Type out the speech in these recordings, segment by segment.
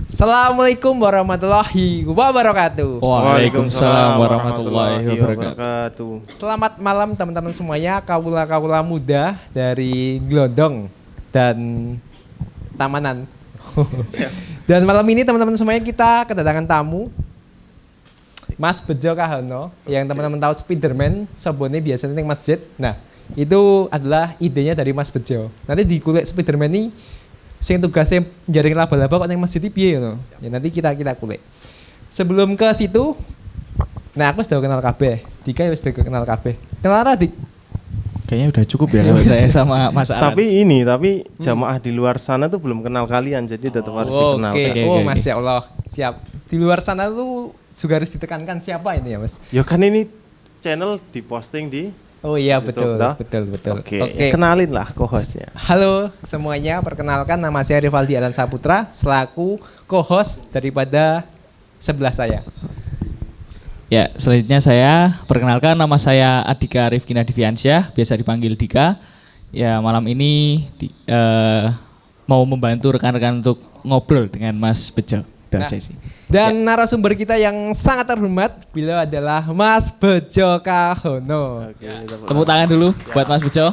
Assalamualaikum warahmatullahi wabarakatuh. Waalaikumsalam warahmatullahi wabarakatuh. Selamat malam teman-teman semuanya, kawula-kawula muda dari Glodong dan Tamanan. Dan malam ini teman-teman semuanya kita kedatangan tamu Mas Bejo Kahono, yang teman-teman tahu Spiderman, sobone biasanya di masjid. Nah, itu adalah idenya dari Mas Bejo. Nanti di kulit Spiderman ini sing tugasnya jaring laba-laba kok nang masjid iki piye ngono. Ya nanti kita kulik. Sebelum ke situ, nah aku sudah kenal kabeh. Dika ya sudah kenal kabeh. Kenal ra, Dik? Kayaknya udah cukup ya kalau saya sama Mas Aran. Tapi jamaah di luar sana tuh belum kenal kalian, jadi tetap harus dikenal. Oke. Masya Allah, siap. Di luar sana tuh juga harus ditekankan siapa ini ya, Mas? Ya kan ini channel diposting di. Oh iya, situ, betul. Oke. Kenalin lah co-hostnya. Halo semuanya, perkenalkan nama saya Rivaldi Alan Saputra selaku co-host daripada sebelah saya. Ya, selanjutnya saya perkenalkan nama saya Adika Rifkina Diviansyah, biasa dipanggil Dika. Ya, malam ini mau membantu rekan-rekan untuk ngobrol dengan Mas Bejo. Dan narasumber kita yang sangat terhormat beliau adalah Mas Bejo Kahono. Tepuk tangan dulu buat Mas Bejo.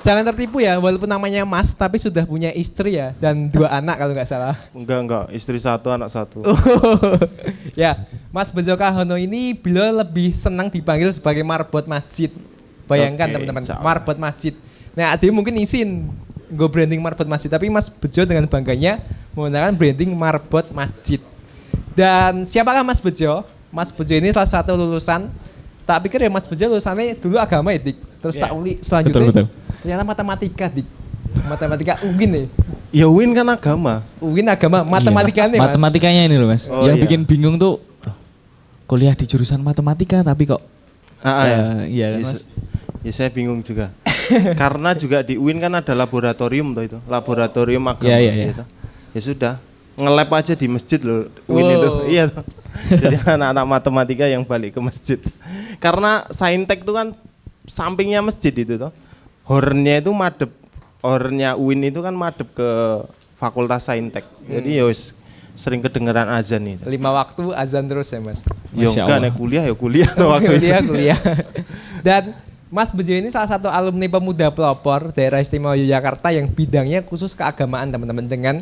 Jangan tertipu ya, walaupun namanya Mas tapi sudah punya istri ya dan 2 anak kalau nggak salah. Enggak, istri 1, anak 1. Ya, Mas Bejo Kahono ini beliau lebih senang dipanggil sebagai marbot masjid. Bayangkan teman-teman, marbot masjid. Nah, dia mungkin izin go branding marbot masjid, tapi Mas Bejo dengan bangganya menggunakan branding marbot masjid. Dan siapakah Mas Bejo? Mas Bejo ini salah satu lulusan. Tak pikir ya Mas Bejo lulusannya dulu agama ya, Dik. Terus tak uli selanjutnya. Betul. Ternyata matematika, Dik. Matematika UIN nih. Ya UIN kan agama. UIN agama, matematikanya Mas. Matematikanya ini loh Mas. Yang bikin bingung tuh kuliah di jurusan matematika tapi kok iya kan Mas. Ya saya bingung juga. Karena juga di UIN kan ada laboratorium tuh itu. Laboratorium agama gitu. Ya sudah. Nge-lab aja di masjid loh UIN itu. Iya tuh. Jadi anak-anak matematika yang balik ke masjid. Karena Saintek itu kan sampingnya masjid itu tuh. Hornya itu madep. Hornya UIN itu kan madep ke Fakultas Saintek. Jadi ya sering kedengeran azan itu. 5 waktu azan terus ya Mas. Ya enggak, kuliah tuh waktu itu. Kuliah. Dan Mas Bejo ini salah satu alumni pemuda pelopor daerah istimewa Yogyakarta yang bidangnya khusus keagamaan teman-teman dengan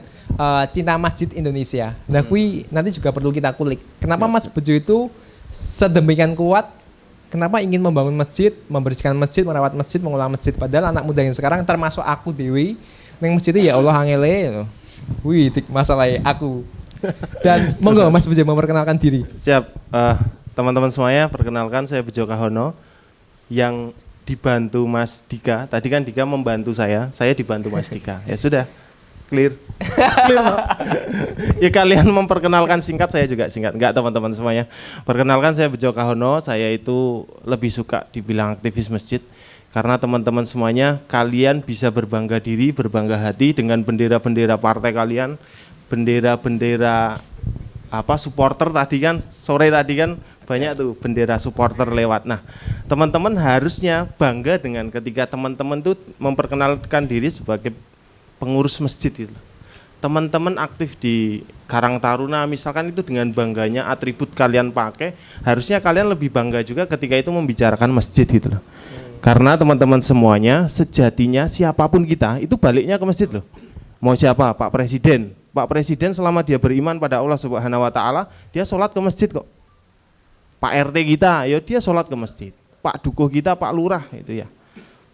Cinta Masjid Indonesia. Nah kui nanti juga perlu kita kulik. Kenapa Mas Bejo itu sedemikian kuat? Kenapa ingin membangun masjid, membersihkan masjid, merawat masjid, mengolah masjid? Padahal anak muda yang sekarang termasuk aku Dewi, neng masjid ya Allah angele. Wih, masalahnya aku. Dan monggo Mas Bejo memperkenalkan diri. Siap, teman-teman semuanya, perkenalkan saya Bejo Kahono yang dibantu Mas Dika. Tadi kan Dika membantu saya dibantu Mas Dika. Ya sudah, clear. Ya kalian memperkenalkan singkat, saya juga singkat. Enggak teman-teman semuanya. Perkenalkan saya Bejo Kahono, saya itu lebih suka dibilang aktivis masjid. Karena teman-teman semuanya, kalian bisa berbangga diri, berbangga hati dengan bendera-bendera partai kalian, bendera-bendera supporter tadi kan, sore tadi kan banyak tuh bendera supporter lewat. Nah, teman-teman harusnya bangga dengan ketika teman-teman tuh memperkenalkan diri sebagai pengurus masjid itu. Teman-teman aktif di Karang Taruna misalkan itu dengan bangganya atribut kalian pakai, harusnya kalian lebih bangga juga ketika itu membicarakan masjid gitu loh. Karena teman-teman semuanya sejatinya siapapun kita itu baliknya ke masjid loh. Mau siapa? Pak Presiden. Pak Presiden selama dia beriman pada Allah Subhanahu wa taala, dia sholat ke masjid kok. Pak RT kita, ya dia sholat ke masjid. Pak Dukuh kita, Pak Lurah itu ya.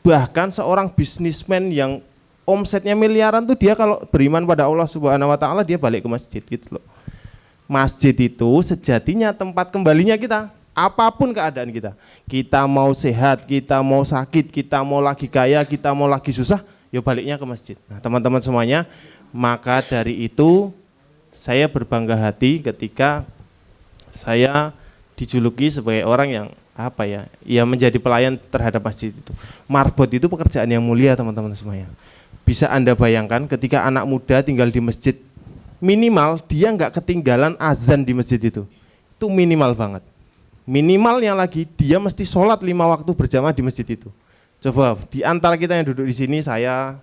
Bahkan seorang bisnismen yang omsetnya miliaran tuh dia kalau beriman pada Allah Subhanahu wa taala dia balik ke masjid gitu loh. Masjid itu sejatinya tempat kembalinya kita. Apapun keadaan kita. Kita mau sehat, kita mau sakit, kita mau lagi kaya, kita mau lagi susah, ya baliknya ke masjid. Nah, teman-teman semuanya, maka dari itu saya berbangga hati ketika saya dijuluki sebagai orang yang ya menjadi pelayan terhadap masjid itu. Marbot itu pekerjaan yang mulia teman-teman semuanya. Bisa Anda bayangkan ketika anak muda tinggal di masjid, minimal dia nggak ketinggalan azan di masjid itu minimal banget. Minimalnya lagi dia mesti sholat 5 waktu berjamaah di masjid itu. Coba di antara kita yang duduk di sini, saya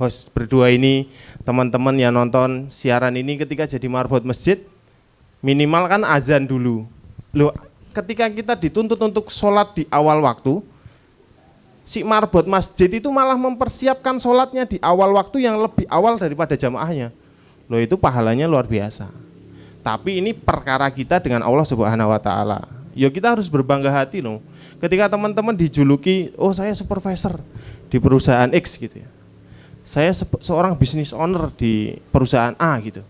host berdua ini, teman-teman yang nonton siaran ini ketika jadi marbot masjid, minimal kan azan dulu. Loh, ketika kita dituntut untuk sholat di awal waktu, si marbot masjid itu malah mempersiapkan sholatnya di awal waktu yang lebih awal daripada jamaahnya. Loh, itu pahalanya luar biasa. Tapi ini perkara kita dengan Allah Subhanahu wa taala. Ya kita harus berbangga hati loh. Ketika teman-teman dijuluki, oh saya supervisor di perusahaan X gitu ya. Saya seorang business owner di perusahaan A gitu.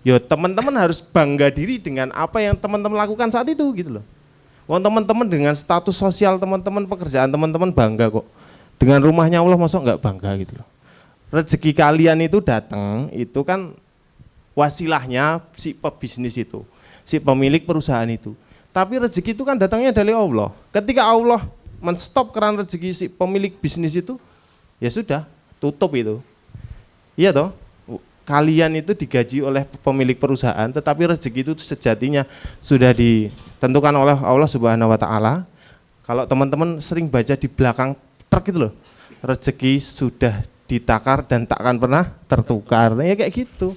Ya teman-teman harus bangga diri dengan apa yang teman-teman lakukan saat itu gitu loh. Wong teman-teman dengan status sosial teman-teman, pekerjaan teman-teman bangga kok. Dengan rumahnya Allah masa enggak bangga gitu loh. Rezeki kalian itu datang, itu kan wasilahnya si pebisnis itu, si pemilik perusahaan itu. Tapi rezeki itu kan datangnya dari Allah. Ketika Allah menstop keran rezeki si pemilik bisnis itu, ya sudah, tutup itu. Iya toh? Kalian itu digaji oleh pemilik perusahaan, tetapi rezeki itu sejatinya sudah ditentukan oleh Allah Subhanahu wa taala. Kalau teman-teman sering baca di belakang truk itu loh, rezeki sudah ditakar dan tak akan pernah tertukar. Nah, ya kayak gitu.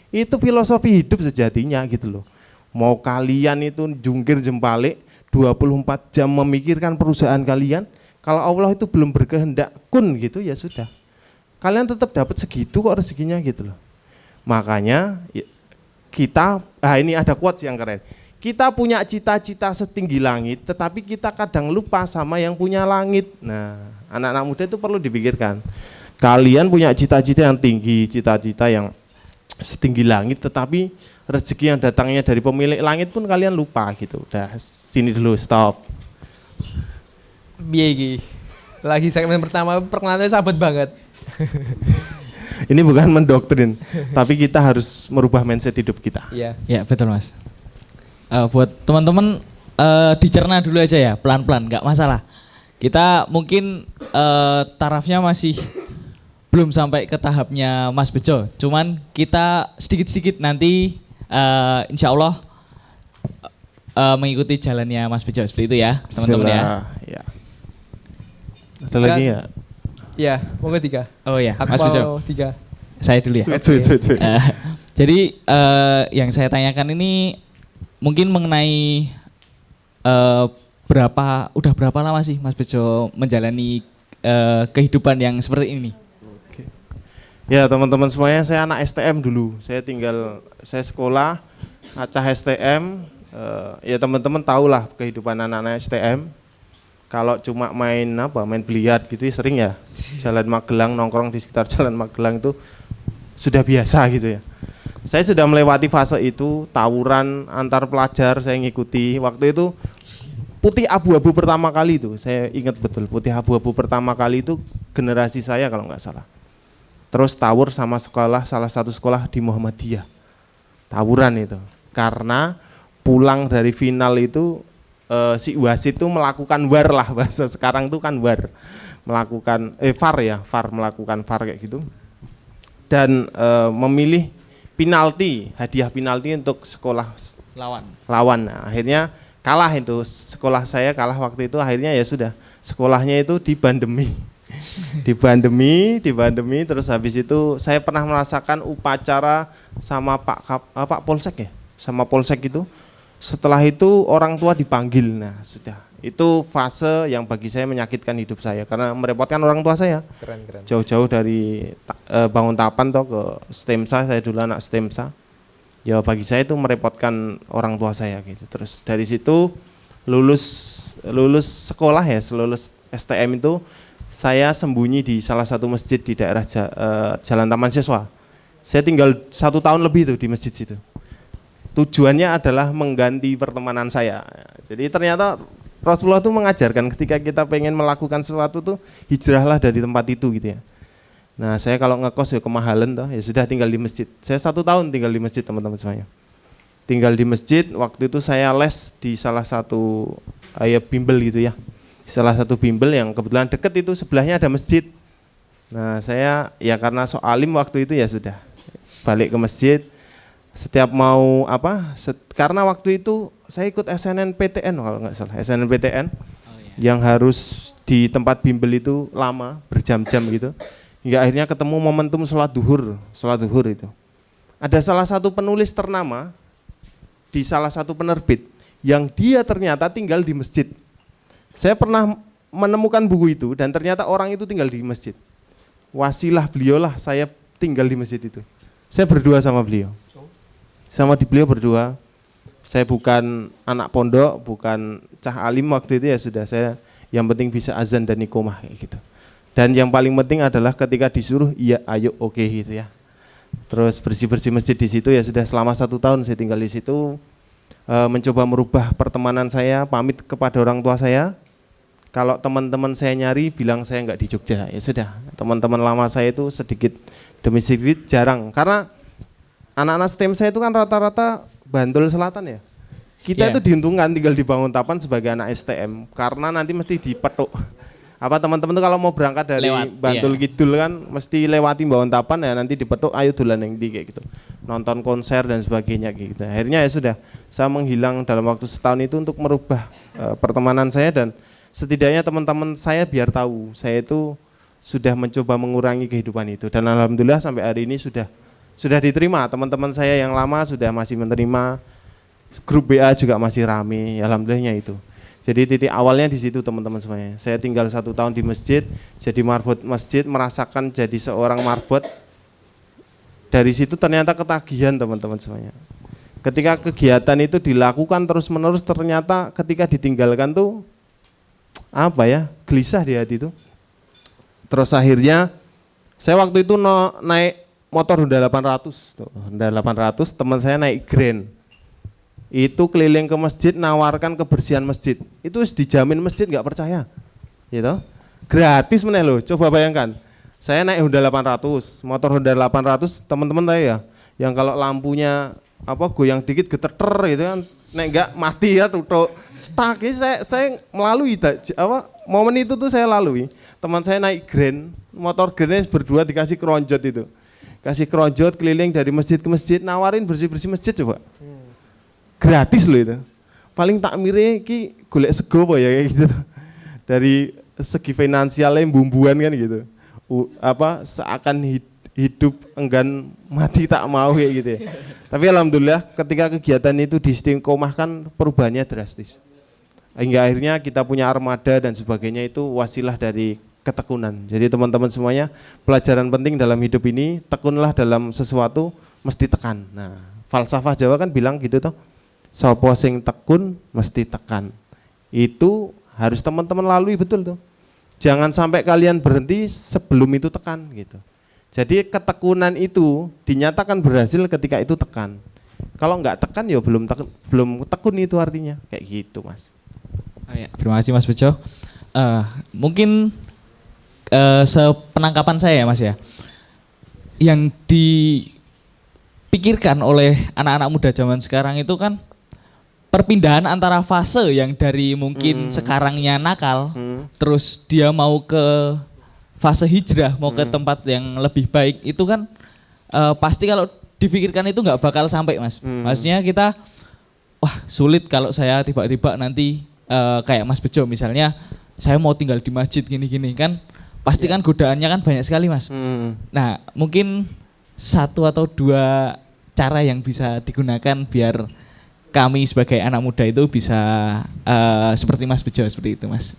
Itu filosofi hidup sejatinya gitu loh. Mau kalian itu jungkir jempalik 24 jam memikirkan perusahaan kalian, kalau Allah itu belum berkehendak kun gitu ya sudah. Kalian tetap dapat segitu kok rezekinya gitu loh. Makanya kita, ini ada quotes yang keren. Kita punya cita-cita setinggi langit, tetapi kita kadang lupa sama yang punya langit. Nah, anak-anak muda itu perlu dipikirkan. Kalian punya cita-cita yang tinggi, cita-cita yang setinggi langit, tetapi rezeki yang datangnya dari pemilik langit pun kalian lupa gitu. Udah, sini dulu, stop. Biegi. Lagi segmen pertama perkenalannya sahabat banget. Ini bukan mendoktrin, tapi kita harus merubah mindset hidup kita. Iya. Ya betul Mas. Buat teman-teman dicerna dulu aja ya, pelan-pelan, nggak masalah. Kita mungkin tarafnya masih belum sampai ke tahapnya Mas Bejo, cuman kita sedikit-sedikit nanti insya Allah mengikuti jalannya Mas Bejo seperti itu ya teman-teman ya. Ya. Ada lagi ya? Iya, monggo tiga. Oh ya, Aku Mas Bejo. mau tiga. Saya dulu ya. Sweet. Jadi yang saya tanyakan ini mungkin mengenai udah berapa lama sih Mas Bejo menjalani kehidupan yang seperti ini? Ya teman-teman semuanya, saya anak STM dulu. Saya sekolah Acah STM. Ya teman-teman tahulah kehidupan anak-anak STM. Kalau cuma main biliar gitu ya sering ya. Jalan Magelang, nongkrong di sekitar Jalan Magelang itu sudah biasa gitu ya. Saya sudah melewati fase itu, tawuran antar pelajar saya ngikuti. Waktu itu putih abu-abu pertama kali itu, saya ingat betul, putih abu-abu pertama kali itu generasi saya kalau nggak salah. Terus tawur sama sekolah, salah satu sekolah di Muhammadiyah. Tawuran itu, karena pulang dari final itu si wasit itu melakukan war lah, bahasa sekarang tuh kan war, melakukan VAR melakukan VAR kayak gitu, dan memilih penalti, hadiah penalti untuk sekolah lawan. Nah, akhirnya kalah itu, sekolah saya kalah waktu itu. Akhirnya ya sudah, sekolahnya itu dibandemi. dibandemi. Terus habis itu saya pernah merasakan upacara sama Pak Polsek ya, sama Polsek itu. Setelah itu orang tua dipanggil. Nah sudah, itu fase yang bagi saya menyakitkan hidup saya karena merepotkan orang tua saya. Keren. Jauh-jauh dari Banguntapan toh ke STEMSA, saya dulu anak STEMSA. Ya bagi saya itu merepotkan orang tua saya gitu. Terus dari situ lulus sekolah ya, lulus STM itu saya sembunyi di salah satu masjid di daerah Jalan Taman Siswa. Saya tinggal 1 tahun lebih tuh di masjid situ. Tujuannya adalah mengganti pertemanan saya. Jadi ternyata Rasulullah tuh mengajarkan ketika kita pengen melakukan sesuatu tuh hijrahlah dari tempat itu gitu ya. Nah saya kalau ngekos ya kemahalan toh, ya sudah tinggal di masjid. Saya 1 tahun tinggal di masjid teman-teman semuanya. Tinggal di masjid, waktu itu saya les di salah satu bimbel gitu ya. Salah satu bimbel yang kebetulan deket itu sebelahnya ada masjid. Nah saya ya karena soalim waktu itu ya sudah balik ke masjid. Setiap mau karena waktu itu saya ikut SNMPTN kalau nggak salah, SNMPTN yang harus di tempat bimbel itu lama berjam-jam gitu. Hingga akhirnya ketemu momentum sholat duhur itu. Ada salah satu penulis ternama di salah satu penerbit yang dia ternyata tinggal di masjid. Saya pernah menemukan buku itu dan ternyata orang itu tinggal di masjid. Wasilah beliau lah saya tinggal di masjid itu. Saya berdua sama beliau. Sama di beliau berdua. Saya bukan anak pondok, bukan cah alim waktu itu ya sudah, saya yang penting bisa azan dan iqomah kayak gitu. Dan yang paling penting adalah ketika disuruh iya ayo oke gitu ya. Terus bersih-bersih masjid di situ ya sudah, selama 1 tahun saya tinggal di situ, mencoba merubah pertemanan saya, pamit kepada orang tua saya. Kalau teman-teman saya nyari bilang saya nggak di Jogja, ya sudah. Teman-teman lama saya itu sedikit demi sedikit jarang, karena anak-anak STEM saya itu kan rata-rata Bantul Selatan ya. Kita itu diuntungkan tinggal di Banguntapan sebagai anak STM, karena nanti mesti dipetuk. Apa teman-teman tuh kalau mau berangkat dari Bantul Kidul kan mesti lewati Banguntapan ya, nanti dipetuk ayo dolan yang di kayak gitu. Nonton konser dan sebagainya kayak gitu. Akhirnya ya sudah, saya menghilang dalam waktu setahun itu untuk merubah pertemanan saya, dan setidaknya teman-teman saya biar tahu saya itu sudah mencoba mengurangi kehidupan itu, dan alhamdulillah sampai hari ini sudah diterima. Teman-teman saya yang lama sudah masih menerima, grup BA juga masih rame, alhamdulillahnya itu. Jadi titik awalnya di situ teman-teman semuanya. Saya tinggal 1 tahun di masjid, jadi marbot masjid, merasakan jadi seorang marbot. Dari situ ternyata ketagihan teman-teman semuanya. Ketika kegiatan itu dilakukan terus-menerus, ternyata ketika ditinggalkan tuh apa ya, gelisah di hati itu. Terus akhirnya saya waktu itu naik motor Honda 800, Honda 800, teman saya naik Grand. Itu keliling ke masjid, nawarkan kebersihan masjid. Itu dijamin masjid, nggak percaya. Gitu. Gratis meneh loh, coba bayangkan. Saya naik Honda 800, motor Honda 800, teman-teman tahu ya, yang kalau lampunya goyang dikit geter gitu kan, nek enggak mati ya tutuk. Stuck. Saya melalui momen itu tuh saya lalui. Teman saya naik Grand, motor Grand berdua dikasih keronjot itu. Kasih keronjot keliling dari masjid ke masjid, nawarin bersih-bersih masjid coba. Gratis loh itu. Paling takmire ki golek sego apa ya kayak gitu. Dari segi finansialnya bumbuan kan gitu. Seakan hidup enggan mati tak mau kayak gitu ya. Tapi alhamdulillah ketika kegiatan itu diistiqomahkan, perubahannya drastis. Hingga akhirnya kita punya armada dan sebagainya, itu wasilah dari ketekunan. Jadi teman-teman semuanya, pelajaran penting dalam hidup ini, tekunlah dalam sesuatu mesti tekan. Nah, falsafah Jawa kan bilang gitu toh. Sapa sing tekun mesti tekan. Itu harus teman-teman lalui betul tuh. Jangan sampai kalian berhenti sebelum itu tekan gitu. Jadi ketekunan itu dinyatakan berhasil ketika itu tekan. Kalau enggak tekan ya belum tekun itu artinya. Kayak gitu, Mas. Terima kasih Mas Bejo. Mungkin sepenangkapan saya ya Mas ya, yang dipikirkan oleh anak-anak muda zaman sekarang itu kan perpindahan antara fase yang dari mungkin sekarangnya nakal, terus dia mau ke fase hijrah, mau ke tempat yang lebih baik, itu kan pasti kalau dipikirkan itu nggak bakal sampai Mas. Maksudnya kita, wah sulit kalau saya tiba-tiba nanti kayak Mas Bejo misalnya, saya mau tinggal di masjid gini-gini kan, pasti kan godaannya kan banyak sekali Mas. Nah mungkin 1 atau 2 cara yang bisa digunakan biar kami sebagai anak muda itu bisa seperti Mas Bejo seperti itu Mas.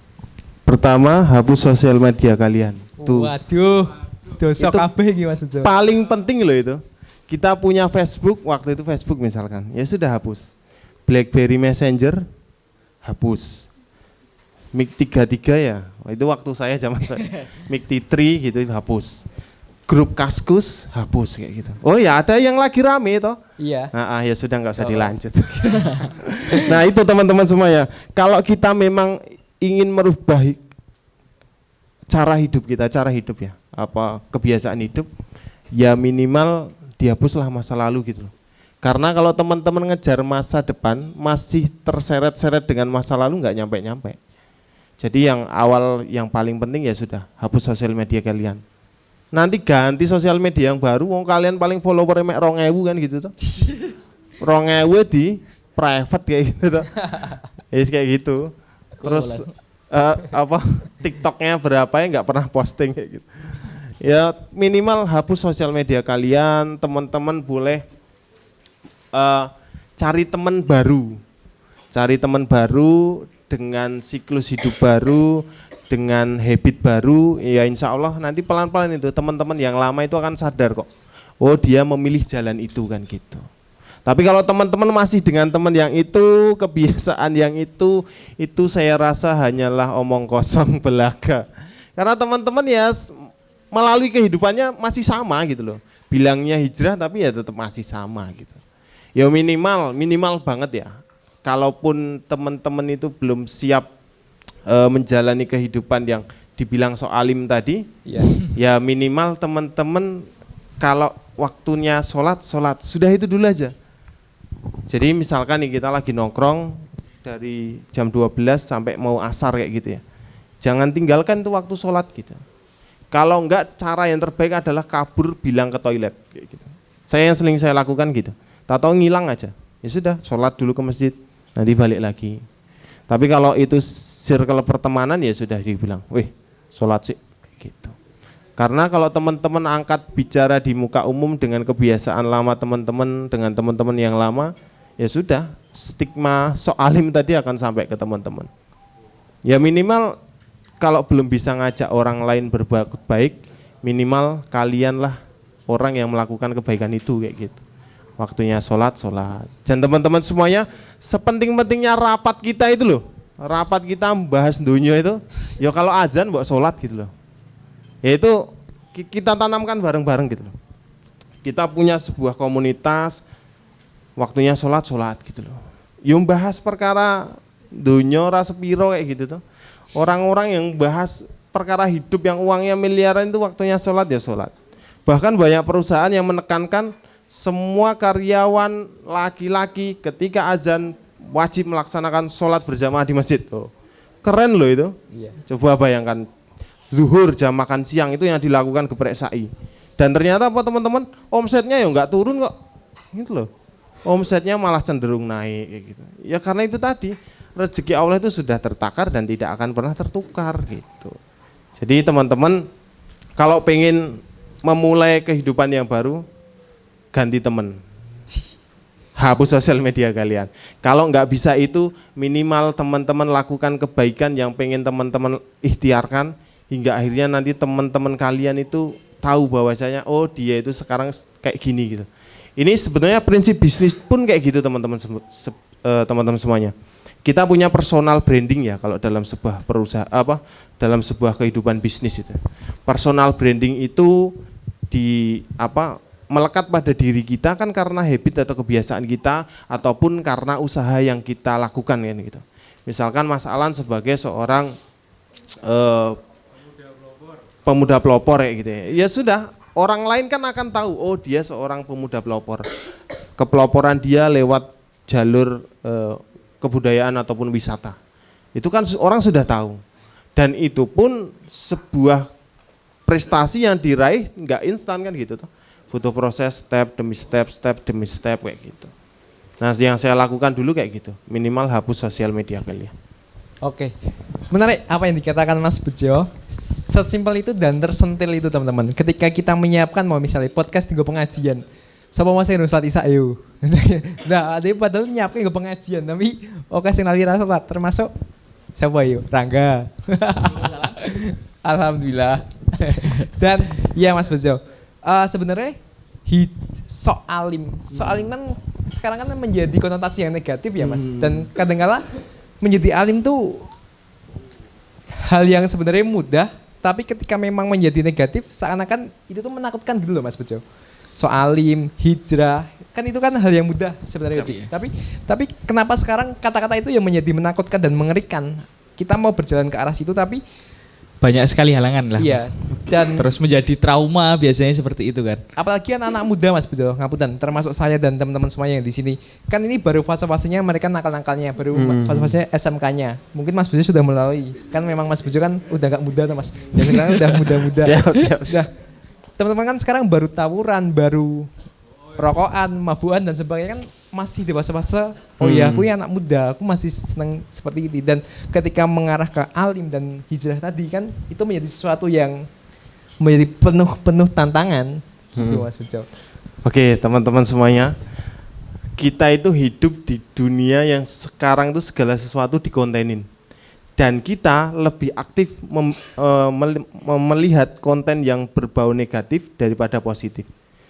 Pertama, hapus sosial media kalian. Tuh. Waduh, dosa kabeh iki Mas Bejo. Paling penting loh itu. Kita punya Facebook, waktu itu Facebook misalkan, ya sudah hapus. BlackBerry Messenger, hapus. Mic 33 ya, itu waktu saya zaman saya. Mic T3 gitu, hapus. Grup Kaskus, hapus kayak gitu. Oh ya, ada yang lagi rame toh. Iya. Nah, ya sudah nggak usah dilanjut. Nah itu teman-teman semuanya. Kalau kita memang ingin merubah cara hidup kita, ya, kebiasaan hidup, ya minimal dihapuslah masa lalu gitu loh. Karena kalau teman-teman ngejar masa depan masih terseret-seret dengan masa lalu, nggak nyampe-nyampe. Jadi yang awal yang paling penting ya sudah hapus sosial media kalian. Nanti ganti sosial media yang baru, wong kalian paling follower mek 2000 kan gitu tuh. 2000 di private kayak gitu tuh. Yes, kayak gitu. Terus TikToknya berapa ya nggak pernah posting kayak gitu. Ya minimal hapus sosial media kalian, teman-teman boleh cari teman baru. Cari teman baru dengan siklus hidup baru, dengan habit baru, ya insya Allah nanti pelan-pelan itu teman-teman yang lama itu akan sadar kok. Oh dia memilih jalan itu kan gitu. Tapi kalau teman-teman masih dengan teman yang itu, kebiasaan yang itu saya rasa hanyalah omong kosong belaka. Karena teman-teman ya melalui kehidupannya masih sama gitu loh. Bilangnya hijrah tapi ya tetap masih sama gitu. Ya minimal banget ya. Kalaupun teman-teman itu belum siap menjalani kehidupan yang dibilang soalim tadi, ya minimal teman-teman kalau waktunya sholat sudah itu dulu aja. Jadi misalkan nih kita lagi nongkrong dari jam 12 sampai mau asar kayak gitu ya. Jangan tinggalkan itu waktu sholat gitu. Kalau enggak cara yang terbaik adalah kabur bilang ke toilet kayak gitu. Yang sering saya lakukan gitu. Tahu ngilang aja. Ya sudah, sholat dulu ke masjid, nanti balik lagi. Tapi kalau itu circle pertemanan ya sudah dibilang, "Wih, sholat sih." gitu. Karena kalau teman-teman angkat bicara di muka umum dengan kebiasaan lama teman-teman dengan teman-teman yang lama, ya sudah, stigma soalim tadi akan sampai ke teman-teman. Ya minimal kalau belum bisa ngajak orang lain berbuat baik, minimal kalianlah orang yang melakukan kebaikan itu kayak gitu. Waktunya sholat. Dan teman-teman semuanya, sepenting-pentingnya rapat kita itu loh. Rapat kita membahas dunia itu, ya kalau azan buat sholat gitu loh. Ya itu kita tanamkan bareng-bareng gitu loh. Kita punya sebuah komunitas, waktunya sholat gitu loh. Yang bahas perkara dunia rasa piro kayak gitu tuh. Orang-orang yang bahas perkara hidup yang uangnya miliaran itu waktunya sholat ya sholat. Bahkan banyak perusahaan yang menekankan semua karyawan laki-laki ketika azan wajib melaksanakan sholat berjamaah di masjid. Oh, keren loh itu. Iya. Coba bayangkan zuhur jam makan siang itu yang dilakukan geprek sai. Dan ternyata apa teman-teman, omsetnya ya nggak turun kok. Gitu loh. Omsetnya malah cenderung naik kayak gitu. Ya karena itu tadi. Rezeki Allah itu sudah tertakar dan tidak akan pernah tertukar gitu. Jadi teman-teman kalau pengen memulai kehidupan yang baru, ganti teman. Hapus sosial media kalian. Kalau nggak bisa itu minimal teman-teman lakukan kebaikan yang pengen teman-teman ikhtiarkan hingga akhirnya nanti teman-teman kalian itu tahu bahwasanya oh dia itu sekarang kayak gini gitu. Ini sebenarnya prinsip bisnis pun kayak gitu teman-teman semuanya. Kita punya personal branding ya kalau dalam sebuah perusahaan dalam sebuah kehidupan bisnis itu. Personal branding itu melekat pada diri kita kan karena habit atau kebiasaan kita ataupun karena usaha yang kita lakukan kan gitu. Misalkan Mas Alan sebagai seorang pemuda pelopor ya gitu ya. Ya sudah, orang lain kan akan tahu oh dia seorang pemuda pelopor. Kepeloporan dia lewat jalur kebudayaan ataupun wisata. Itu kan orang sudah tahu. Dan itu pun sebuah prestasi yang diraih nggak instan kan gitu tuh. Butuh proses step demi step kayak gitu. Nah, yang saya lakukan dulu kayak gitu. Minimal hapus sosial media kalian. Oke. Menarik apa yang dikatakan Mas Bejo. Sesimpel itu dan tersentil itu teman-teman. Ketika kita menyiapkan mau misalnya podcast di pengajian. Sapa masih Ustaz Isa ayo. Nah, ada padahal nyiapin ke pengajian tapi oke sing lali rasa termasuk siapa ayo? Rangga. Alhamdulillah. Dan ya Mas Bejo. Sebenarnya soalim kan sekarang kan menjadi konotasi yang negatif ya Mas. Dan kadang-kala menjadi alim tuh hal yang sebenarnya mudah tapi ketika memang menjadi negatif seakan-akan itu tuh menakutkan gitu loh Mas Bejo. Soalim, hijrah, kan itu kan hal yang mudah sebenarnya. Tapi kenapa sekarang kata-kata itu yang menjadi menakutkan dan mengerikan? Kita mau berjalan ke arah situ tapi banyak sekali halangan lah. Iya. Mas. Dan terus menjadi trauma biasanya seperti itu kan. Apalagi anak-anak muda Mas Bejo, ngapunten, termasuk saya dan teman-teman semuanya yang di sini. Kan ini baru fase-fasenya mereka nakal-nakalnya, baru fase-fasenya SMK-nya. Mungkin Mas Bejo sudah melalui. Kan memang Mas Bejo kan udah enggak muda tuh Mas. Ya sekarang udah muda-muda. Siap. Teman-teman kan sekarang baru tawuran, baru rokokan, mabuan dan sebagainya kan masih dewasa-dewasa. Oh ya, aku ya anak muda, aku masih senang seperti ini. Dan ketika mengarah ke alim dan hijrah tadi kan itu menjadi sesuatu yang menjadi penuh tantangan gitu Mas Bejo. Oke, teman-teman semuanya. Kita itu hidup di dunia yang sekarang itu segala sesuatu dikontenin. Dan kita lebih aktif melihat konten yang berbau negatif daripada positif.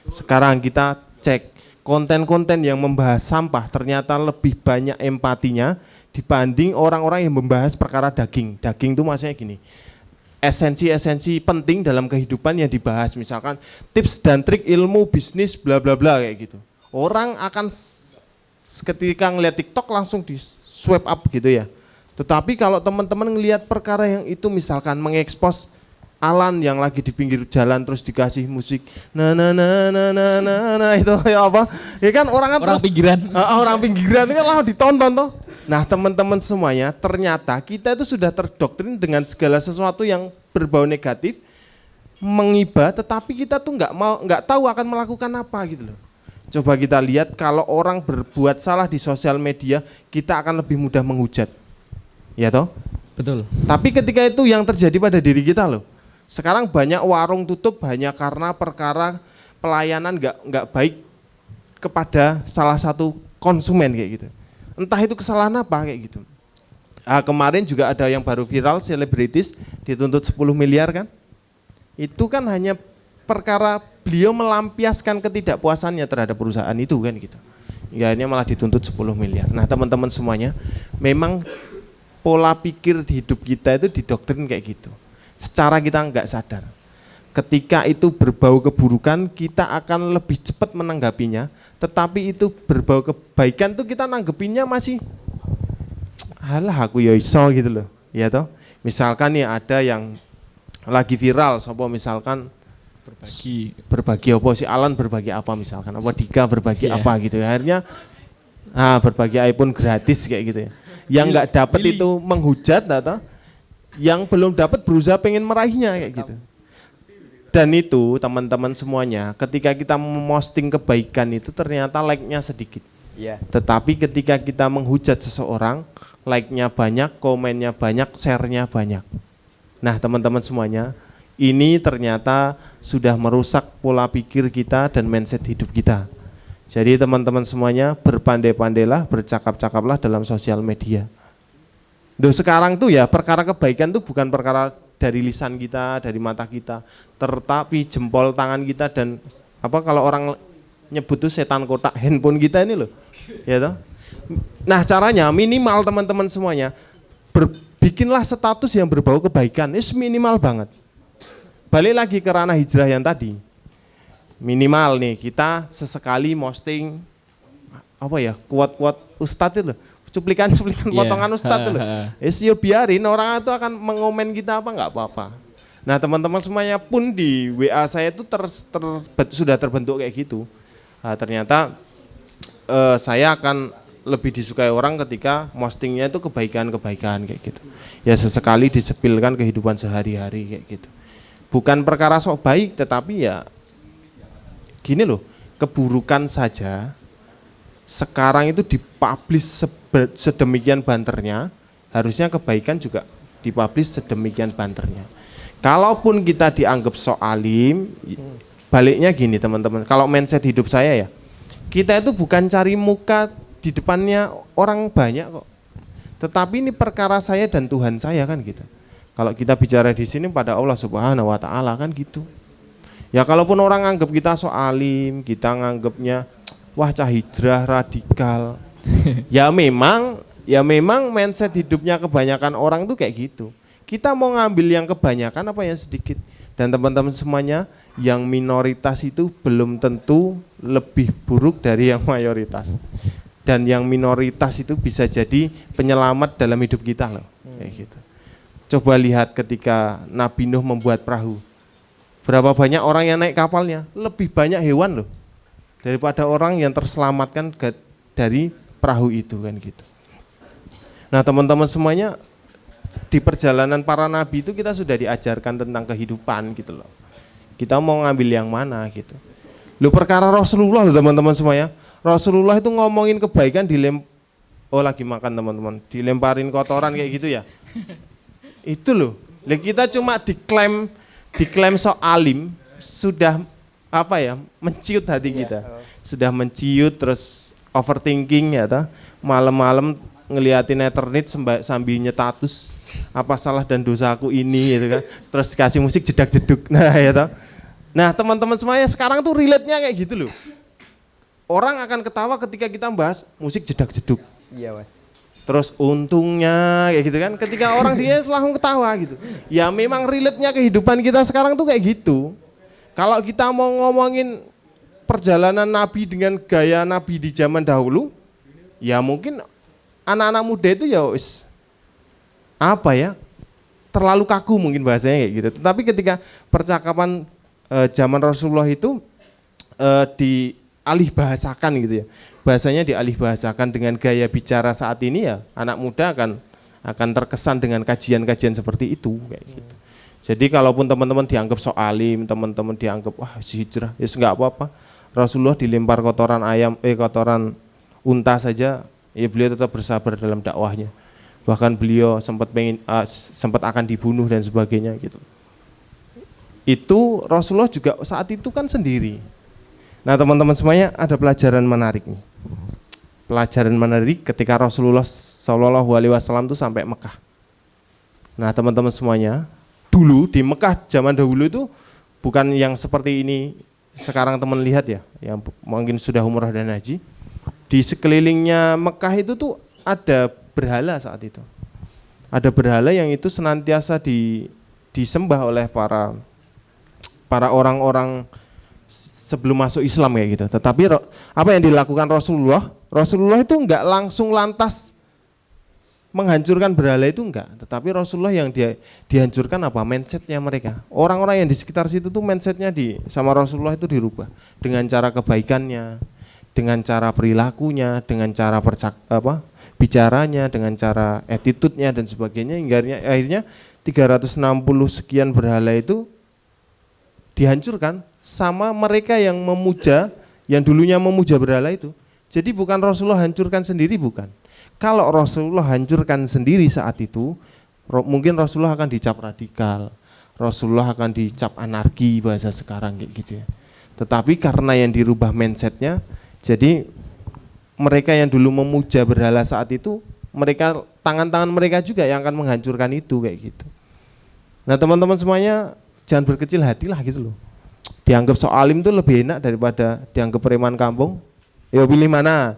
Sekarang kita cek konten-konten yang membahas sampah ternyata lebih banyak empatinya dibanding orang-orang yang membahas perkara daging. Daging itu maksudnya gini, esensi-esensi penting dalam kehidupan yang dibahas, misalkan tips dan trik ilmu bisnis bla bla bla kayak gitu. Orang akan ketika ngeliat TikTok langsung di swipe up gitu ya. Tetapi kalau teman-teman ngelihat perkara yang itu misalkan mengekspos Alan yang lagi di pinggir jalan terus dikasih musik itu ya apa? Ya kan orang Orang pinggiran. Orang pinggiran kan langsung ditonton toh. Nah, teman-teman semuanya, ternyata kita itu sudah terdoktrin dengan segala sesuatu yang berbau negatif, mengiba, tetapi kita tuh nggak tahu akan melakukan apa gitu loh. Coba kita lihat kalau orang berbuat salah di sosial media, kita akan lebih mudah menghujat. Ya toh? Betul. Tapi ketika itu yang terjadi pada diri kita loh. Sekarang banyak warung tutup hanya karena perkara pelayanan nggak baik kepada salah satu konsumen kayak gitu. Entah itu kesalahan apa kayak gitu. Kemarin juga ada yang baru viral, selebritis dituntut 10 miliar kan. Itu kan hanya perkara beliau melampiaskan ketidakpuasannya terhadap perusahaan itu kan gitu. Ya ini malah dituntut 10 miliar. Nah teman-teman semuanya, memang pola pikir di hidup kita itu didoktrin kayak gitu. Secara kita nggak sadar. Ketika itu berbau keburukan, kita akan lebih cepat menanggapinya. Tetapi itu berbau kebaikan tuh kita nanggepinnya masih, halah aku ya iso gitu loh. Ya toh. Misalkan nih ada yang lagi viral, sopo misalkan berbagi apa si Alan berbagi apa misalkan, apa Dika berbagi apa gitu. Akhirnya berbagi iPhone gratis kayak gitu ya. Yang nggak dapat itu menghujat atau yang belum dapat berusaha pengen meraihnya kayak gitu. Dan itu teman-teman semuanya, ketika kita memposting kebaikan itu ternyata like-nya sedikit. Iya. Tetapi ketika kita menghujat seseorang, like-nya banyak, komennya banyak, share-nya banyak. Nah teman-teman semuanya, ini ternyata sudah merusak pola pikir kita dan mindset hidup kita. Jadi teman-teman semuanya berpandai-pandailah, bercakap-cakaplah dalam sosial media. Duh, sekarang tuh ya perkara kebaikan tuh bukan perkara dari lisan kita, dari mata kita, tetapi jempol tangan kita dan apa kalau orang nyebut tuh setan kotak handphone kita ini loh. Ya toh? Nah, caranya minimal teman-teman semuanya bikinlah status yang berbau kebaikan. Ini minimal banget. Balik lagi ke ranah hijrah yang tadi. Minimal nih kita sesekali posting apa ya? Kuat-kuat ustadz itu loh. Cuplikan potongan ustadz loh. Yo biarin orang itu akan mengomen kita apa nggak apa-apa. Nah teman-teman semuanya pun di WA saya itu sudah terbentuk kayak gitu. Nah, ternyata saya akan lebih disukai orang ketika postingnya itu kebaikan-kebaikan kayak gitu. Ya sesekali disepilkan kehidupan sehari-hari kayak gitu. Bukan perkara sok baik, tetapi ya gini loh, keburukan saja sekarang itu dipublish sedemikian banternya, harusnya kebaikan juga dipublish sedemikian banternya. Kalaupun kita dianggap sok alim, baliknya gini teman-teman, kalau mindset hidup saya ya, kita itu bukan cari muka di depannya orang banyak kok, tetapi ini perkara saya dan Tuhan saya kan gitu. Kalau kita bicara di sini pada Allah Subhanahu Wa Taala kan gitu. Ya kalaupun orang anggap kita sok alim, kita nganggapnya wah cah hijrah radikal. Ya memang mindset hidupnya kebanyakan orang tuh kayak gitu. Kita mau ngambil yang kebanyakan apa yang sedikit. Dan teman-teman semuanya, yang minoritas itu belum tentu lebih buruk dari yang mayoritas. Dan yang minoritas itu bisa jadi penyelamat dalam hidup kita loh. Kayak gitu. Coba lihat ketika Nabi Nuh membuat perahu. Berapa banyak orang yang naik kapalnya? Lebih banyak hewan loh. Daripada orang yang terselamatkan dari perahu itu kan gitu. Nah teman-teman semuanya, di perjalanan para nabi itu kita sudah diajarkan tentang kehidupan gitu loh. Kita mau ngambil yang mana gitu. Lu perkara Rasulullah loh teman-teman semuanya. Rasulullah itu ngomongin kebaikan lagi makan teman-teman, dilemparin kotoran kayak gitu ya. Itu loh. Kita cuma diklaim diklaim sok alim, sudah apa ya, menciut hati kita. Sudah menciut, terus overthinking ya toh. Malam-malam ngeliatin internet sambil nyetatus apa salah dan dosaku ini gitu kan. Terus dikasih musik jedak-jeduk. Nah ya toh. Nah teman-teman semuanya sekarang tuh relate-nya kayak gitu loh. Orang akan ketawa ketika kita bahas musik jedak-jeduk. Iya mas. Terus untungnya kayak gitu kan, ketika orang dia langsung ketawa gitu. Ya memang relate-nya kehidupan kita sekarang tuh kayak gitu. Kalau kita mau ngomongin perjalanan Nabi dengan gaya Nabi di zaman dahulu, ya mungkin anak-anak muda itu ya wis apa ya, terlalu kaku mungkin bahasanya kayak gitu. Tetapi ketika percakapan zaman Rasulullah itu dialih bahasakan gitu ya, bahasanya dialih bahasakan dengan gaya bicara saat ini, ya anak muda akan terkesan dengan kajian-kajian seperti itu kayak gitu. Jadi kalaupun teman-teman dianggap sok alim, teman-teman dianggap wah hijrah, ya enggak apa-apa. Rasulullah dilempar kotoran kotoran unta saja, ya beliau tetap bersabar dalam dakwahnya. Bahkan beliau sempat akan dibunuh dan sebagainya gitu. Itu Rasulullah juga saat itu kan sendiri. Nah teman-teman semuanya, ada pelajaran menarik nih. Pelajaran menarik ketika Rasulullah SAW itu sampai Mekah. Nah teman-teman semuanya, dulu di Mekah zaman dahulu itu bukan yang seperti ini sekarang teman lihat ya, yang mungkin sudah umrah dan haji. Di sekelilingnya Mekah itu tuh ada berhala saat itu. Ada berhala yang itu senantiasa disembah oleh para orang-orang sebelum masuk Islam kayak gitu. Tetapi apa yang dilakukan Rasulullah itu enggak langsung lantas menghancurkan berhala itu enggak, tetapi Rasulullah yang dihancurkan apa? Mindsetnya mereka. Orang-orang yang di sekitar situ tuh mindsetnya sama Rasulullah itu dirubah dengan cara kebaikannya, dengan cara perilakunya, dengan cara bicaranya, dengan cara attitude-nya dan sebagainya, hingga akhirnya 360 sekian berhala itu dihancurkan sama mereka yang memuja, yang dulunya memuja berhala itu. Jadi bukan Rasulullah hancurkan sendiri, bukan. Kalau Rasulullah hancurkan sendiri saat itu, mungkin Rasulullah akan dicap radikal, Rasulullah akan dicap anarki bahasa sekarang kayak gitu ya. Tetapi karena yang dirubah mindsetnya, jadi mereka yang dulu memuja berhala saat itu, mereka tangan-tangan mereka juga yang akan menghancurkan itu kayak gitu. Nah teman-teman semuanya, jangan berkecil hati lah gitu loh. Dianggap sok alim itu lebih enak daripada dianggap preman kampung. Ya pilih mana?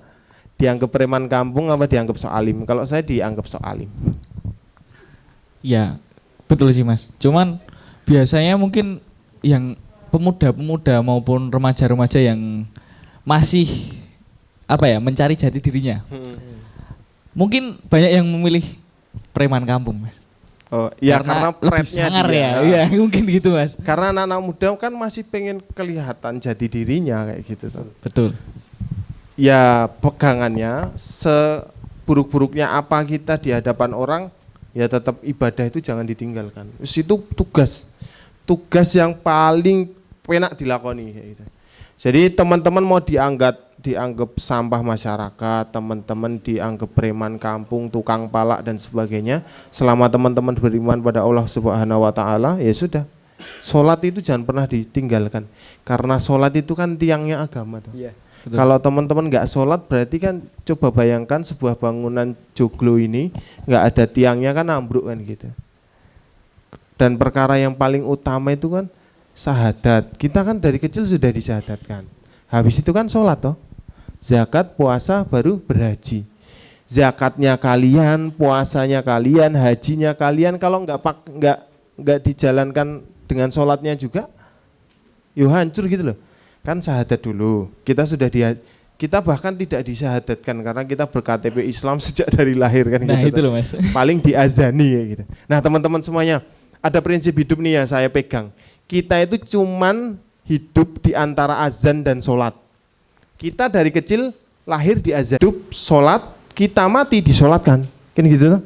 Dianggap preman kampung apa dianggap sok alim? Kalau saya dianggap sok alim. Ya, betul sih Mas. Cuman biasanya mungkin yang pemuda-pemuda maupun remaja-remaja yang masih mencari jati dirinya. Mungkin banyak yang memilih preman kampung, Mas. Oh, ya karena lebih sangar ya. Iya, mungkin gitu, Mas. Karena anak-anak muda kan masih pengen kelihatan jati dirinya kayak gitu tuh. Betul. Ya pegangannya seburuk-buruknya apa kita di hadapan orang, ya tetap ibadah itu jangan ditinggalkan. Itu tugas yang paling penak dilakoni kayak gitu. Jadi teman-teman mau dianggap sampah masyarakat, teman-teman dianggap preman kampung, tukang palak dan sebagainya, selama teman-teman beriman pada Allah Subhanahu wa taala, ya sudah. Salat itu jangan pernah ditinggalkan. Karena salat itu kan tiangnya agama tuh. Iya. Betul. Kalau teman-teman nggak sholat, berarti kan coba bayangkan sebuah bangunan joglo ini nggak ada tiangnya kan ambruk kan gitu. Dan perkara yang paling utama itu kan syahadat. Kita kan dari kecil sudah disyahadatkan. Habis itu kan sholat toh, zakat, puasa, baru berhaji. Zakatnya kalian, puasanya kalian, hajinya kalian, kalau nggak dijalankan dengan sholatnya juga, yuk hancur gitu loh. Kan syahadat dulu, kita bahkan tidak disyahadatkan karena kita berKTP Islam sejak dari lahir kan. Nah gitu, itu loh Mas. paling diazani ya gitu. Nah teman-teman semuanya, ada prinsip hidup nih yang saya pegang. Kita itu cuman hidup di antara azan dan sholat. Kita dari kecil lahir di azan, hidup sholat, kita mati disolatkan, kan gitu tuh.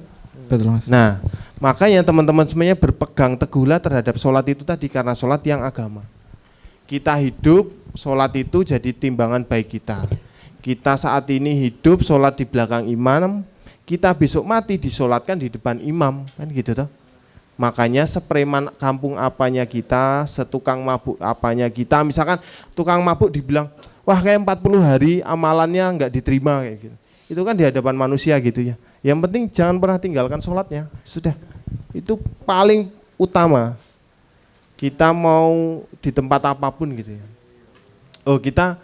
Betul Mas. Nah makanya teman-teman semuanya berpegang teguhlah terhadap sholat itu tadi, karena sholat yang agama. Kita hidup, sholat itu jadi timbangan baik kita. Kita saat ini hidup, sholat di belakang imam, kita besok mati disolatkan di depan imam, kan gitu toh. Makanya sepreman kampung apanya kita, setukang mabuk apanya kita. Misalkan tukang mabuk dibilang, wah kayak 40 hari amalannya nggak diterima kayak gitu. Itu kan di hadapan manusia gitu ya. Yang penting jangan pernah tinggalkan sholatnya. Sudah, itu paling utama. Kita mau di tempat apapun gitu ya. Oh, kita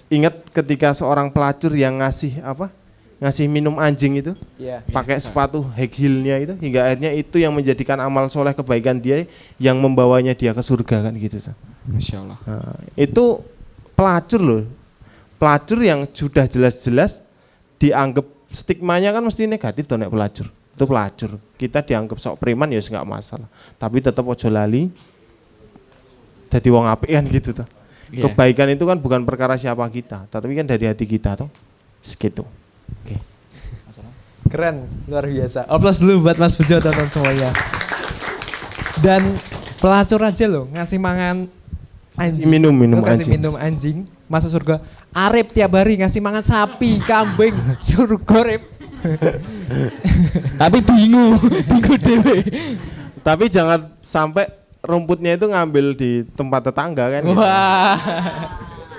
ingat ketika seorang pelacur yang ngasih minum anjing itu, pakai sepatu high heel-nya itu, hingga akhirnya itu yang menjadikan amal soleh kebaikan dia yang membawanya dia ke surga kan gitu. Masya Allah. Nah, itu pelacur loh, pelacur yang sudah jelas-jelas dianggap stigmanya kan mesti negatif tuh nek pelacur. Itu pelacur, kita dianggap sok preman ya nggak masalah, tapi tetap ojo lali jadi wong apik kan gitu tuh. Yeah. Kebaikan itu kan bukan perkara siapa kita, tapi kan dari hati kita tuh. Segitu. Oke. Keren, luar biasa. Aplaus dulu buat Mas Bejo teman-teman semuanya. Dan pelacur aja loh ngasih mangan anjing. Kasih minum anjing, masuk surga. Arep tiap hari ngasih mangan sapi, kambing, surga rep. Tapi bingung dewe. Tapi jangan sampai rumputnya itu ngambil di tempat tetangga kan. Wah. Gitu.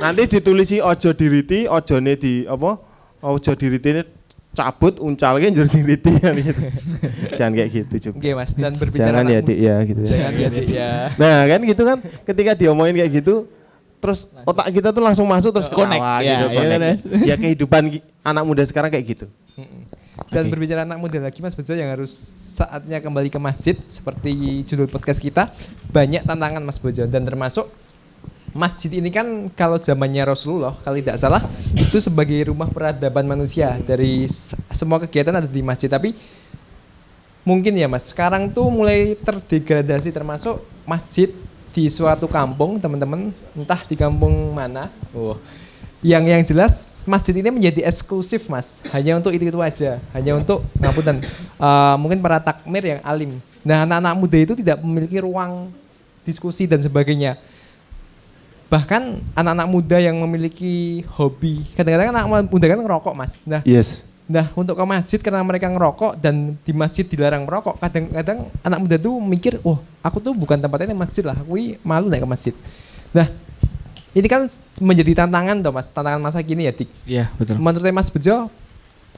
Nanti ditulisi ojo diriti, ojone di apa? Ojo diriti ini cabut uncal kan jadi diriti kan gitu. Jangan kayak gitu juga. Oke Mas, dan berbicara jangan ya Dik ya gitu. Jangan ya Dik ya. Nah kan gitu kan, ketika diomongin kayak gitu, terus otak kita tuh langsung masuk terus Connect, ketawa ya, gitu. Connect. Ya kehidupan anak muda sekarang kayak gitu. Dan berbicara anak muda lagi Mas Bejo, yang harus saatnya kembali ke masjid seperti judul podcast kita, banyak tantangan Mas Bejo, dan termasuk masjid ini kan kalau zamannya Rasulullah kalau tidak salah itu sebagai rumah peradaban manusia, dari semua kegiatan ada di masjid. Tapi mungkin ya Mas, sekarang tuh mulai terdegradasi, termasuk masjid di suatu kampung teman-teman, entah di kampung mana. Yang jelas masjid ini menjadi eksklusif Mas, hanya untuk itu aja, hanya untuk ngapunten mungkin para takmir yang alim. Nah anak-anak muda itu tidak memiliki ruang diskusi dan sebagainya. Bahkan anak-anak muda yang memiliki hobi, kadang-kadang anak muda kan ngerokok Mas. Nah untuk ke masjid karena mereka ngerokok dan di masjid dilarang merokok, kadang-kadang anak muda tuh mikir, wah aku tuh bukan tempatnya masjid lah, aku malu naik ke masjid. Nah ini kan menjadi tantangan toh Mas, tantangan masa kini ya Dik. Iya betul. Menurut Mas Bejo,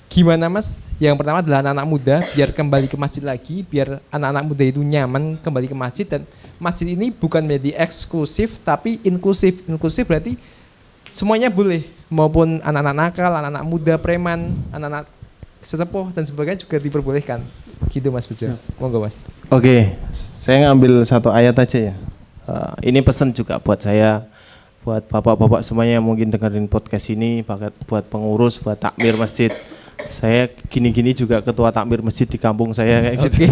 gimana Mas? Yang pertama adalah anak-anak muda biar kembali ke masjid lagi, biar anak-anak muda itu nyaman kembali ke masjid, dan masjid ini bukan menjadi eksklusif tapi inklusif. Inklusif berarti semuanya boleh, maupun anak-anak nakal, anak-anak muda, preman, anak-anak sesepuh dan sebagainya juga diperbolehkan. Gitu Mas Bejo. Monggo Mas. Oke, saya ngambil satu ayat aja ya. Ini pesan juga buat saya, buat bapak-bapak semuanya yang mungkin dengerin podcast ini, buat pengurus, buat takmir masjid. Saya gini-gini juga ketua takmir masjid di kampung saya kayak gitu.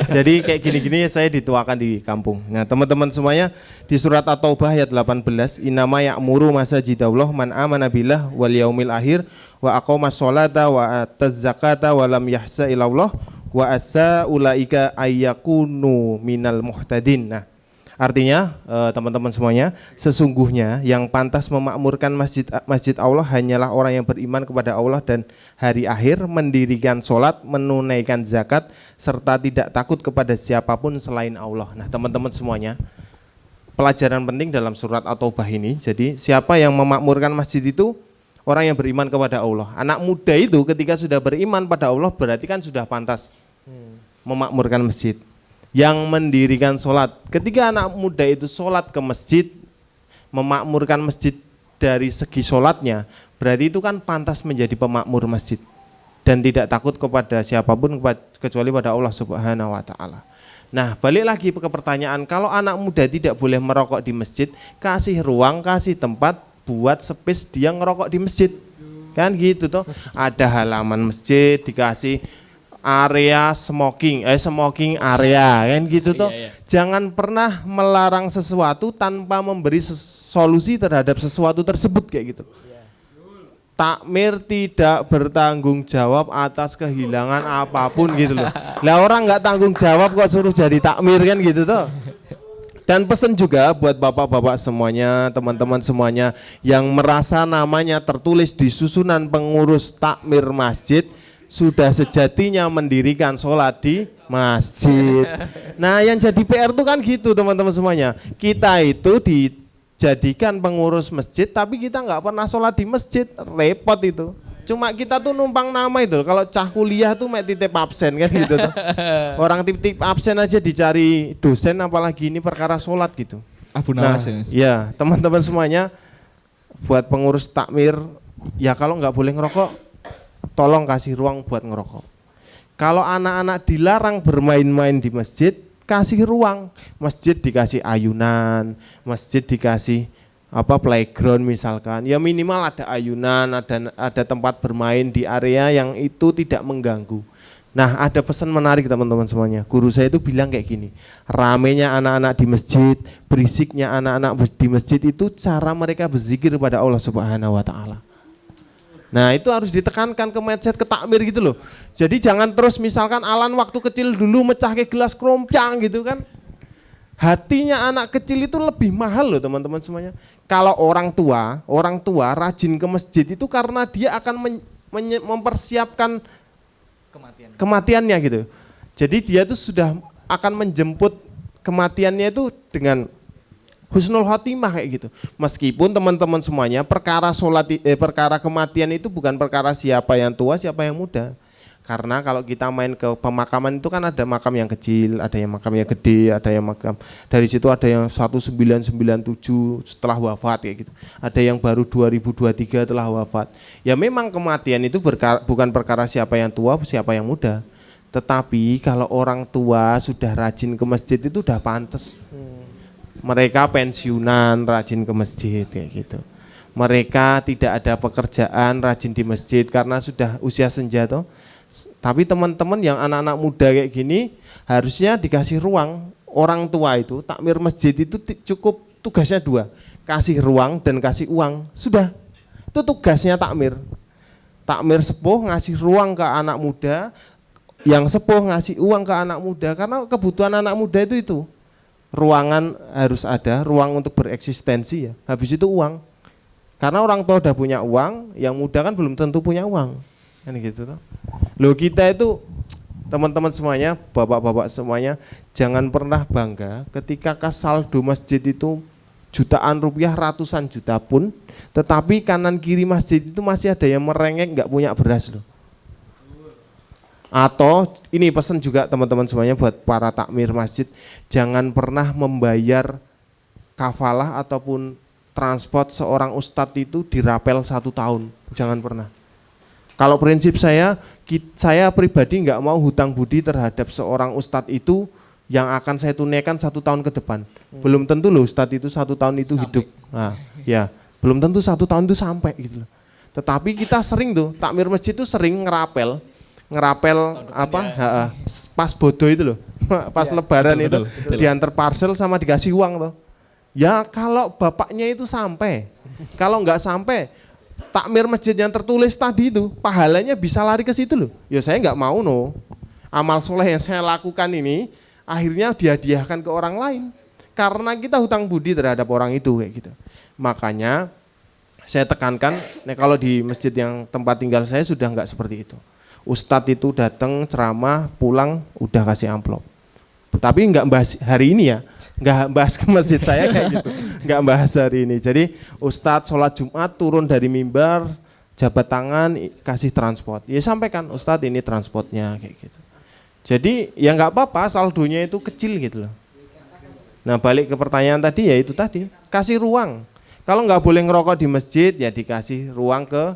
Jadi kayak gini-gini saya dituakan di kampung. Nah teman-teman semuanya, di surat At-Taubah ayat 18, innama ya'muru masajidallah man amana billah wal yaumil akhir wa aqamas sholata wa ataz zakata wa lam yahsa ilallah wa asa ulaika ayyakunu minal muhtadin. Nah artinya teman-teman semuanya, sesungguhnya yang pantas memakmurkan masjid Allah hanyalah orang yang beriman kepada Allah dan hari akhir, mendirikan sholat, menunaikan zakat, serta tidak takut kepada siapapun selain Allah. Nah teman-teman semuanya, pelajaran penting dalam surat At-Taubah ini, jadi siapa yang memakmurkan masjid itu orang yang beriman kepada Allah. Anak muda itu ketika sudah beriman pada Allah berarti kan sudah pantas memakmurkan masjid. Yang mendirikan sholat, ketika anak muda itu sholat ke masjid, memakmurkan masjid dari segi sholatnya, berarti itu kan pantas menjadi pemakmur masjid dan tidak takut kepada siapapun kecuali pada Allah Subhanahu wa Ta'ala. Nah balik lagi ke pertanyaan, kalau anak muda tidak boleh merokok di masjid, kasih ruang, kasih tempat buat space dia ngerokok di masjid, kan gitu toh. Ada halaman masjid dikasih area smoking area kan gitu toh. Jangan pernah melarang sesuatu tanpa memberi solusi terhadap sesuatu tersebut kayak gitu. Takmir tidak bertanggung jawab atas kehilangan apapun gitu loh. Lah orang nggak tanggung jawab kok suruh jadi takmir kan gitu toh. Dan pesan juga buat bapak-bapak semuanya, teman-teman semuanya yang merasa namanya tertulis di susunan pengurus takmir masjid, sudah sejatinya mendirikan sholat di masjid. Nah yang jadi PR itu kan gitu teman-teman semuanya. Kita itu dijadikan pengurus masjid tapi kita nggak pernah sholat di masjid, repot itu. Cuma kita tuh numpang nama itu. Kalau cah kuliah tuh mek titip absen kan gitu tuh. Orang titip absen aja dicari dosen, apalagi ini perkara sholat gitu. Abu Nah, Nawas ya teman-teman semuanya, buat pengurus takmir, ya kalau nggak boleh ngerokok, tolong kasih ruang buat ngerokok. Kalau anak-anak dilarang bermain-main di masjid, kasih ruang. Masjid dikasih ayunan, masjid dikasih playground misalkan, ya minimal ada ayunan, ada tempat bermain di area yang itu tidak mengganggu. Nah ada pesan menarik teman-teman semuanya, guru saya itu bilang kayak gini, ramenya anak-anak di masjid, berisiknya anak-anak di masjid itu cara mereka berzikir pada Allah Subhanahu wa Ta'ala. Nah itu harus ditekankan ke mindset, ke takmir gitu loh. Jadi jangan terus misalkan Alan waktu kecil dulu mecah ke gelas kerompang gitu kan. Hatinya anak kecil itu lebih mahal loh teman-teman semuanya. Kalau orang tua rajin ke masjid itu karena dia akan mempersiapkan kematiannya gitu. Jadi dia tuh sudah akan menjemput kematiannya itu dengan husnul khotimah kayak gitu. Meskipun teman-teman semuanya perkara perkara kematian itu bukan perkara siapa yang tua, siapa yang muda. Karena kalau kita main ke pemakaman itu kan ada makam yang kecil, ada yang makam yang gede, ada yang makam dari situ ada yang 1997 setelah wafat kayak gitu. Ada yang baru 2023 telah wafat. Ya memang kematian itu bukan perkara siapa yang tua, siapa yang muda. Tetapi kalau orang tua sudah rajin ke masjid itu udah pantas. Mereka pensiunan rajin ke masjid kayak gitu. Mereka tidak ada pekerjaan rajin di masjid karena sudah usia senja toh. Tapi teman-teman yang anak-anak muda kayak gini harusnya dikasih ruang. Orang tua itu takmir masjid itu cukup tugasnya 2, kasih ruang dan kasih uang. Sudah, itu tugasnya takmir. Takmir sepuh ngasih ruang ke anak muda, yang sepuh ngasih uang ke anak muda. Karena kebutuhan anak muda itu ruangan harus ada, ruang untuk bereksistensi ya. Habis itu uang. Karena orang tua udah punya uang, yang muda kan belum tentu punya uang. Kan gitu toh. Loh kita itu teman-teman semuanya, bapak-bapak semuanya, jangan pernah bangga ketika kas saldo masjid itu jutaan rupiah, ratusan juta pun, tetapi kanan kiri masjid itu masih ada yang merengek nggak punya beras loh. Atau ini pesan juga teman-teman semuanya buat para takmir masjid, jangan pernah membayar kafalah ataupun transport seorang ustadz itu dirapel 1 tahun, jangan pernah. Kalau prinsip saya pribadi nggak mau hutang budi terhadap seorang ustadz itu yang akan saya tunaikan 1 tahun ke depan. Belum tentu loh ustadz itu 1 tahun itu sampai hidup. Nah, ya belum tentu 1 tahun itu sampai gitu loh. Tetapi kita sering tuh takmir masjid itu sering ngerapel pas bodo itu loh, pas ya, lebaran betul, itu diantar parcel sama dikasih uang tuh. Ya kalau bapaknya itu sampai, kalau nggak sampai takmir masjid yang tertulis tadi itu pahalanya bisa lari ke situ loh. Ya saya nggak mau no. Amal soleh yang saya lakukan ini akhirnya dihadiahkan ke orang lain karena kita hutang budi terhadap orang itu kayak gitu. Makanya saya tekankan, kalau di masjid yang tempat tinggal saya sudah nggak seperti itu. Ustadz itu datang ceramah pulang udah kasih amplop. Tapi nggak bahas hari ini ya, nggak bahas ke masjid saya kayak gitu, nggak bahas hari ini. Jadi Ustadz sholat Jumat turun dari mimbar, jabat tangan, kasih transport. Ya sampaikan Ustadz ini transportnya kayak gitu. Jadi ya nggak apa-apa, saldonya itu kecil gitu loh. Nah balik ke pertanyaan tadi ya itu tadi, kasih ruang. Kalau nggak boleh ngerokok di masjid ya dikasih ruang ke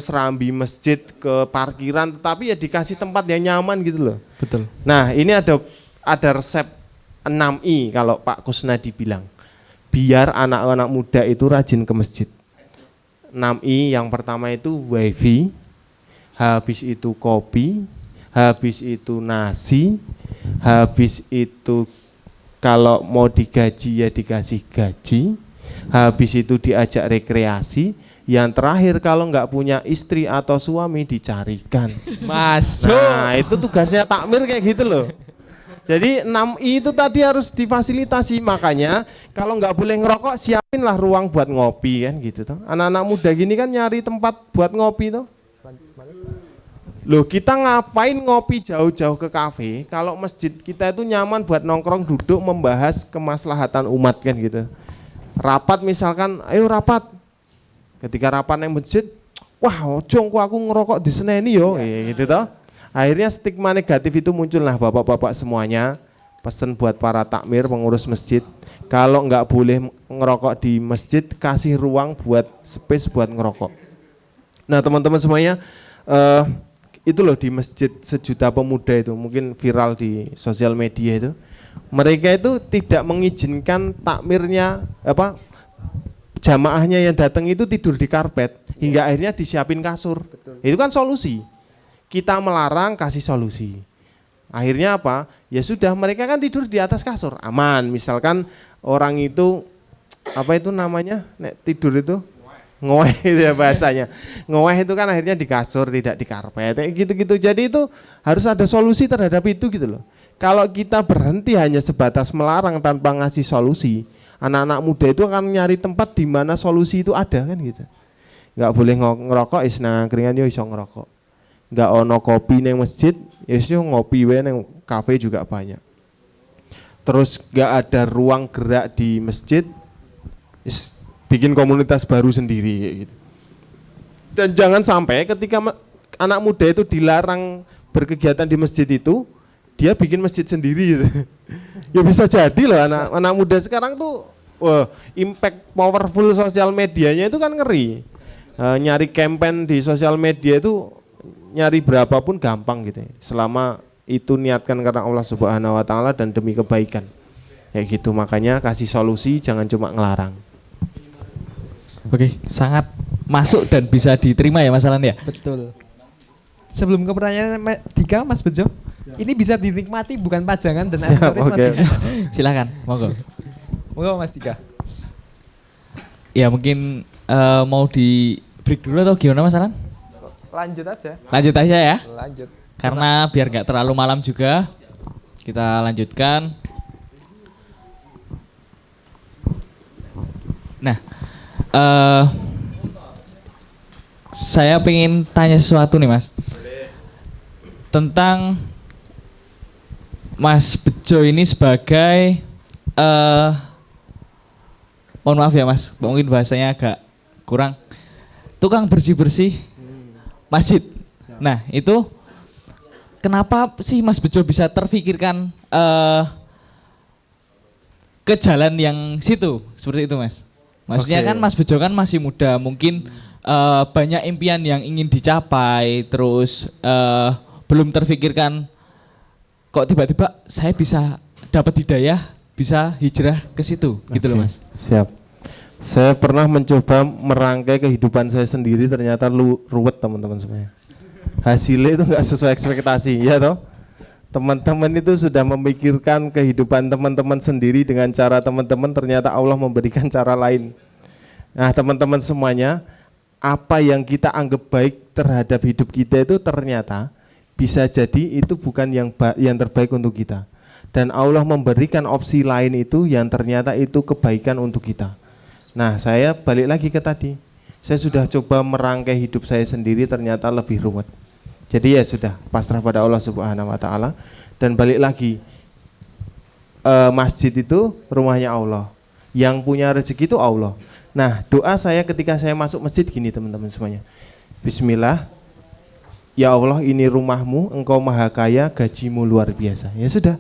serambi masjid, ke parkiran, tetapi ya dikasih tempat yang nyaman gitu loh. Betul. Nah ini ada resep 6I kalau Pak Kusnadi bilang, biar anak-anak muda itu rajin ke masjid. 6I yang pertama itu wifi, habis itu kopi, habis itu nasi, habis itu kalau mau digaji ya dikasih gaji, habis itu diajak rekreasi, yang terakhir kalau nggak punya istri atau suami dicarikan. Masuk. Nah itu tugasnya takmir kayak gitu loh. Jadi 6I itu tadi harus difasilitasi, makanya kalau nggak boleh ngerokok siapinlah ruang buat ngopi kan gitu toh. Anak-anak muda gini kan nyari tempat buat ngopi toh. Loh, kita ngapain ngopi jauh-jauh ke kafe kalau masjid kita itu nyaman buat nongkrong duduk membahas kemaslahatan umat kan gitu. Rapat misalkan, ayo rapat. Ketika rapat yang masjid, wah ojo aku ngerokok di seneni yo, gitu toh. Akhirnya stigma negatif itu muncullah bapak-bapak semuanya. Pesan buat para takmir pengurus masjid, kalau nggak boleh ngerokok di masjid, kasih ruang buat space buat ngerokok. Nah teman-teman semuanya, itu loh di masjid sejuta pemuda itu mungkin viral di sosial media itu, mereka itu tidak mengizinkan takmirnya jamaahnya yang datang itu tidur di karpet hingga akhirnya disiapin kasur. Betul. Itu kan solusi. Kita melarang kasih solusi. Akhirnya apa? Ya sudah, mereka kan tidur di atas kasur, aman. Misalkan orang itu tidur itu ngoweh itu ya bahasanya. Ngoweh itu kan akhirnya di kasur, tidak di karpet, gitu-gitu. Jadi itu harus ada solusi terhadap itu gitu loh. Kalau kita berhenti hanya sebatas melarang tanpa ngasih solusi, anak-anak muda itu akan nyari tempat di mana solusi itu ada kan gitu. Enggak boleh ngerokok, nang keringan yo iso ngerokok. Enggak ono kopi nang masjid, ya iso ngopi wae nang kafe juga banyak. Terus enggak ada ruang gerak di masjid, bikin komunitas baru sendiri gitu. Dan jangan sampai ketika anak muda itu dilarang berkegiatan di masjid itu, dia bikin masjid sendiri gitu. Ya bisa jadi loh anak muda sekarang tuh impact powerful sosial medianya itu kan ngeri. Nyari campaign di sosial media itu nyari berapapun gampang gitu ya. Selama itu niatkan karena Allah Subhanahu wa taala dan demi kebaikan. Kayak gitu, makanya kasih solusi, jangan cuma ngelarang. Oke, sangat masuk dan bisa diterima ya Mas Alan ya? Betul. Sebelum ke pertanyaan Dika, Mas Bejo, ini bisa dinikmati bukan pajangan dan aksesoris Mas Bejo. Silakan, monggo. Monggo Mas Dika. Ya mungkin mau di break dulu atau gimana Mas Alan? Lanjut aja. Lanjut aja ya. Lanjut. Karena biar nggak terlalu malam juga, kita lanjutkan. Nah, saya pengen tanya sesuatu nih Mas. Tentang Mas Bejo ini sebagai, mohon maaf ya Mas, mungkin bahasanya agak kurang, tukang bersih-bersih masjid. Nah itu kenapa sih Mas Bejo bisa terfikirkan ke jalan yang situ, seperti itu Mas? Maksudnya kan Mas Bejo kan masih muda, mungkin banyak impian yang ingin dicapai, terus belum terfikirkan kok tiba-tiba saya bisa dapat hidayah, bisa hijrah ke situ, gitu loh Mas. Siap. Saya pernah mencoba merangkai kehidupan saya sendiri, ternyata ruwet teman-teman semuanya. Hasilnya itu nggak sesuai ekspektasi, ya toh? Teman-teman itu sudah memikirkan kehidupan teman-teman sendiri dengan cara teman-teman, ternyata Allah memberikan cara lain. Nah teman-teman semuanya, apa yang kita anggap baik terhadap hidup kita itu ternyata bisa jadi itu bukan yang terbaik untuk kita. Dan Allah memberikan opsi lain itu yang ternyata itu kebaikan untuk kita. Nah saya balik lagi ke tadi, saya sudah coba merangkai hidup saya sendiri, ternyata lebih rumit. Jadi ya sudah, pasrah pada Allah Subhanahu wa taala dan balik lagi. Masjid itu rumahnya Allah. Yang punya rezeki itu Allah. Nah, doa saya ketika saya masuk masjid gini teman-teman semuanya. Bismillah. Ya Allah, ini rumahmu, Engkau Maha Kaya, gajimu luar biasa. Ya sudah.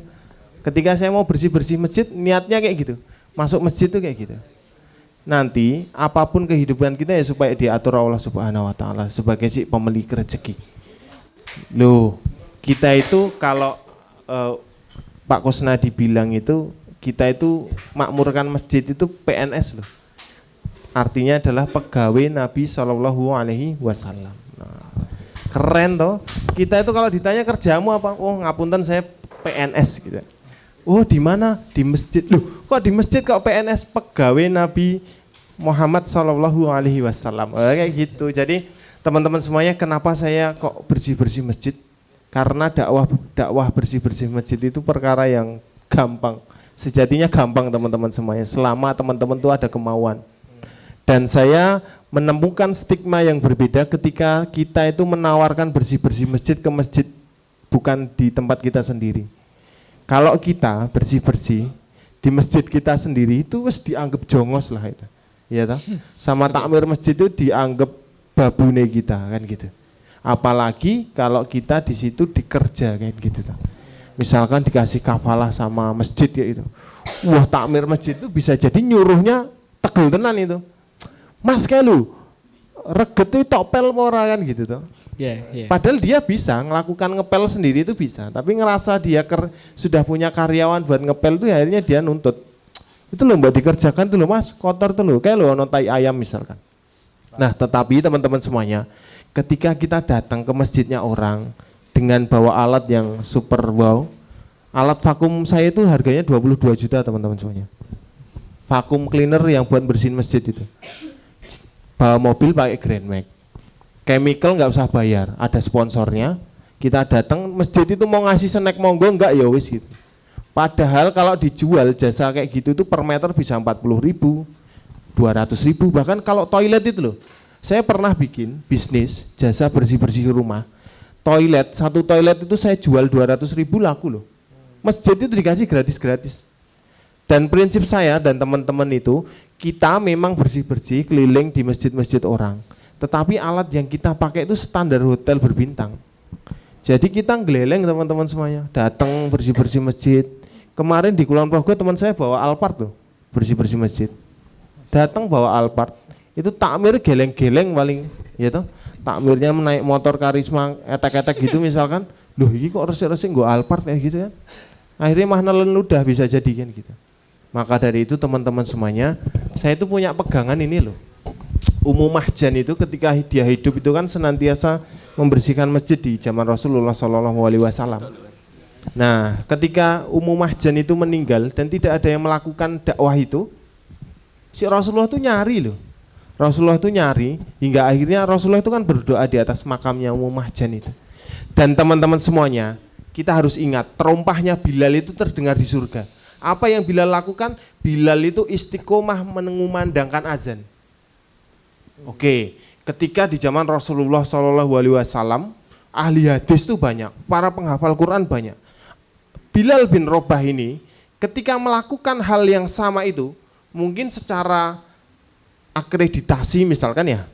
Ketika saya mau bersih-bersih masjid, niatnya kayak gitu. Masuk masjid itu kayak gitu. Nanti apapun kehidupan kita ya supaya diatur Allah Subhanahu wa taala sebagai si pemilik rezeki. Loh, kita itu kalau Pak Kusnadi bilang itu, kita itu makmurkan masjid itu PNS loh. Artinya adalah pegawai Nabi Shallallahu Alaihi Wasallam. Nah, keren toh. Kita itu kalau ditanya kerjamu apa? Oh ngapunten saya PNS gitu. Oh di mana? Di masjid. Loh kok di masjid kok PNS? Pegawai Nabi Muhammad Shallallahu Alaihi Wasallam. Kayak gitu. Jadi teman-teman semuanya, kenapa saya kok bersih-bersih masjid? Karena dakwah bersih-bersih masjid itu perkara yang gampang. Sejatinya gampang teman-teman semuanya, selama teman-teman itu ada kemauan. Dan saya menemukan stigma yang berbeda ketika kita itu menawarkan bersih-bersih masjid ke masjid, bukan di tempat kita sendiri. Kalau kita bersih-bersih di masjid kita sendiri itu wis dianggap jongos lah itu. Ya toh? Sama takmir masjid itu dianggap babune kita kan gitu. Apalagi kalau kita di situ dikerja kan gitu toh. Misalkan dikasih kafalah sama masjid ya itu. Wah, takmir masjid itu bisa jadi nyuruhnya tegel tenan itu. Mas kelu, reget itu topel ora kan gitu toh. Padahal dia bisa melakukan ngepel sendiri itu bisa, tapi ngerasa dia sudah punya karyawan buat ngepel itu akhirnya dia nuntut. Itu loh mbak dikerjakan tuh loh mas, kotor tuh loh, kayak loh nontai ayam misalkan. Nah tetapi teman-teman semuanya, ketika kita datang ke masjidnya orang dengan bawa alat yang super wow, alat vakum saya itu harganya 22 juta teman-teman semuanya. Vakum cleaner yang buat bersihin masjid itu. Bawa mobil pakai Grand Max. Chemical nggak usah bayar, ada sponsornya. Kita datang masjid itu mau ngasih snack monggo enggak ya wis gitu. Padahal kalau dijual jasa kayak gitu itu per meter bisa 40.000, 200.000, bahkan kalau toilet itu loh. Saya pernah bikin bisnis jasa bersih-bersih rumah. Toilet, satu toilet itu saya jual 200.000 laku loh. Masjid itu dikasih gratis-gratis. Dan prinsip saya dan teman-teman itu, kita memang bersih-bersih keliling di masjid-masjid orang. Tetapi alat yang kita pakai itu standar hotel berbintang. Jadi kita ngeleleng teman-teman semuanya, datang bersih-bersih masjid. Kemarin di Kulon Progo teman saya bawa Alphard loh, bersih-bersih masjid. Datang bawa Alphard, itu takmir geleng-geleng paling, ya toh. Takmirnya menaik motor karisma, etek-etek gitu misalkan. Loh ini kok resik-resik gue Alphard kayak gitu kan. Akhirnya mah nelen ludah bisa jadi kan gitu. Maka dari itu teman-teman semuanya, saya itu punya pegangan ini loh. Ummu Mahjan itu ketika dia hidup itu kan senantiasa membersihkan masjid di zaman Rasulullah SAW. Nah, ketika Ummu Mahjan itu meninggal dan tidak ada yang melakukan dakwah itu, si Rasulullah itu nyari loh. Rasulullah itu nyari hingga akhirnya Rasulullah itu kan berdoa di atas makamnya Ummu Mahjan itu. Dan teman-teman semuanya, kita harus ingat terompahnya Bilal itu terdengar di surga. Apa yang Bilal lakukan? Bilal itu istiqomah mengumandangkan azan. Oke, ketika di zaman Rasulullah SAW, ahli hadis itu banyak, para penghafal Quran banyak. Bilal bin Rabah ini ketika melakukan hal yang sama itu, mungkin secara akreditasi misalkan ya,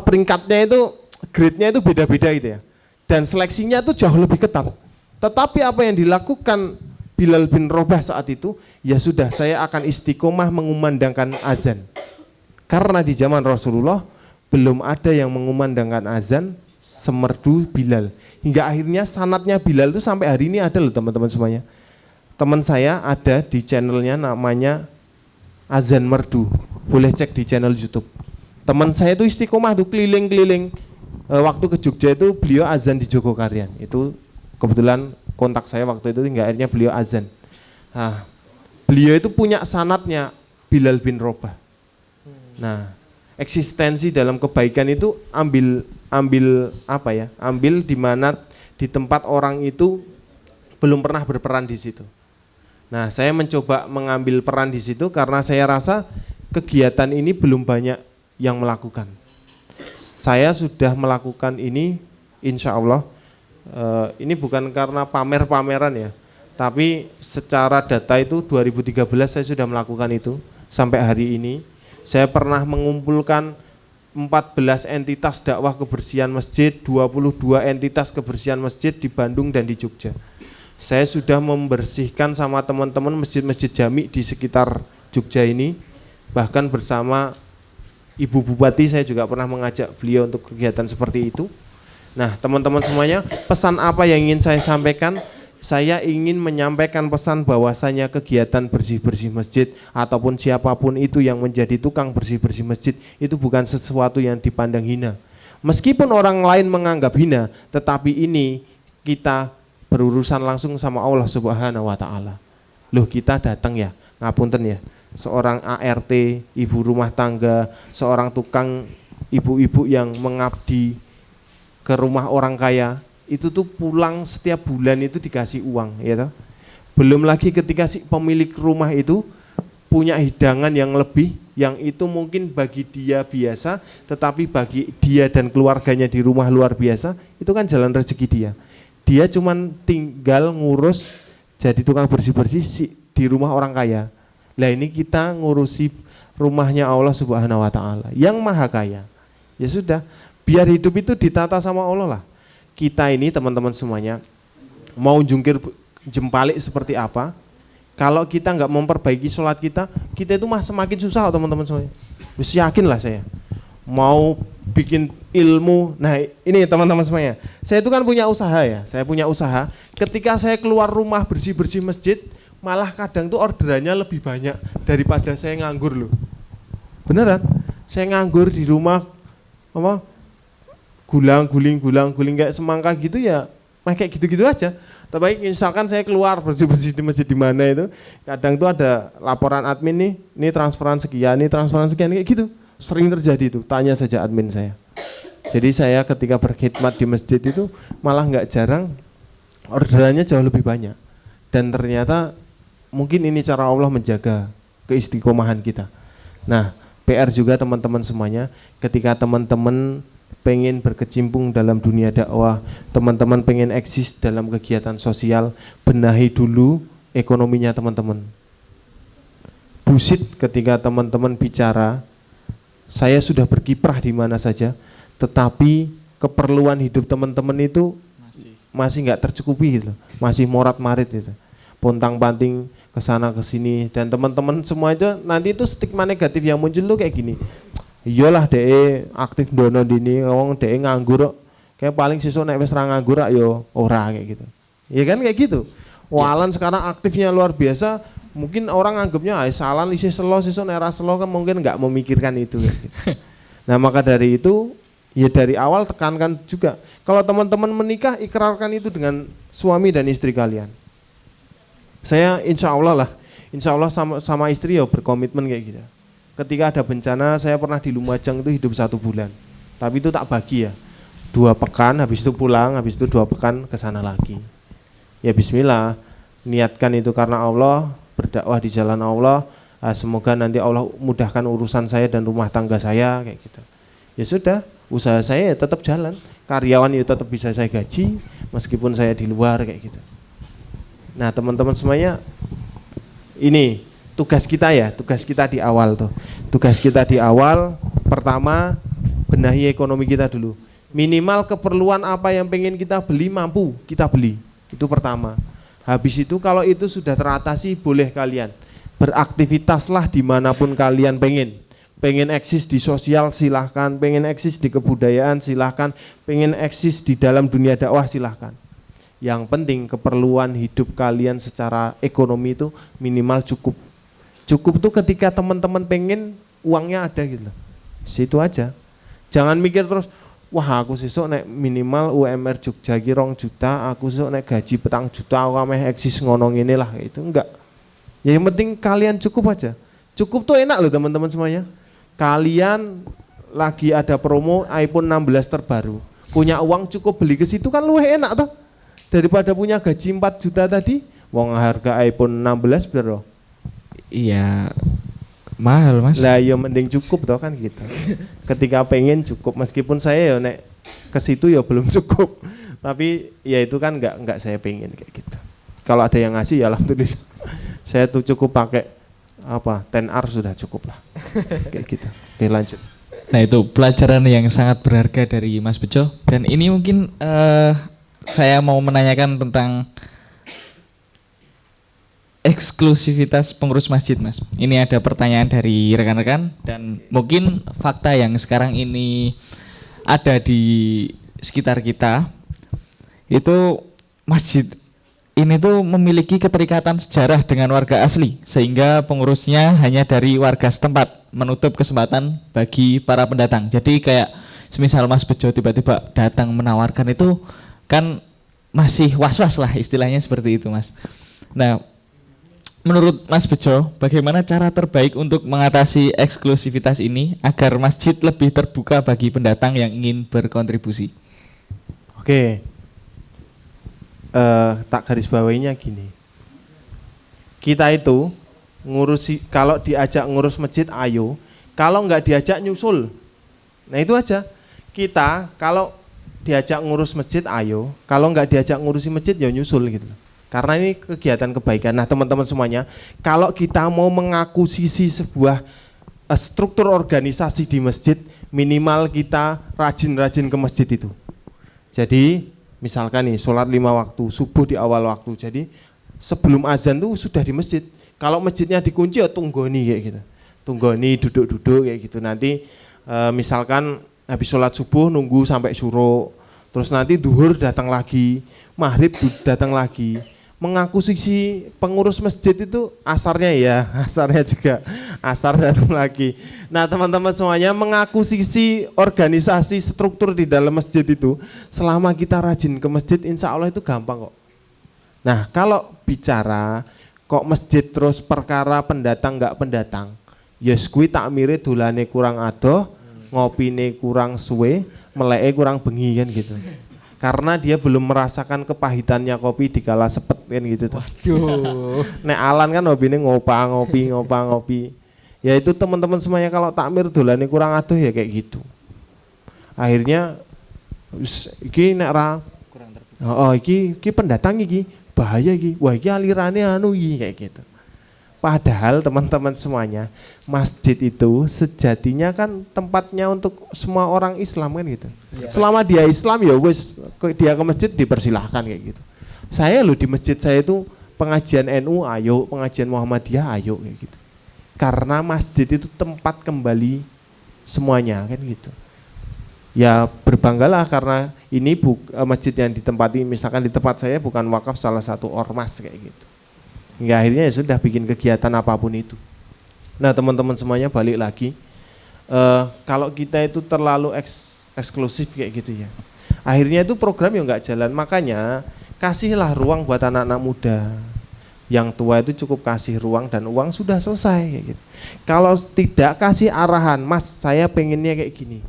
peringkatnya itu, grade-nya itu beda-beda gitu ya. Dan seleksinya itu jauh lebih ketat. Tetapi apa yang dilakukan Bilal bin Rabah saat itu, ya sudah saya akan istiqomah mengumandangkan azan. Karena di zaman Rasulullah belum ada yang mengumandangkan azan semerdu Bilal. Hingga akhirnya sanadnya Bilal itu sampai hari ini ada loh teman-teman semuanya. Teman saya ada di channelnya namanya Azan Merdu. Boleh cek di channel YouTube. Teman saya itu istiqomah tuh keliling-keliling. Waktu ke Jogja itu beliau azan di Jogokarian. Itu kebetulan kontak saya waktu itu hingga akhirnya beliau azan. Nah, beliau itu punya sanadnya Bilal bin Rabah. Nah, eksistensi dalam kebaikan itu ambil apa ya? Ambil di mana di tempat orang itu belum pernah berperan di situ. Nah, saya mencoba mengambil peran di situ karena saya rasa kegiatan ini belum banyak yang melakukan. Saya sudah melakukan ini, insya Allah. Ini bukan karena pamer-pameran ya, tapi secara data itu 2013 saya sudah melakukan itu sampai hari ini. Saya pernah mengumpulkan 14 entitas dakwah kebersihan masjid, 22 entitas kebersihan masjid di Bandung dan di Jogja. Saya sudah membersihkan sama teman-teman masjid-masjid jami di sekitar Jogja ini, bahkan bersama Ibu Bupati saya juga pernah mengajak beliau untuk kegiatan seperti itu. Nah teman-teman semuanya, pesan apa yang ingin saya sampaikan? Saya ingin menyampaikan pesan bahwasanya kegiatan bersih-bersih masjid ataupun siapapun itu yang menjadi tukang bersih-bersih masjid itu bukan sesuatu yang dipandang hina. Meskipun orang lain menganggap hina, tetapi ini kita berurusan langsung sama Allah Subhanahu wa taala. Loh kita datang ya, ngapunten ya. Seorang ART, ibu rumah tangga, seorang tukang ibu-ibu yang mengabdi ke rumah orang kaya, itu tuh pulang setiap bulan itu dikasih uang, ya toh. Belum lagi ketika si pemilik rumah itu punya hidangan yang lebih, yang itu mungkin bagi dia biasa, tetapi bagi dia dan keluarganya di rumah luar biasa, itu kan jalan rezeki dia. Dia cuman tinggal ngurus jadi tukang bersih-bersih di rumah orang kaya. Lah ini kita ngurusi rumahnya Allah Subhanahu wa taala yang maha kaya. Ya sudah, biar hidup itu ditata sama Allah lah. Kita ini teman-teman semuanya mau jungkir jempalik seperti apa, kalau kita nggak memperbaiki sholat kita itu mah semakin susah teman-teman semuanya. Bisa yakin lah saya. Mau bikin ilmu, nah ini teman-teman semuanya. Saya itu kan punya usaha ya, saya punya usaha. Ketika saya keluar rumah bersih-bersih masjid, malah kadang tuh orderannya lebih banyak daripada saya nganggur loh. Beneran, saya nganggur di rumah apa? Guling kayak semangka gitu ya, kayak gitu-gitu aja. Tapi misalkan saya keluar bersih-bersih di masjid di mana itu, kadang tuh ada laporan admin nih, ini transferan sekian kayak gitu. Sering terjadi itu, tanya saja admin saya. Jadi saya ketika berkhidmat di masjid itu malah nggak jarang orderannya jauh lebih banyak. Dan ternyata mungkin ini cara Allah menjaga keistiqomahan kita. Nah, PR juga teman-teman semuanya, ketika teman-teman pengen berkecimpung dalam dunia dakwah, teman-teman pengen eksis dalam kegiatan sosial, benahi dulu ekonominya teman-teman. Busit ketika teman-teman bicara, saya sudah berkiprah di mana saja, tetapi keperluan hidup teman-teman itu masih nggak tercukupi gitu, masih morat-marit gitu, pontang-panting kesana kesini, dan teman-teman semua itu nanti itu stigma negatif yang muncul tuh kayak gini. Iyalah DE aktif dono dini, ngomong DE nganggur, kayak paling siswa nek wis ra nganggur yo ora kayak gitu. Ya kan kayak gitu. Walan sekarang aktifnya luar biasa, mungkin orang anggapnya salah isih selo siswa nek ra selo kan mungkin nggak memikirkan itu. Gitu. Nah maka dari itu ya dari awal tekankan juga. Kalau teman-teman menikah ikrarkan itu dengan suami dan istri kalian. Saya insya Allah sama istri ya berkomitmen kayak gitu. Ketika ada bencana, saya pernah di Lumajang itu hidup 1 bulan. Tapi itu tak bagi ya. 2 pekan, habis itu pulang, habis itu 2 pekan ke sana lagi. Ya bismillah, niatkan itu karena Allah, berdakwah di jalan Allah. Semoga nanti Allah mudahkan urusan saya dan rumah tangga saya kayak gitu. Ya sudah, usaha saya ya tetap jalan. Karyawan itu tetap bisa saya gaji meskipun saya di luar kayak gitu. Nah, teman-teman semuanya ini tugas kita di awal tuh. Tugas kita di awal pertama benahi ekonomi kita dulu. Minimal keperluan apa yang pengen kita beli mampu kita beli. Itu pertama. Habis itu kalau itu sudah teratasi boleh kalian beraktivitaslah dimanapun kalian pengen. Pengen eksis di sosial silahkan, pengen eksis di kebudayaan silahkan, pengen eksis di dalam dunia dakwah silahkan. Yang penting keperluan hidup kalian secara ekonomi itu minimal cukup. Cukup tuh ketika teman-teman pengen uangnya ada gitu. Situ aja. Jangan mikir terus, wah aku sesuk nek minimal UMR Jogja ki 2 juta, aku sesuk nek gaji 4 juta aku ameh eksis ngono ngene lah. Itu enggak. Ya yang penting kalian cukup aja. Cukup tuh enak loh teman-teman semuanya. Kalian lagi ada promo iPhone 16 terbaru. Punya uang cukup beli ke situ kan luwih enak toh. Daripada punya gaji 4 juta tadi, wong harga iPhone 16 berapa? Iya, mahal mas. Lah ya mending cukup toh kan gitu. Ketika pengen cukup, meskipun saya ya nek ke situ ya belum cukup. Tapi ya itu kan enggak saya pengen kayak gitu. Kalau ada yang ngasih ya alhamdulillah. Saya tuh cukup pakai apa? 10R sudah cukup lah. Kayak gitu. Oke, lanjut. Nah itu pelajaran yang sangat berharga dari Mas Bejo. Dan ini mungkin saya mau menanyakan tentang eksklusivitas pengurus masjid, Mas. Ini ada pertanyaan dari rekan-rekan dan mungkin fakta yang sekarang ini ada di sekitar kita itu masjid ini tuh memiliki keterikatan sejarah dengan warga asli sehingga pengurusnya hanya dari warga setempat, menutup kesempatan bagi para pendatang. Jadi kayak semisal Mas Bejo tiba-tiba datang menawarkan itu kan masih was-was lah istilahnya seperti itu, Mas. Nah, menurut Mas Bejo, bagaimana cara terbaik untuk mengatasi eksklusivitas ini agar masjid lebih terbuka bagi pendatang yang ingin berkontribusi? Oke, tak garis bawahinya gini. Kita itu kalau diajak ngurus masjid ayo, kalau nggak diajak nyusul. Nah itu aja. Kita kalau diajak ngurus masjid ayo, kalau nggak diajak ngurusi masjid ya nyusul gitu. Karena ini kegiatan kebaikan. Nah teman-teman semuanya, kalau kita mau mengakuisisi sebuah struktur organisasi di masjid, minimal kita rajin-rajin ke masjid itu. Jadi misalkan nih sholat 5 waktu, subuh di awal waktu, jadi sebelum azan tuh sudah di masjid. Kalau masjidnya dikunci ya tunggoni kayak gitu. Tunggoni duduk-duduk kayak gitu. Nanti misalkan habis sholat subuh nunggu sampai syuruk, terus nanti duhur datang lagi, maghrib datang lagi. Mengakuisisi pengurus masjid itu asarnya juga asar datang lagi. Nah teman-teman semuanya, mengakuisisi organisasi struktur di dalam masjid itu selama kita rajin ke masjid insya Allah itu gampang kok. Nah kalau bicara kok masjid terus perkara pendatang nggak pendatang, yes kuwi takmire dolane kurang adoh, ngopine kurang suwe, meleke kurang bengi kan gitu. Karena dia belum merasakan kepahitannya kopi dikala sepet kan gitu. Waduh. Nek Alan kan hobine ngopi. Ya itu teman-teman semuanya kalau takmir dolane kurang adoh ya kayak gitu. Akhirnya iki nek ra kurang iki pendatang iki bahaya iki. Wah iki alirane anu iki kayak gitu. Padahal teman-teman semuanya, masjid itu sejatinya kan tempatnya untuk semua orang Islam kan gitu. Ya. Selama dia Islam ya wis dia ke masjid dipersilahkan kayak gitu. Saya loh di masjid saya itu pengajian NU ayo, pengajian Muhammadiyah ayo kayak gitu. Karena masjid itu tempat kembali semuanya kan gitu. Ya berbanggalah karena ini masjid yang ditempati, misalkan di tempat saya bukan wakaf salah satu ormas kayak gitu. Hingga akhirnya ya sudah bikin kegiatan apapun itu. Nah teman-teman semuanya balik lagi, kalau kita itu terlalu eksklusif kayak gitu ya, akhirnya itu program yang nggak jalan. Makanya kasihlah ruang buat anak-anak muda. Yang tua itu cukup kasih ruang dan uang sudah selesai kayak gitu. Kalau tidak kasih arahan, Mas saya pengennya kayak gini.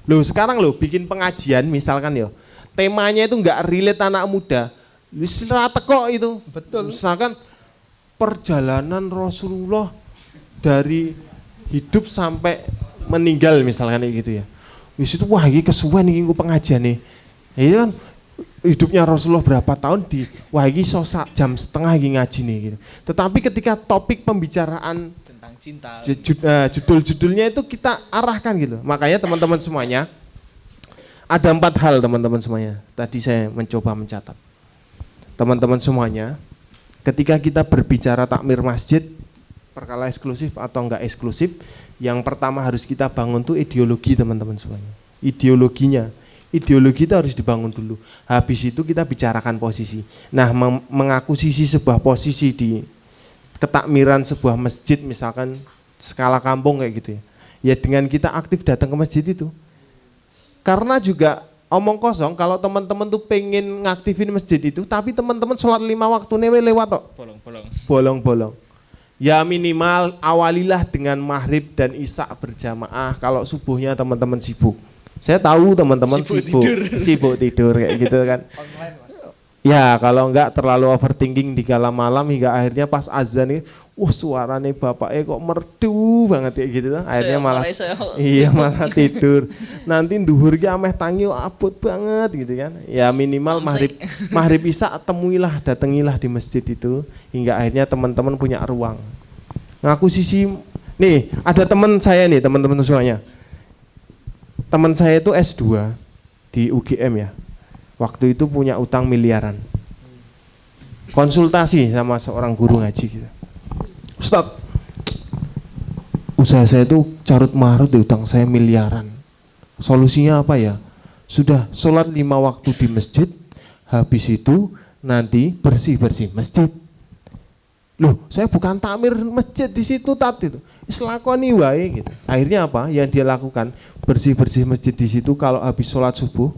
Loh sekarang loh bikin pengajian misalkan ya, temanya itu nggak relate anak muda, wis ra teko itu. Betul. Misalkan perjalanan Rasulullah dari hidup sampai meninggal misalkan kayak gitu ya. Wis itu wah iki kesuwen iki pengajian nih. Itu kan hidupnya Rasulullah berapa tahun di wah iki jam setengah iki ngaji nih gitu. Tetapi ketika topik pembicaraan tentang cinta, judul-judulnya itu kita arahkan gitu. Makanya teman-teman semuanya ada 4 hal teman-teman semuanya. Tadi saya mencoba mencatat. Teman-teman semuanya, ketika kita berbicara takmir masjid, perkara eksklusif atau enggak eksklusif, yang pertama harus kita bangun tuh ideologi teman-teman semuanya. Ideologi itu harus dibangun dulu. Habis itu kita bicarakan posisi. Nah, mengakuisisi sebuah posisi di ketakmiran sebuah masjid misalkan skala kampung kayak gitu ya. Ya dengan kita aktif datang ke masjid itu. Karena juga omong kosong kalau teman-teman tuh pengen ngaktifin masjid itu, tapi teman-teman sholat 5 waktu newe lewat tok. Bolong-bolong. Ya minimal awalilah dengan maghrib dan isya berjamaah. Kalau subuhnya teman-teman sibuk. Saya tahu teman-teman sibuk tidur kayak gitu kan. Online, Mas. Ya kalau enggak terlalu overthinking di kala malam hingga akhirnya pas azan nih, suaranya bapaknya kok merdu banget kayak gitu. Akhirnya malah malah tidur. Nanti duhur ki ameh tangi abot banget gitu kan. Ya minimal maghrib isya datangilah di masjid itu hingga akhirnya teman-teman punya ruang. Ngaku sisi nih, ada teman saya nih, teman-teman semuanya. Teman saya itu S2 di UGM ya. Waktu itu punya utang miliaran. Konsultasi sama seorang guru ngaji gitu. Ustaz, usaha saya itu carut marut di utang saya miliaran. Solusinya apa ya? Sudah sholat 5 waktu di masjid, habis itu nanti bersih-bersih masjid. Loh, saya bukan takmir masjid di situ tadi itu. Islakoni wae gitu. Akhirnya apa? Yang dia lakukan bersih-bersih masjid di situ kalau habis sholat subuh.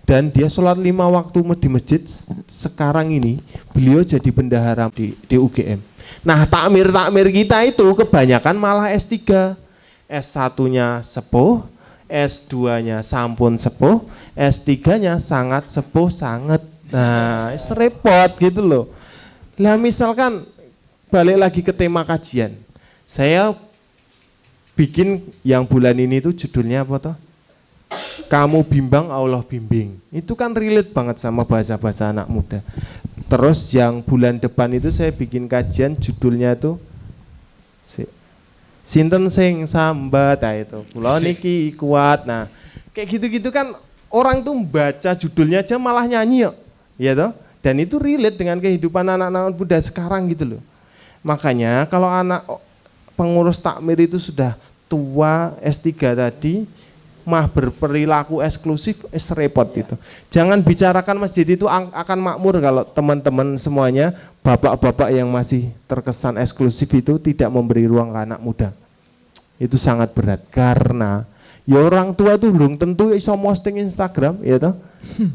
Dan dia sholat 5 waktu di masjid. Sekarang ini beliau jadi bendahara di UGM. Nah takmir-takmir kita itu kebanyakan malah S3. S1-nya sepuh, S2-nya sampun sepuh, S3-nya sangat sepuh sangat. Nah repot gitu loh. Lah misalkan balik lagi ke tema kajian. Saya bikin yang bulan ini tuh judulnya apa toh? Kamu bimbang, Allah bimbing. Itu kan relate banget sama bahasa-bahasa anak muda. Terus yang bulan depan itu saya bikin kajian judulnya tuh Sinten sing sambat, nah itu kula niki kuat. Nah, kayak gitu-gitu kan orang tuh baca judulnya aja malah nyanyi yuk. Ya toh? Dan itu relate dengan kehidupan anak-anak muda sekarang gitu loh. Makanya kalau anak pengurus takmir itu sudah tua S3 tadi mah berperilaku eksklusif repot gitu. Jangan bicarakan masjid itu akan makmur kalau teman-teman semuanya bapak-bapak yang masih terkesan eksklusif itu tidak memberi ruang ke anak muda. Itu sangat berat karena ya orang tua tuh belum tentu iso posting Instagram ya toh.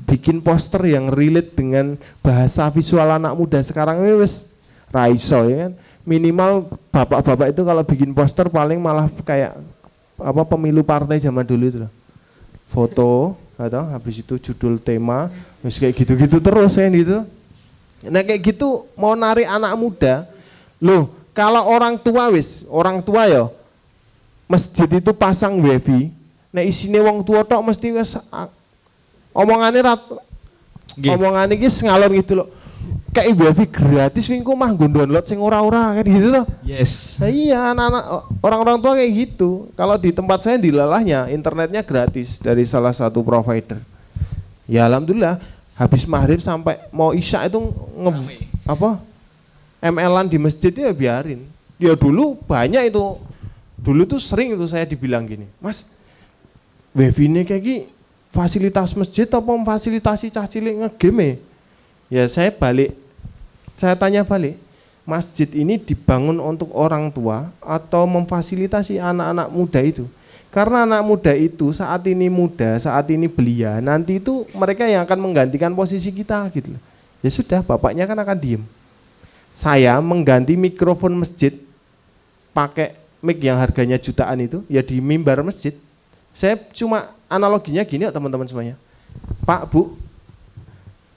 Bikin poster yang relate dengan bahasa visual anak muda sekarang ini wis ra iso ya kan. Minimal bapak-bapak itu kalau bikin poster paling malah kayak apa pemilu partai zaman dulu itu loh. Foto atau habis itu judul tema wis kayak gitu-gitu terus ya gitu. Nah kayak gitu mau narik anak muda. Loh, kalau orang tua ya masjid itu pasang wifi. Nah isine wong tua tok mesti wis omongane iki ngalor gitu loh. Kayak wifi gratis wingku mah nggo download sing ora-ora kan gitu loh. Yes. Nah, iya anak-anak orang-orang tua kayak gitu. Kalau di tempat saya dilalahnya internetnya gratis dari salah satu provider. Ya alhamdulillah habis maghrib sampai mau isya itu ML-an di masjid ya biarin. Ya dulu banyak itu. Dulu tuh sering itu saya dibilang gini, Mas, wifi ini kayak gini fasilitas masjid apa memfasilitasi cah cilik ngegame? Ya saya tanya balik, masjid ini dibangun untuk orang tua atau memfasilitasi anak-anak muda itu? Karena anak muda itu saat ini muda, saat ini belia, nanti itu mereka yang akan menggantikan posisi kita gitu. Ya sudah, bapaknya kan akan diem. Saya mengganti mikrofon masjid pakai mic yang harganya jutaan itu, ya di mimbar masjid. Saya cuma analoginya gini ya teman-teman semuanya. Pak, Bu,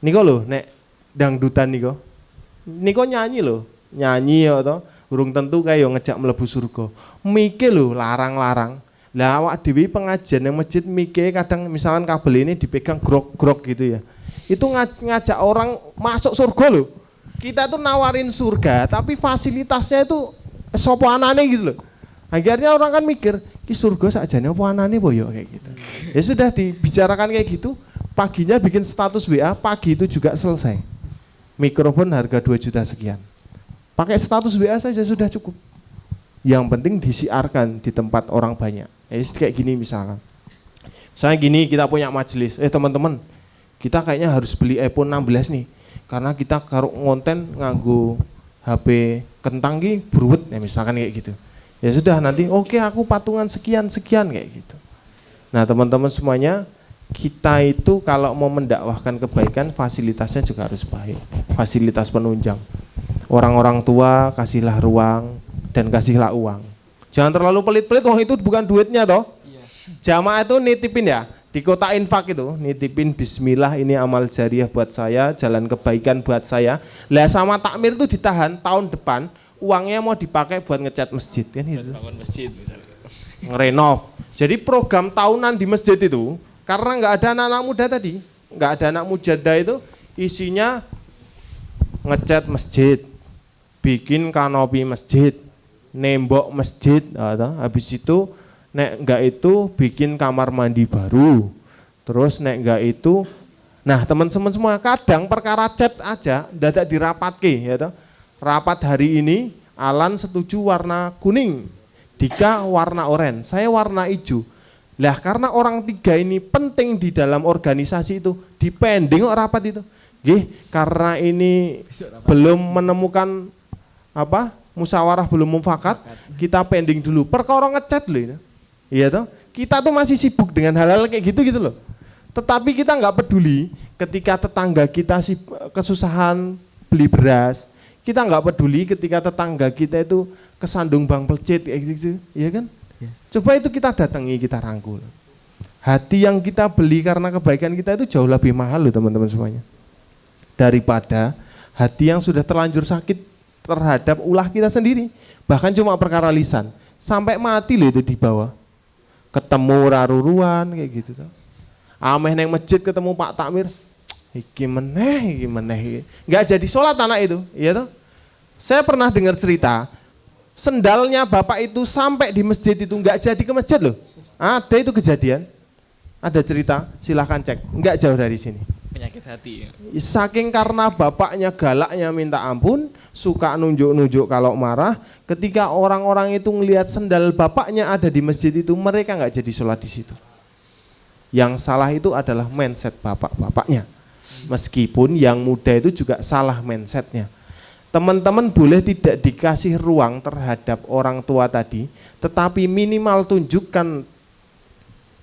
niko loh, nek dangdutan niko nyanyi loh, nyanyi ya toh, urung tentu kayak ngejak mlebu surga. Mike loh larang-larang. Lah awak dhewe pengajian yang masjid mike kadang misalkan kabel ini dipegang grok-grok gitu ya. Itu ngajak orang masuk surga loh. Kita tuh nawarin surga, tapi fasilitasnya itu sopo anane gitu loh. Akhirnya orang kan mikir, ki surga sakjane opo anane boyo kayak gitu. Ya sudah dibicarakan kayak gitu, paginya bikin status WA, pagi itu juga selesai. Mikrofon harga 2 juta sekian. Pakai status WA saja sudah cukup. Yang penting disiarkan di tempat orang banyak. Kayak gini misalkan. Misalnya gini, kita punya majelis, teman-teman, kita kayaknya harus beli iPhone 16 nih. Karena kita karo ngonten nganggo HP kentang ki bruwet ya misalkan kayak gitu. Ya sudah nanti oke, aku patungan sekian kayak gitu. Nah teman-teman semuanya, kita itu kalau mau mendakwahkan kebaikan fasilitasnya juga harus baik. Fasilitas penunjang. Orang-orang tua kasihlah ruang dan kasihlah uang. Jangan terlalu pelit-pelit, uang itu bukan duitnya toh. Jamaah itu nitipin ya, di kota infak itu nitipin bismillah ini amal jariah buat saya, jalan kebaikan buat saya. Lah sama takmir itu ditahan tahun depan. Uangnya mau dipakai buat ngecat masjid kan gitu. Bangun masjid misalnya. Ngerenov. Jadi program tahunan di masjid itu karena nggak ada anak-anak muda tadi, nggak ada anak muda itu isinya ngecat masjid, bikin kanopi masjid, nembok masjid, habis itu nek nggak itu bikin kamar mandi baru, terus nek nggak itu, nah teman-teman semua kadang perkara cat aja, dadak dirapatke ya toh. Rapat hari ini, Alan setuju warna kuning, Dika warna oranye, saya warna hijau. Lah karena orang tiga ini penting di dalam organisasi itu, dipending kok rapat itu. Nggih, karena ini belum menemukan musyawarah belum mufakat, kita pending dulu. Perkara ngecat loh ini. Iya toh? Kita tuh masih sibuk dengan hal-hal kayak gitu loh. Tetapi kita nggak peduli ketika tetangga kita kesusahan beli beras. Kita nggak peduli ketika tetangga kita itu kesandung bang pelcit kayak gitu, ya kan? Coba itu kita datangi, kita rangkul. Hati yang kita beli karena kebaikan kita itu jauh lebih mahal loh teman-teman semuanya. Daripada hati yang sudah terlanjur sakit terhadap ulah kita sendiri. Bahkan cuma perkara lisan. Sampai mati loh itu di bawah. Ketemu raruruan kayak gitu. Ameh neng masjid ketemu Pak Takmir. Iki meneh. Nggak jadi sholat anak itu, iya toh? Saya pernah dengar cerita, sendalnya bapak itu sampai di masjid itu nggak jadi ke masjid loh. Ada itu kejadian. Ada cerita, silahkan cek. Nggak jauh dari sini. Penyakit hati. Saking karena bapaknya galaknya minta ampun, suka nunjuk-nunjuk kalau marah, ketika orang-orang itu ngelihat sendal bapaknya ada di masjid itu, mereka nggak jadi sholat di situ. Yang salah itu adalah mindset bapak-bapaknya. Meskipun yang muda itu juga salah mindsetnya. Teman-teman boleh tidak dikasih ruang terhadap orang tua tadi, tetapi minimal tunjukkan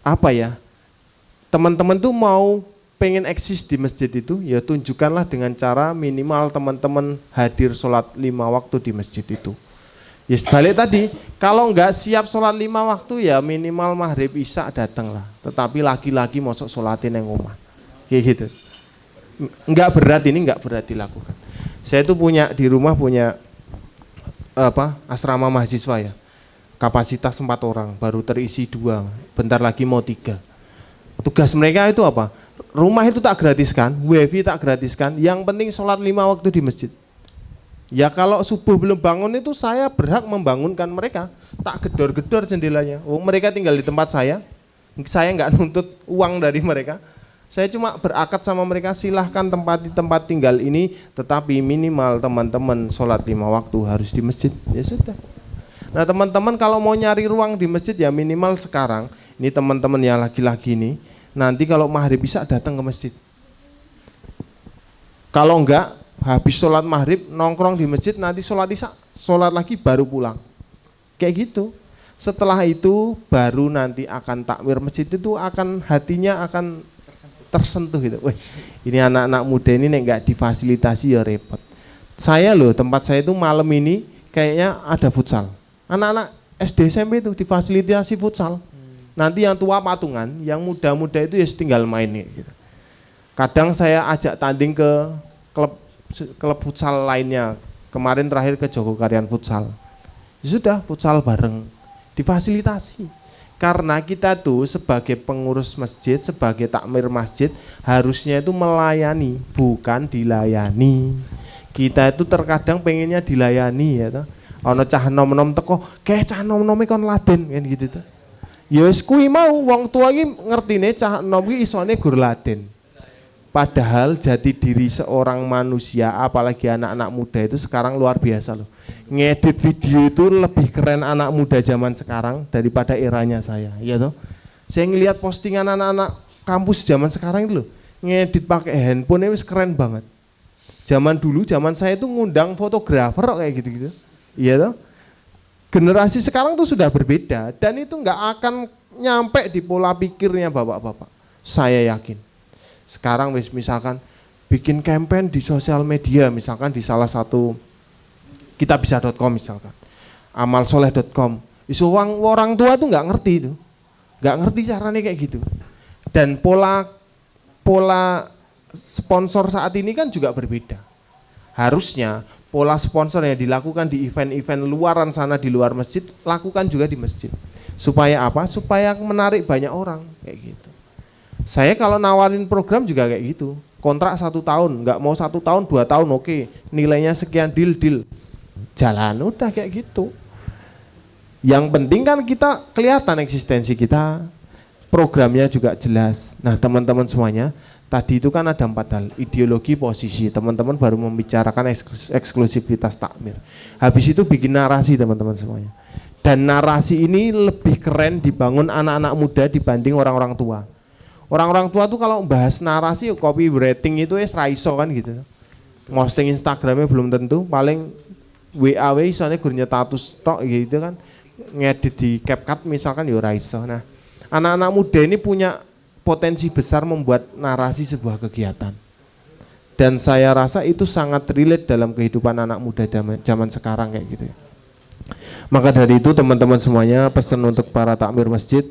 apa ya, teman-teman tuh mau pengen eksis di masjid itu, ya tunjukkanlah dengan cara minimal teman-teman hadir sholat 5 waktu di masjid itu. Ya balik tadi, kalau enggak siap sholat 5 waktu ya minimal maghrib isya datanglah. Tetapi laki-laki mosok sholatin yang rumah, kayak gitu. Enggak berat, ini enggak berat dilakukan. Saya tuh punya di rumah punya asrama mahasiswa ya. Kapasitas 4 orang, baru terisi 2, bentar lagi mau 3. Tugas mereka itu apa? Rumah itu tak gratiskan, wifi tak gratiskan, yang penting sholat 5 waktu di masjid. Ya kalau subuh belum bangun itu saya berhak membangunkan mereka, tak gedor-gedor jendelanya. Oh, mereka tinggal di tempat saya nggak nuntut uang dari mereka. Saya cuma berakad sama mereka, silahkan tempati tempat tinggal ini, tetapi minimal teman-teman sholat 5 waktu harus di masjid. Ya sudah. Nah teman-teman kalau mau nyari ruang di masjid ya minimal sekarang, ini teman-teman yang laki-laki ini, nanti kalau maghrib bisa datang ke masjid. Kalau enggak, habis sholat maghrib nongkrong di masjid, nanti sholat isya, sholat lagi baru pulang. Kayak gitu. Setelah itu baru nanti akan takmir masjid itu akan hatinya akan tersentuh gitu. Wih, ini anak-anak muda ini nek enggak difasilitasi ya repot. Saya loh, tempat saya itu malam ini kayaknya ada futsal. Anak-anak SD SMP itu difasilitasi futsal. Nanti yang tua patungan, yang muda-muda itu ya tinggal main gitu. Kadang saya ajak tanding ke klub futsal lainnya. Kemarin terakhir ke Jogokarian futsal. Ya sudah futsal bareng, difasilitasi. Karena kita tuh sebagai pengurus masjid, sebagai takmir masjid harusnya itu melayani, bukan dilayani. Kita itu terkadang pengennya dilayani ya toh. Ana cah nom-nom teko, kayak cah nom-nome kon laden kan gitu tuh. Ya wis kuwi mau wong tua iki ngertine cah nom iki isone gur laden. Padahal jati diri seorang manusia, apalagi anak-anak muda itu sekarang luar biasa loh. Ngedit video itu lebih keren anak muda zaman sekarang daripada eranya saya, ya toh. Saya ngelihat postingan anak-anak kampus zaman sekarang itu loh, ngedit pakai handphone itu keren banget. Zaman dulu, zaman saya itu ngundang fotografer kayak gitu-gitu. Iya toh. Generasi sekarang tuh sudah berbeda dan itu nggak akan nyampe di pola pikirnya bapak-bapak. Saya yakin. Sekarang misalkan bikin campaign di sosial media, misalkan di salah satu kitabisa.com misalkan, amalsoleh.com, isu orang tua tuh nggak ngerti itu, nggak ngerti caranya kayak gitu. Dan pola sponsor saat ini kan juga berbeda. Harusnya pola sponsor yang dilakukan di event-event luaran sana di luar masjid, lakukan juga di masjid. Supaya apa? Supaya menarik banyak orang kayak gitu. Saya kalau nawarin program juga kayak gitu, kontrak 1 tahun, nggak mau 1 tahun 2 tahun oke, nilainya sekian deal, jalan udah kayak gitu. Yang penting kan kita kelihatan eksistensi kita, programnya juga jelas. Nah teman-teman semuanya, tadi itu kan ada 4 hal, ideologi, posisi, teman-teman baru membicarakan eksklusivitas takmir. Habis itu bikin narasi teman-teman semuanya. Dan narasi ini lebih keren dibangun anak-anak muda dibanding orang-orang tua. Orang-orang tua tuh kalau bahas narasi, copywriting itu raiso kan gitu. Posting Instagramnya belum tentu, paling WA soalnya gurunya status tok gitu kan. Ngedit di CapCut misalkan ya raiso. Nah, anak-anak muda ini punya potensi besar membuat narasi sebuah kegiatan. Dan saya rasa itu sangat relate dalam kehidupan anak muda zaman sekarang kayak gitu ya. Maka dari itu teman-teman semuanya, pesan untuk para takmir masjid,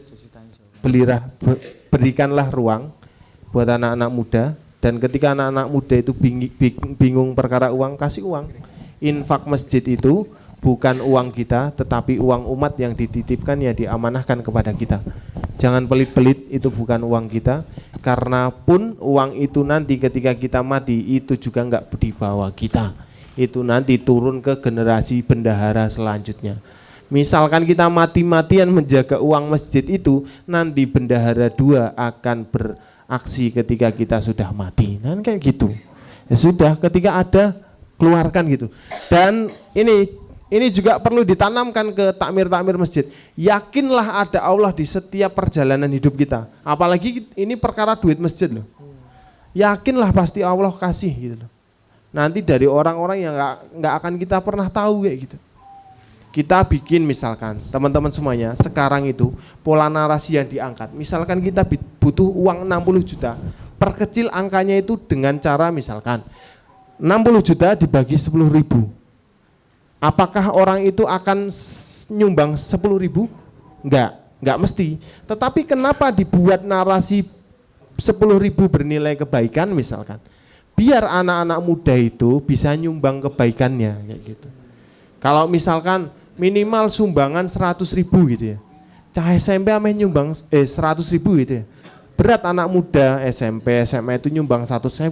berikanlah ruang buat anak-anak muda, dan ketika anak-anak muda itu bingung perkara uang, kasih uang. infak masjid itu bukan uang kita, tetapi uang umat yang dititipkan, yang diamanahkan kepada kita. Jangan pelit-pelit, itu bukan uang kita, karena pun uang itu nanti ketika kita mati itu juga enggak dibawa kita, itu nanti turun ke generasi bendahara selanjutnya. Misalkan kita mati-matian menjaga uang masjid itu, nanti bendahara 2 akan beraksi ketika kita sudah mati. Nah kayak gitu. Ya sudah, ketika ada keluarkan gitu. Dan ini juga perlu ditanamkan ke takmir-takmir masjid. Yakinlah ada Allah di setiap perjalanan hidup kita. Apalagi ini perkara duit masjid loh. Yakinlah pasti Allah kasih gitu loh. Nanti dari orang-orang yang nggak akan kita pernah tahu kayak gitu. Kita bikin misalkan teman-teman semuanya sekarang itu pola narasi yang diangkat. Misalkan kita butuh uang 60 juta. Perkecil angkanya itu dengan cara misalkan 60 juta dibagi 10.000. Apakah orang itu akan nyumbang 10.000? Enggak mesti. Tetapi kenapa dibuat narasi 10.000 bernilai kebaikan misalkan? Biar anak-anak muda itu bisa nyumbang kebaikannya kayak gitu. Kalau misalkan minimal sumbangan 100.000 gitu ya. Cah SMP ame nyumbang 100.000 gitu ya. Berat anak muda SMP, SMA itu nyumbang 100.000.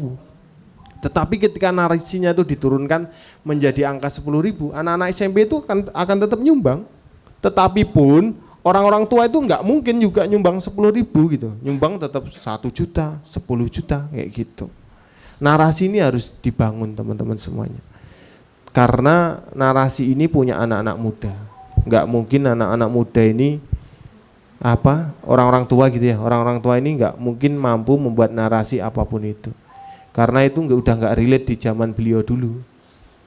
Tetapi ketika narasinya itu diturunkan menjadi angka 10.000, anak-anak SMP itu akan tetap nyumbang. Tetapi pun orang-orang tua itu enggak mungkin juga nyumbang 10.000 gitu. Nyumbang tetap 1 juta, 10 juta kayak gitu. Narasi ini harus dibangun teman-teman semuanya. Karena narasi ini punya anak-anak muda. Enggak mungkin anak-anak muda ini orang-orang tua gitu ya. Orang-orang tua ini enggak mungkin mampu membuat narasi apapun itu. Karena itu udah enggak relate di zaman beliau dulu.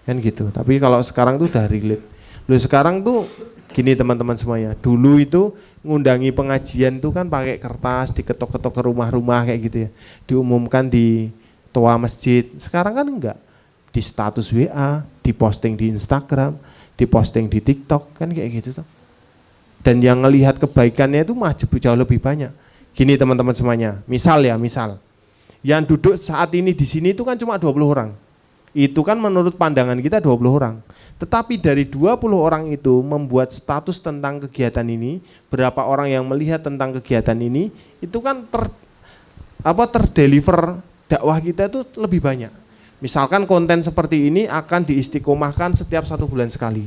Kan gitu. Tapi kalau sekarang tuh udah relate. Loh sekarang tuh gini teman-teman semuanya. Dulu itu ngundangi pengajian tuh kan pakai kertas, diketok-ketok ke rumah-rumah kayak gitu ya. Diumumkan di toa masjid. Sekarang kan enggak. Di status WA, diposting di Instagram, diposting di TikTok, kan kayak gitu tuh. Dan yang ngelihat kebaikannya itu jauh lebih banyak. Gini teman-teman semuanya, misal. Yang duduk saat ini di sini itu kan cuma 20 orang. Itu kan menurut pandangan kita 20 orang. Tetapi dari 20 orang itu membuat status tentang kegiatan ini, berapa orang yang melihat tentang kegiatan ini, itu kan terdeliver dakwah kita itu lebih banyak. Misalkan konten seperti ini akan diistiqomahkan setiap 1 bulan sekali.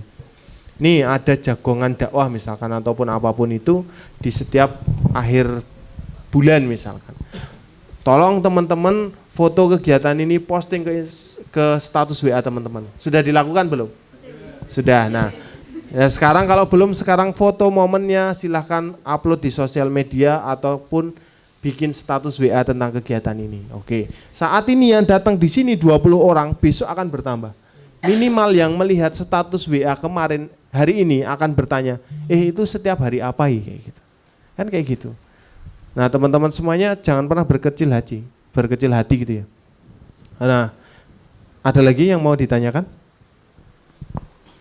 Nih ada jagongan dakwah misalkan ataupun apapun itu di setiap akhir bulan misalkan. Tolong teman-teman foto kegiatan ini posting ke status WA teman-teman. Sudah dilakukan belum? Sudah. Nah, ya sekarang kalau belum, sekarang foto momennya silahkan upload di sosial media ataupun bikin status WA tentang kegiatan ini. Oke. Saat ini yang datang di sini 20 orang, besok akan bertambah. Minimal yang melihat status WA kemarin hari ini akan bertanya, itu setiap hari apa ya kayak gitu. Kan kayak gitu. Nah, teman-teman semuanya jangan pernah berkecil hati gitu ya. Nah, ada lagi yang mau ditanyakan?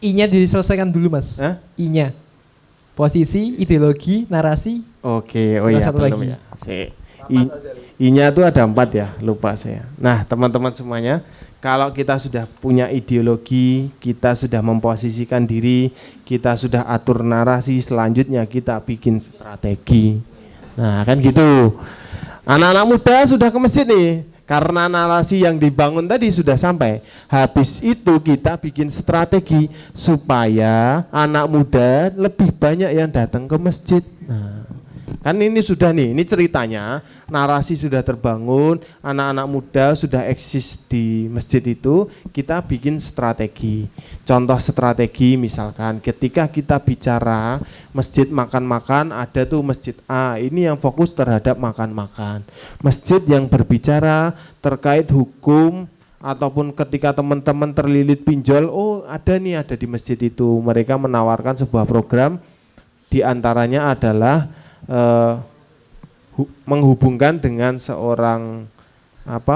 I-nya diselesaikan dulu, Mas. I-nya. Posisi, ideologi, narasi. Oke, oh ya, satu lagi. Ya. I-nya itu ada 4 ya, lupa saya. Nah, teman-teman semuanya, kalau kita sudah punya ideologi, kita sudah memposisikan diri, kita sudah atur narasi, selanjutnya kita bikin strategi. Nah, kan gitu. Anak-anak muda sudah ke masjid nih, karena narasi yang dibangun tadi sudah sampai. Habis itu kita bikin strategi supaya anak muda lebih banyak yang datang ke masjid. Nah, kan ini sudah nih, ini ceritanya, narasi sudah terbangun, anak-anak muda sudah eksis di masjid itu, kita bikin strategi. Contoh strategi misalkan ketika kita bicara masjid makan-makan, ada tuh masjid A, ini yang fokus terhadap makan-makan. Masjid yang berbicara terkait hukum, ataupun ketika teman-teman terlilit pinjol, ada di masjid itu. Mereka menawarkan sebuah program, diantaranya adalah menghubungkan dengan seorang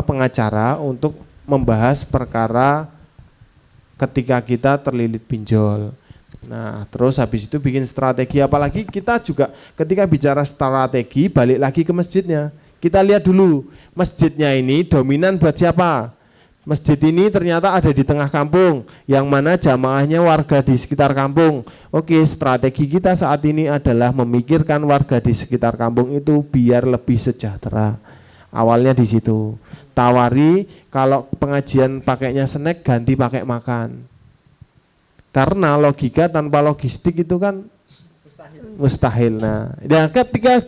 pengacara untuk membahas perkara ketika kita terlilit pinjol. Nah, terus habis itu bikin strategi, apalagi kita juga ketika bicara strategi balik lagi ke masjidnya. Kita lihat dulu masjidnya ini dominan buat siapa? masjid ini ternyata ada di tengah kampung, yang mana jamaahnya warga di sekitar kampung. Oke, strategi kita saat ini adalah memikirkan warga di sekitar kampung itu biar lebih sejahtera. Awalnya di situ. Tawari kalau pengajian pakainya snack, ganti pakai makan. Karena logika tanpa logistik itu kan mustahil. Nah, ya ketika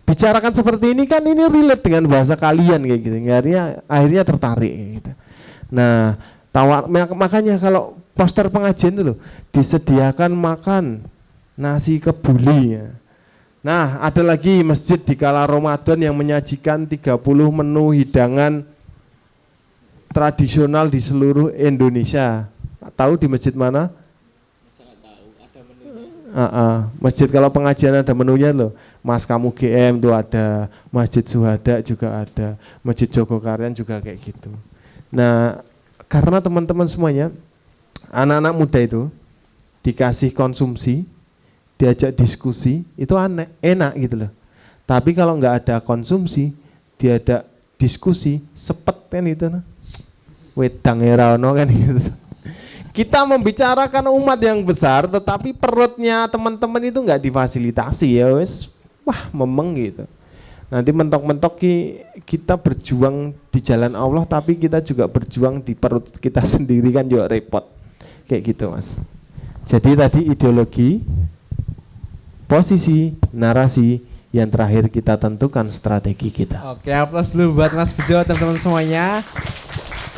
bicarakan seperti ini kan ini relate dengan bahasa kalian kayak gitu. Akhirnya tertarik kayak gitu. Nah, makanya kalau poster pengajian itu loh disediakan makan nasi kebuli ya. Nah, ada lagi masjid di kala Ramadan yang menyajikan 30 menu hidangan tradisional di seluruh Indonesia. Tahu di masjid mana? Sangat tahu, ada menunya. Masjid kalau pengajian ada menunya loh. Mas Kamu GM itu ada, Masjid Suhada juga ada, Masjid Jogokaryan juga kayak gitu. Nah, karena teman-teman semuanya, anak-anak muda itu dikasih konsumsi, diajak diskusi, itu enak gitu loh. Tapi kalau nggak ada konsumsi, dia ada diskusi, sepet kan itu. Wedang erano kan gitu. Kita membicarakan umat yang besar, tetapi perutnya teman-teman itu nggak difasilitasi ya wes, wah memeng gitu. Nanti mentok-mentok kita berjuang di jalan Allah, tapi kita juga berjuang di perut kita sendiri kan juga repot, kayak gitu mas. Jadi tadi ideologi, posisi, narasi, yang terakhir kita tentukan strategi kita. Oke, aplaus dulu buat Mas Bejo teman-teman semuanya.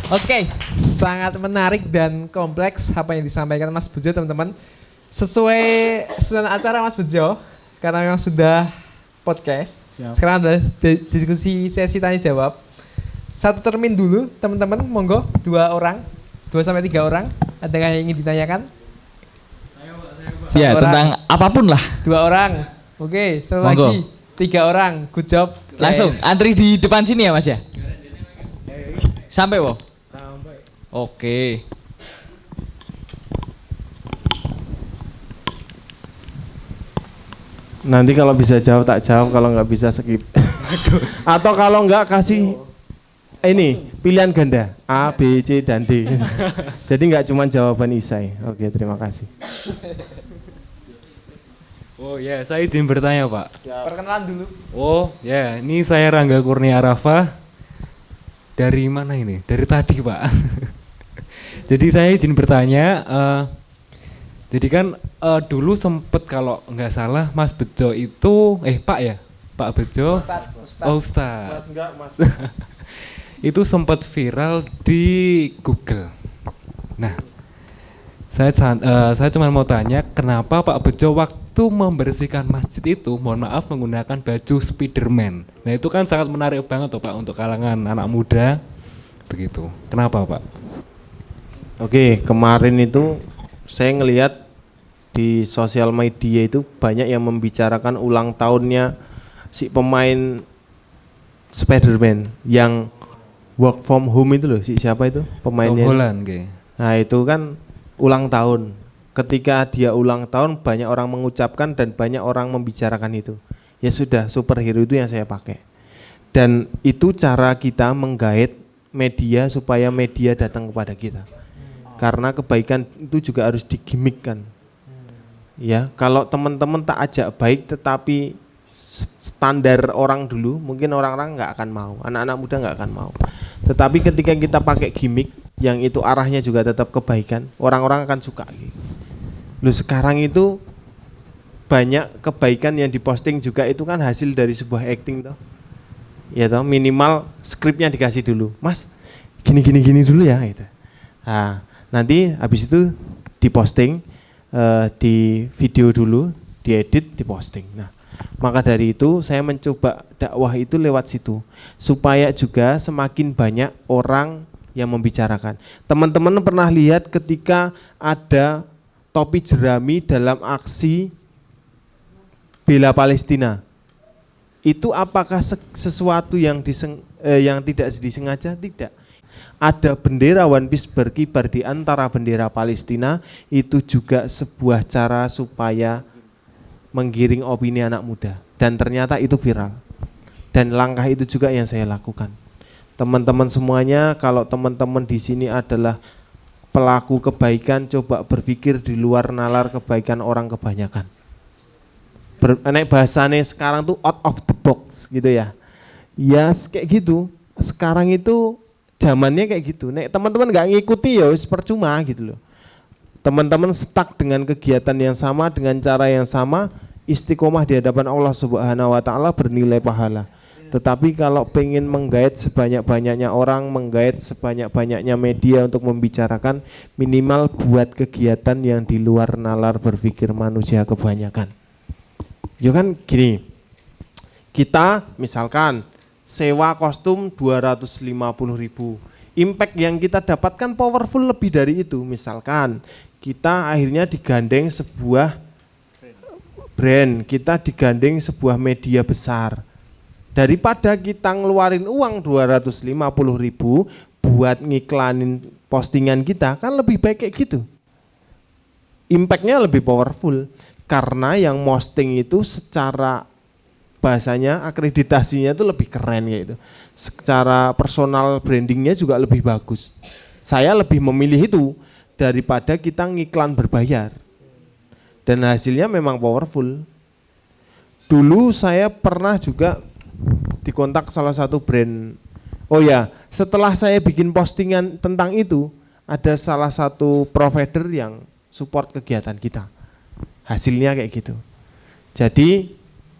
Oke, sangat menarik dan kompleks apa yang disampaikan Mas Bejo teman-teman. Sesuai susunan acara Mas Bejo, karena memang sudah podcast. Siap. Sekarang adalah diskusi sesi tanya jawab. Satu termin dulu teman-teman, monggo 2 sampai 3 orang. Adakah yang ingin ditanyakan? Ya, tentang apapun lah. 2 orang. Oke, satu Monggo. lagi. 3 orang. Good job. Langsung antri di depan sini ya Mas ya? Sampai Wo? Sampai. Oke. Nanti kalau bisa jawab tak jawab, kalau nggak bisa skip. Atau kalau nggak kasih ini pilihan ganda A, B, C dan D. Jadi nggak cuma jawaban Isai. Oke, terima kasih. Oh ya, saya izin bertanya Pak. Perkenalan dulu. Oh ya, ini saya Rangga Kurnia Arafa. Dari mana ini? Dari tadi Pak. Jadi saya izin bertanya. Jadi kan dulu sempet kalau nggak salah Mas Bejo itu, Pak ya, Pak Bejo. Ustadz. Oh Ustadz. Mas enggak, Mas. Itu sempat viral di Google. Nah, saya cuma mau tanya, kenapa Pak Bejo waktu membersihkan masjid itu, mohon maaf, menggunakan baju Spiderman. Nah itu kan sangat menarik banget tuh Pak untuk kalangan anak muda, begitu. Kenapa Pak? Oke, kemarin itu saya ngelihat di sosial media itu banyak yang membicarakan ulang tahunnya si pemain Spiderman yang work from home itu loh, siapa itu pemainnya? Tom Holland, okay. Nah itu kan ulang tahun. Ketika dia ulang tahun banyak orang mengucapkan dan banyak orang membicarakan itu. Ya sudah, superhero itu yang saya pakai. Dan itu cara kita menggait media supaya media datang kepada kita. Karena kebaikan itu juga harus digimikkan. Ya, kalau teman-teman tak ajak baik tetapi standar orang dulu, mungkin orang-orang nggak akan mau, anak-anak muda nggak akan mau. Tetapi ketika kita pakai gimmick yang itu arahnya juga tetap kebaikan, orang-orang akan suka. Loh sekarang itu banyak kebaikan yang diposting juga itu kan hasil dari sebuah acting toh. Ya toh, minimal skripnya dikasih dulu. Mas, gini dulu ya gitu. Nah, nanti habis itu diposting, di video dulu, diedit, diposting. Nah, maka dari itu saya mencoba dakwah itu lewat situ supaya juga semakin banyak orang yang membicarakan. Teman-teman pernah lihat ketika ada topi jerami dalam aksi bela Palestina, itu apakah sesuatu yang tidak disengaja? Tidak. Ada bendera One Piece berkibar di antara bendera Palestina, itu juga sebuah cara supaya menggiring opini anak muda, dan ternyata itu viral. Dan langkah itu juga yang saya lakukan. Teman-teman semuanya, kalau teman-teman di sini adalah pelaku kebaikan, coba berpikir di luar nalar kebaikan orang kebanyakan. Nek bahasanya sekarang tuh out of the box gitu ya. Ya kayak gitu. Sekarang itu zamannya kayak gitu. Nek teman-teman nggak ngikuti ya wis percuma gitu loh. Teman-teman stuck dengan kegiatan yang sama, dengan cara yang sama, istiqomah di hadapan Allah Subhanahu wa taala bernilai pahala. Tetapi kalau pengen menggait sebanyak-banyaknya orang, menggait sebanyak-banyaknya media untuk membicarakan, minimal buat kegiatan yang di luar nalar berpikir manusia kebanyakan. Ya kan gini, kita misalkan sewa kostum 250.000, impact yang kita dapatkan powerful lebih dari itu. Misalkan kita akhirnya digandeng sebuah brand, kita digandeng sebuah media besar. Daripada kita ngeluarin uang 250.000 buat ngiklanin postingan kita, kan lebih baik kayak gitu. Impactnya lebih powerful karena yang posting itu secara bahasanya akreditasinya itu lebih keren gitu. Secara personal brandingnya juga lebih bagus. Saya lebih memilih itu daripada kita ngiklan berbayar. Dan hasilnya memang powerful. Dulu saya pernah juga dikontak salah satu brand. Oh ya, setelah saya bikin postingan tentang itu, ada salah satu provider yang support kegiatan kita. Hasilnya kayak gitu. Jadi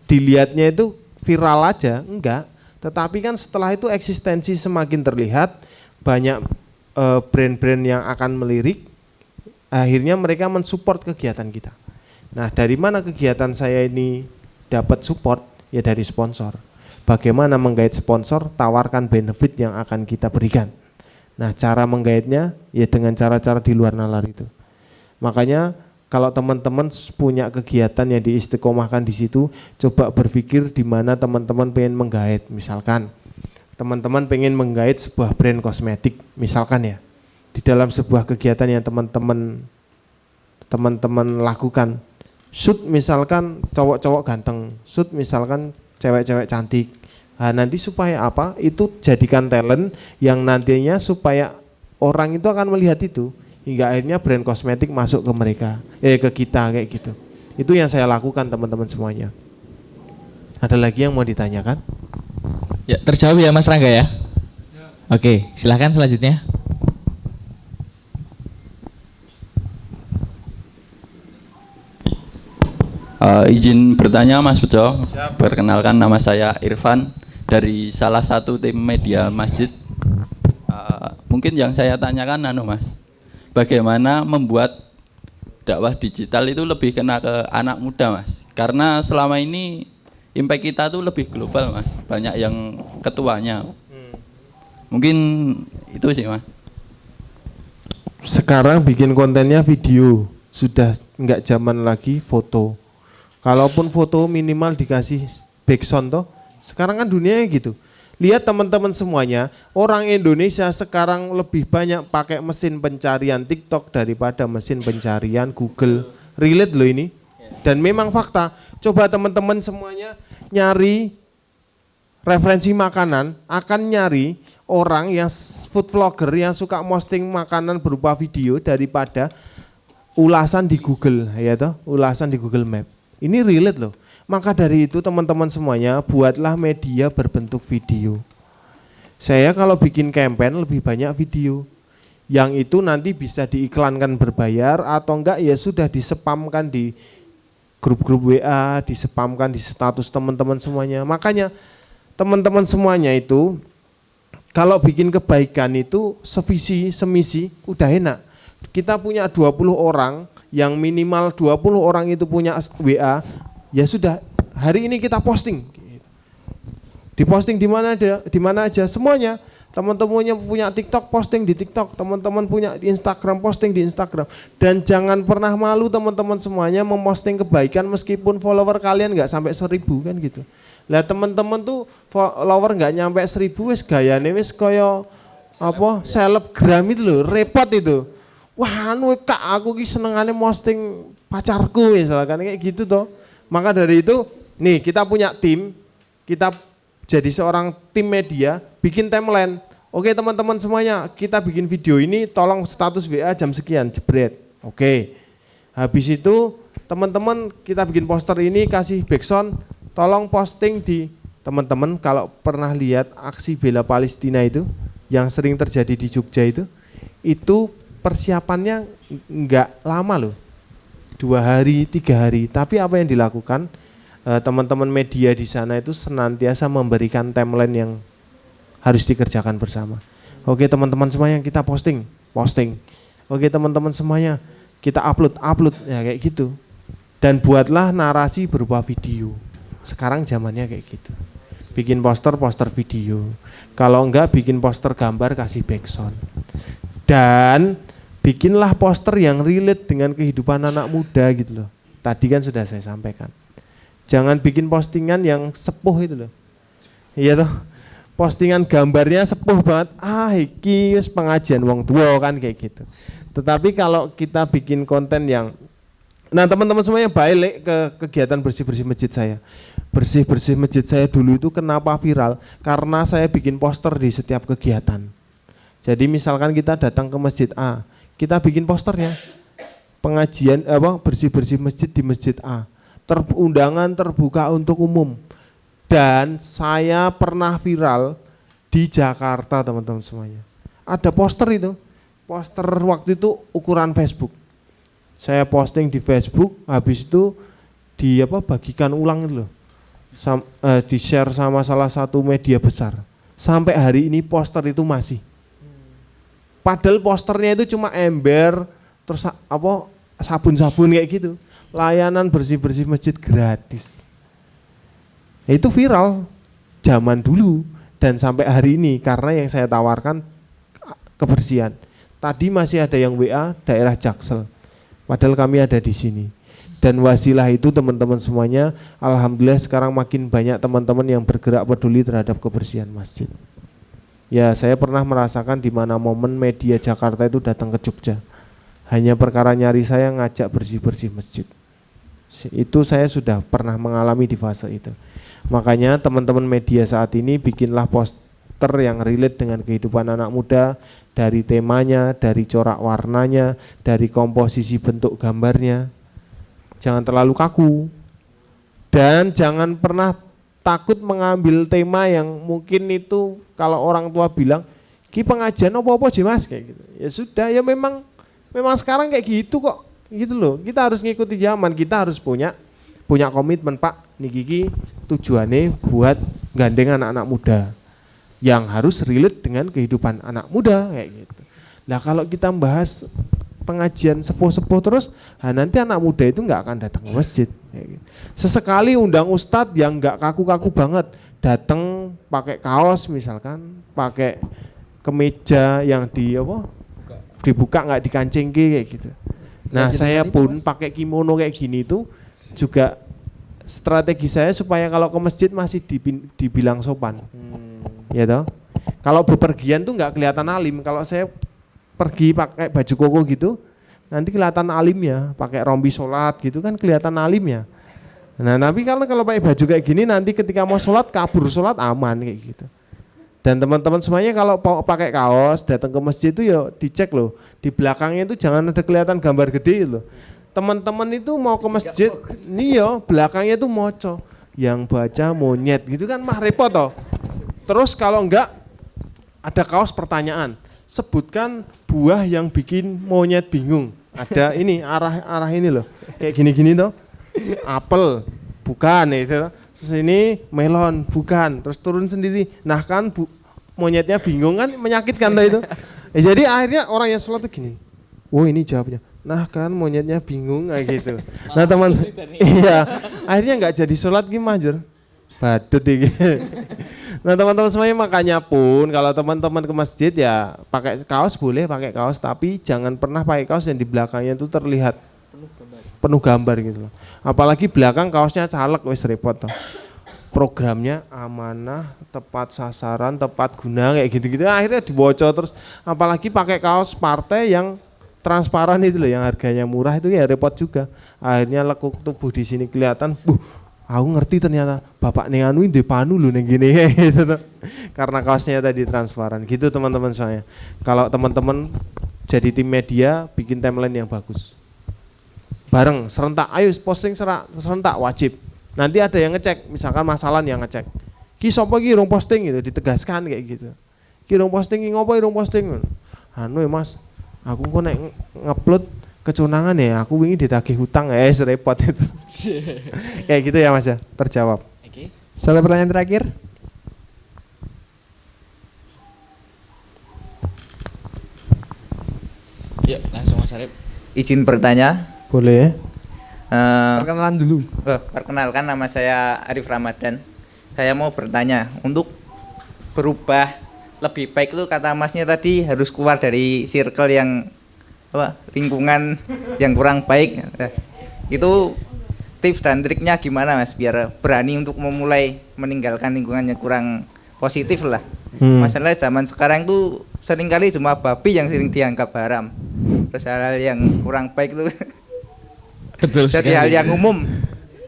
dilihatnya itu viral aja, enggak. Tetapi kan setelah itu eksistensi semakin terlihat, banyak brand-brand yang akan melirik, akhirnya mereka mensupport kegiatan kita. Nah, dari mana kegiatan saya ini dapat support? Ya dari sponsor. Bagaimana menggait sponsor, tawarkan benefit yang akan kita berikan. Nah, cara menggaitnya ya dengan cara-cara di luar nalar itu. Makanya kalau teman-teman punya kegiatan yang diistiqomahkan di situ, coba berpikir di mana teman-teman pengen menggait. Misalkan teman-teman pengen menggait sebuah brand kosmetik, misalkan ya. Di dalam sebuah kegiatan yang teman-teman lakukan, shoot misalkan cowok-cowok ganteng, shoot misalkan cewek-cewek cantik. Nah, nanti supaya apa? Itu jadikan talent yang nantinya supaya orang itu akan melihat itu hingga akhirnya brand kosmetik masuk ke mereka, ke kita kayak gitu. Itu yang saya lakukan teman-teman semuanya. Ada lagi yang mau ditanyakan? Ya, terjawab ya Mas Rangga ya. Oke, silahkan selanjutnya. Izin bertanya Mas Bejo. Perkenalkan, nama saya Irfan dari salah satu tim media masjid. Mungkin yang saya tanyakan Mas, bagaimana membuat dakwah digital itu lebih kena ke anak muda Mas? Karena selama ini impact kita tuh lebih global Mas, banyak yang ketuanya. Mungkin itu sih Mas. Sekarang bikin kontennya video, sudah enggak zaman lagi foto. Kalaupun foto minimal dikasih background toh. Sekarang kan dunianya gitu. Lihat teman-teman semuanya, orang Indonesia sekarang lebih banyak pakai mesin pencarian TikTok daripada mesin pencarian Google. Relate loh ini. Dan memang fakta. Coba teman-teman semuanya nyari referensi makanan, akan nyari orang yang food vlogger yang suka posting makanan berupa video daripada ulasan di Google, ya toh, ulasan di Google Map. Ini relate loh. Maka dari itu teman-teman semuanya buatlah media berbentuk video. Saya kalau bikin campaign lebih banyak video. Yang itu nanti bisa diiklankan berbayar atau enggak ya sudah disepamkan di grup-grup WA, disepamkan di status teman-teman semuanya. Makanya teman-teman semuanya itu kalau bikin kebaikan itu sevisi, semisi udah enak. Kita punya 20 orang, yang minimal 20 orang itu punya WA, ya sudah hari ini kita posting. Diposting di mana aja semuanya. Teman-temannya punya TikTok, posting di TikTok. Teman-teman punya di Instagram, posting di Instagram. Dan jangan pernah malu teman-teman semuanya memposting kebaikan meskipun follower kalian nggak sampai 1000 kan gitu. Lah teman-teman tuh follower nggak nyampe 1000 wis gayane wis kaya apa selebgram itu loh, repot itu. Wah, anu kak aku ki senengane posting pacarku misalkan kayak gitu toh. Maka dari itu, nih kita punya tim, kita jadi seorang tim media, bikin timeline. Oke teman-teman semuanya, kita bikin video ini tolong status WA jam sekian, jebret. Oke. Habis itu teman-teman kita bikin poster ini kasih backsound, tolong posting di teman-teman kalau pernah lihat aksi bela Palestina itu yang sering terjadi di Jogja itu persiapannya enggak lama loh. 2 hari, 3 hari, tapi apa yang dilakukan teman-teman media di sana itu senantiasa memberikan timeline yang harus dikerjakan bersama. Oke teman-teman semuanya kita posting. Oke teman-teman semuanya kita upload ya kayak gitu. Dan buatlah narasi berupa video. Sekarang zamannya kayak gitu. Bikin poster video. Kalau enggak bikin poster gambar kasih backsound. Dan bikinlah poster yang relate dengan kehidupan anak muda gitu loh. Tadi kan sudah saya sampaikan. Jangan bikin postingan yang sepuh itu loh. Iya toh. Postingan gambarnya sepuh banget. Iki wis pengajian wong tua kan kayak gitu. Tetapi kalau kita bikin konten yang teman-teman semuanya balik ke kegiatan bersih-bersih masjid saya. Bersih-bersih masjid saya dulu itu kenapa viral? Karena saya bikin poster di setiap kegiatan. Jadi misalkan kita datang ke masjid A, kita bikin posternya pengajian bersih-bersih masjid di masjid A, undangan terbuka untuk umum. Dan saya pernah viral di Jakarta teman-teman semuanya. Ada poster itu, poster waktu itu ukuran Facebook. Saya posting di Facebook, habis itu bagikan ulang itu loh, di share sama salah satu media besar. Sampai hari ini poster itu masih. Padahal posternya itu cuma ember, terus sabun-sabun kayak gitu. Layanan bersih-bersih masjid gratis. Itu viral zaman dulu dan sampai hari ini karena yang saya tawarkan kebersihan. Tadi masih ada yang WA daerah Jaksel. Padahal kami ada di sini. Dan wasilah itu teman-teman semuanya, alhamdulillah sekarang makin banyak teman-teman yang bergerak peduli terhadap kebersihan masjid. Ya, saya pernah merasakan di mana momen media Jakarta itu datang ke Jogja. Hanya perkara nyari saya ngajak bersih-bersih masjid. Itu saya sudah pernah mengalami di fase itu. Makanya teman-teman media saat ini bikinlah poster yang relate dengan kehidupan anak muda, dari temanya, dari corak warnanya, dari komposisi bentuk gambarnya. Jangan terlalu kaku. Dan jangan pernah takut mengambil tema yang mungkin itu kalau orang tua bilang, "Ki pengajian apa-apa sih Mas?" kayak gitu. Ya sudah, ya memang sekarang kayak gitu kok. Gitu loh. Kita harus ngikuti zaman, kita harus punya komitmen, Pak. Niki tujuannya buat gandeng anak-anak muda yang harus relate dengan kehidupan anak muda kayak gitu. Nah, kalau kita bahas pengajian sepuh-sepuh terus, nanti anak muda itu nggak akan datang ke masjid. Kayak gitu. Sesekali undang ustadz yang nggak kaku-kaku banget, datang pakai kaos misalkan, pakai kemeja yang dibuka nggak dikancingke kayak gitu. Nah, saya pun pakai kimono kayak gini itu juga strategi saya supaya kalau ke masjid masih dibilang sopan. Ya toh. Kalau bepergian tuh nggak kelihatan alim. Kalau saya pergi pakai baju koko gitu, nanti kelihatan alimnya. Pakai rompi sholat gitu kan kelihatan alimnya. Nah, tapi kalau pakai baju kayak gini nanti ketika mau sholat kabur sholat aman kayak gitu. Dan teman-teman semuanya kalau pakai kaos datang ke masjid itu ya dicek loh. Di belakangnya itu jangan ada kelihatan gambar gede loh. Teman-teman itu mau ke masjid, nih yo belakangnya itu moco, yang baca monyet gitu kan mah repot toh. Terus kalau enggak ada kaos pertanyaan, sebutkan buah yang bikin monyet bingung. Ada ini arah ini loh, kayak gini-gini toh. Apel, bukan itu. Sini melon, bukan. Terus turun sendiri. Nah kan monyetnya bingung kan menyakitkan toh itu. Jadi akhirnya orang yang sholat tuh gini. Oh ini jawabnya. Nah kan monyetnya bingung kayak gitu. Nah teman, iya akhirnya nggak jadi sholat gimana Jur? Badut ini. Nah teman-teman semuanya makanya pun kalau teman-teman ke masjid ya pakai kaos boleh pakai kaos, tapi jangan pernah pakai kaos yang di belakangnya itu terlihat penuh gambar gitu loh. Apalagi belakang kaosnya caleg wis repot toh. Programnya amanah, tepat sasaran, tepat guna kayak gitu-gitu akhirnya dibocor terus. Apalagi pakai kaos partai yang transparan itu loh, yang harganya murah itu ya repot juga. Akhirnya lekuk tubuh di sini kelihatan, Aku ngerti ternyata bapak ning anu ndek panu lho ning gini gitu tuh. Karena kaosnya tadi transparan. Gitu teman-teman saya. Kalau teman-teman jadi tim media bikin timeline yang bagus. Bareng serentak, ayo posting serentak wajib. Nanti ada yang ngecek, misalkan masalah yang ngecek. Ki sapa ki rong posting gitu, ditegaskan kayak gitu. Ki rong posting ki ngopo rong posting. Anu ya Mas, aku kok nek ngupload kecurangan ya, aku wingi ditagih hutang ya, repot itu. Kayak gitu ya Mas ya, terjawab. Oke. Soal pertanyaan terakhir. Yuk, langsung Mas Arif. Izin bertanya. Boleh. Perkenalan dulu. Perkenalkan, nama saya Arif Ramadan. Saya mau bertanya, untuk berubah lebih baik itu kata Masnya tadi harus keluar dari circle yang lingkungan yang kurang baik. Itu tips dan triknya gimana Mas biar berani untuk memulai meninggalkan lingkungan yang kurang positif lah. Masalahnya zaman sekarang tuh seringkali cuma babi yang sering dianggap haram. Terus hal-hal yang kurang baik itu Betul jadi hal yang umum.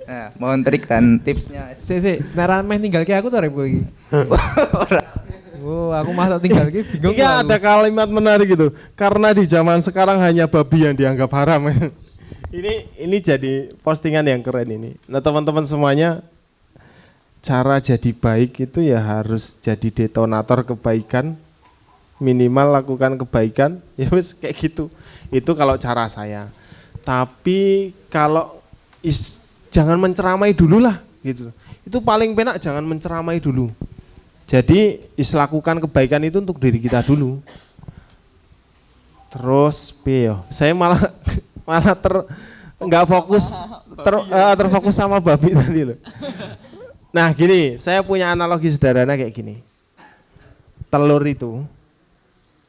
Nah, mohon trik dan tipsnya. Nara meh tinggal ke aku tarif gue. Oh, aku masa tinggal ke bingung. Iya ada kalimat menarik gitu. Karena di zaman sekarang hanya babi yang dianggap haram. Ini jadi postingan yang keren ini. Nah teman-teman semuanya, cara jadi baik itu ya harus jadi detonator kebaikan. Minimal lakukan kebaikan. Ya wis kayak gitu. Itu kalau cara saya. Tapi kalau jangan menceramai dulu lah gitu. Itu paling penak, jangan menceramai dulu. Jadi lakukan kebaikan itu untuk diri kita dulu. Terus saya malah nggak fokus terfokus sama babi tadi loh. Nah gini, saya punya analogi sederhana kayak gini. Telur itu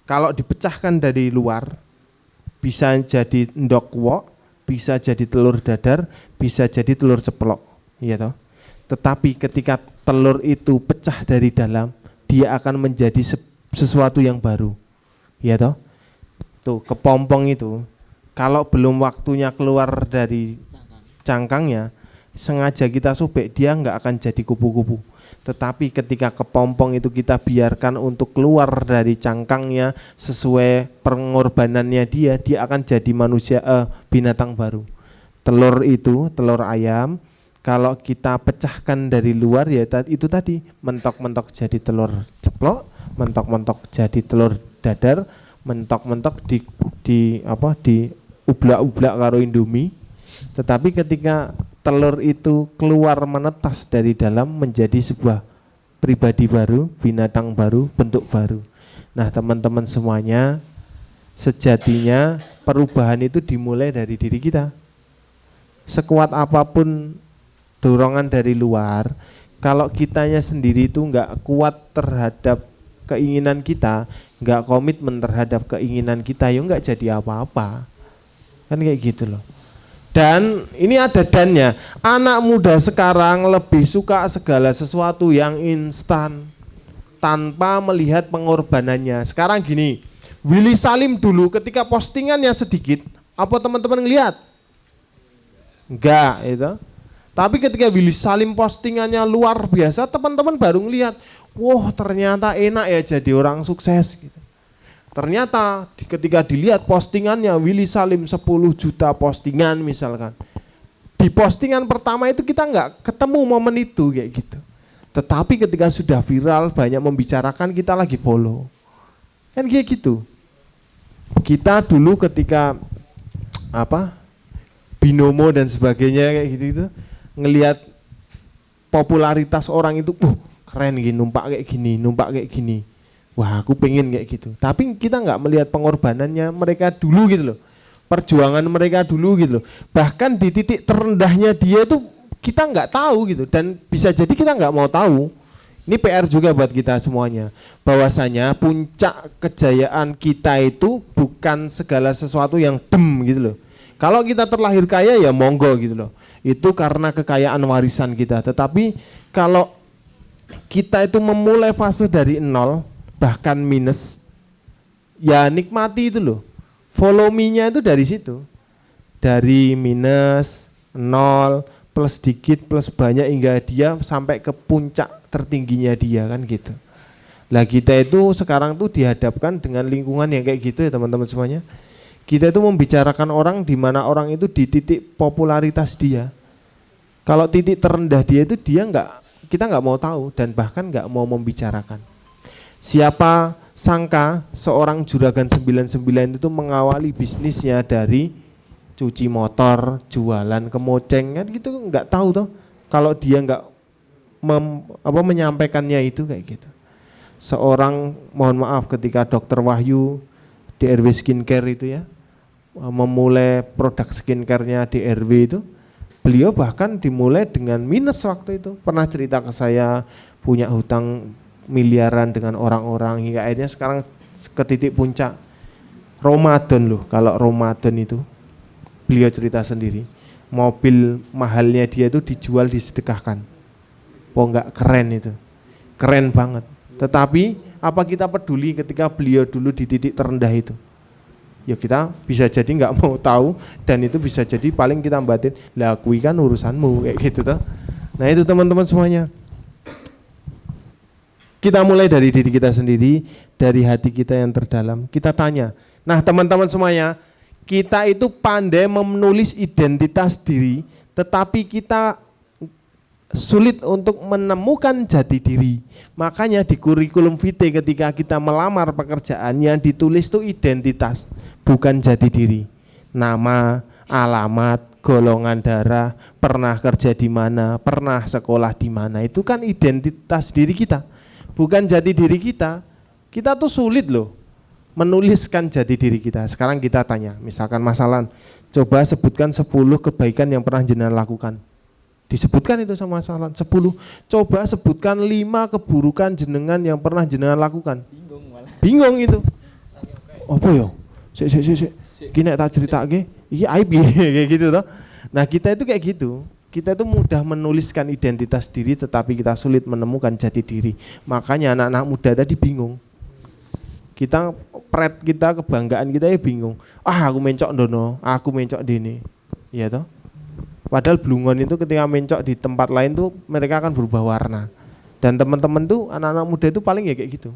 kalau dipecahkan dari luar bisa jadi endok wok, bisa jadi telur dadar, bisa jadi telur ceplok, iya toh. Tetapi ketika telur itu pecah dari dalam, dia akan menjadi sesuatu yang baru, iya toh. Tuh kepompong itu, kalau belum waktunya keluar dari cangkangnya, sengaja kita sobek, dia nggak akan jadi kupu-kupu. Tetapi ketika kepompong itu kita biarkan untuk keluar dari cangkangnya sesuai pengorbanannya dia akan jadi binatang baru. Telur itu, telur ayam, kalau kita pecahkan dari luar ya itu tadi mentok-mentok jadi telur ceplok, mentok-mentok jadi telur dadar, mentok-mentok di ublak-ublak karo Indomie. Tetapi ketika telur itu keluar menetas dari dalam menjadi sebuah pribadi baru, binatang baru, bentuk baru. Nah teman-teman semuanya, sejatinya perubahan itu dimulai dari diri kita. Sekuat apapun dorongan dari luar, kalau kitanya sendiri itu nggak kuat terhadap keinginan kita, nggak komitmen terhadap keinginan kita, ya nggak jadi apa-apa. Kan kayak gitu loh. Dan ini ada dannya, anak muda sekarang lebih suka segala sesuatu yang instan tanpa melihat pengorbanannya. Sekarang gini, Willy Salim dulu ketika postingannya sedikit, apa teman-teman ngelihat? Enggak, itu. Tapi ketika Willy Salim postingannya luar biasa, teman-teman baru ngelihat, wah ternyata enak ya jadi orang sukses gitu. Ternyata ketika dilihat postingannya Willy Salim 10 juta postingan misalkan. Di postingan pertama itu kita nggak ketemu momen itu kayak gitu. Tetapi ketika sudah viral banyak membicarakan kita lagi follow. Kan kayak gitu. Kita dulu ketika binomo dan sebagainya kayak gitu ngelihat popularitas orang itu, keren gini numpak kayak gini. Wah aku pengen kayak gitu. Tapi kita nggak melihat pengorbanannya mereka dulu gitu loh. Perjuangan mereka dulu gitu loh. Bahkan di titik terendahnya dia tuh kita nggak tahu gitu. Dan bisa jadi kita nggak mau tahu. Ini PR juga buat kita semuanya. Bahwasanya puncak kejayaan kita itu bukan segala sesuatu yang gitu loh. Kalau kita terlahir kaya ya monggo gitu loh. Itu karena kekayaan warisan kita. Tetapi kalau kita itu memulai fase dari nol, bahkan minus, ya nikmati itu loh. Follow me-nya itu dari situ. Dari minus, nol, plus dikit, plus banyak hingga dia sampai ke puncak tertingginya dia kan gitu. Lah kita itu sekarang tuh dihadapkan dengan lingkungan yang kayak gitu ya teman-teman semuanya. Kita itu membicarakan orang di mana orang itu di titik popularitas dia. Kalau titik terendah dia itu kita nggak mau tahu dan bahkan nggak mau membicarakan. Siapa sangka seorang juragan 99 itu mengawali bisnisnya dari cuci motor, jualan kemoceng kan gitu, nggak tahu toh kalau dia nggak menyampaikannya itu kayak gitu. Seorang, mohon maaf, ketika Dokter Wahyu DRW Skincare itu ya memulai produk skincare-nya DRW itu, beliau bahkan dimulai dengan minus waktu itu. Pernah cerita ke saya punya hutang miliaran dengan orang-orang hingga akhirnya sekarang ke titik puncak Ramadan loh. Kalau Ramadan itu beliau cerita sendiri, mobil mahalnya dia itu dijual disedekahkan. Oh enggak, keren itu, keren banget. Tetapi apa kita peduli ketika beliau dulu di titik terendah itu? Ya kita bisa jadi nggak mau tahu dan itu bisa jadi paling kita batin, lah kui kan urusanmu kayak gitu toh. Nah itu teman-teman semuanya. Kita mulai dari diri kita sendiri, dari hati kita yang terdalam. Kita tanya. Nah teman-teman semuanya, kita itu pandai menulis identitas diri, tetapi kita sulit untuk menemukan jati diri. Makanya di kurikulum vitae ketika kita melamar pekerjaan yang ditulis itu identitas, bukan jati diri. Nama, alamat, golongan darah, pernah kerja di mana, pernah sekolah di mana, itu kan identitas diri kita, bukan jati diri kita. Kita tuh sulit loh menuliskan jati diri kita. Sekarang kita tanya, misalkan Mas Alan, coba sebutkan 10 kebaikan yang pernah jenengan lakukan. Disebutkan itu sama Mas Alan, 10. Coba sebutkan 5 keburukan jenengan yang pernah jenengan lakukan. Bingung malah. Bingung itu. Apa ya? Sik. Ki nek tak critakake, iki aib kayak gitu toh. Nah, kita itu kayak gitu. Kita itu mudah menuliskan identitas diri tetapi kita sulit menemukan jati diri. Makanya anak-anak muda tadi bingung. Kita kebanggaan kita ya bingung. Aku mencok ndono, aku mencok dene. Iya toh? Padahal blungon itu ketika mencok di tempat lain tuh mereka akan berubah warna. Dan teman-teman tuh anak-anak muda itu paling ya kayak gitu.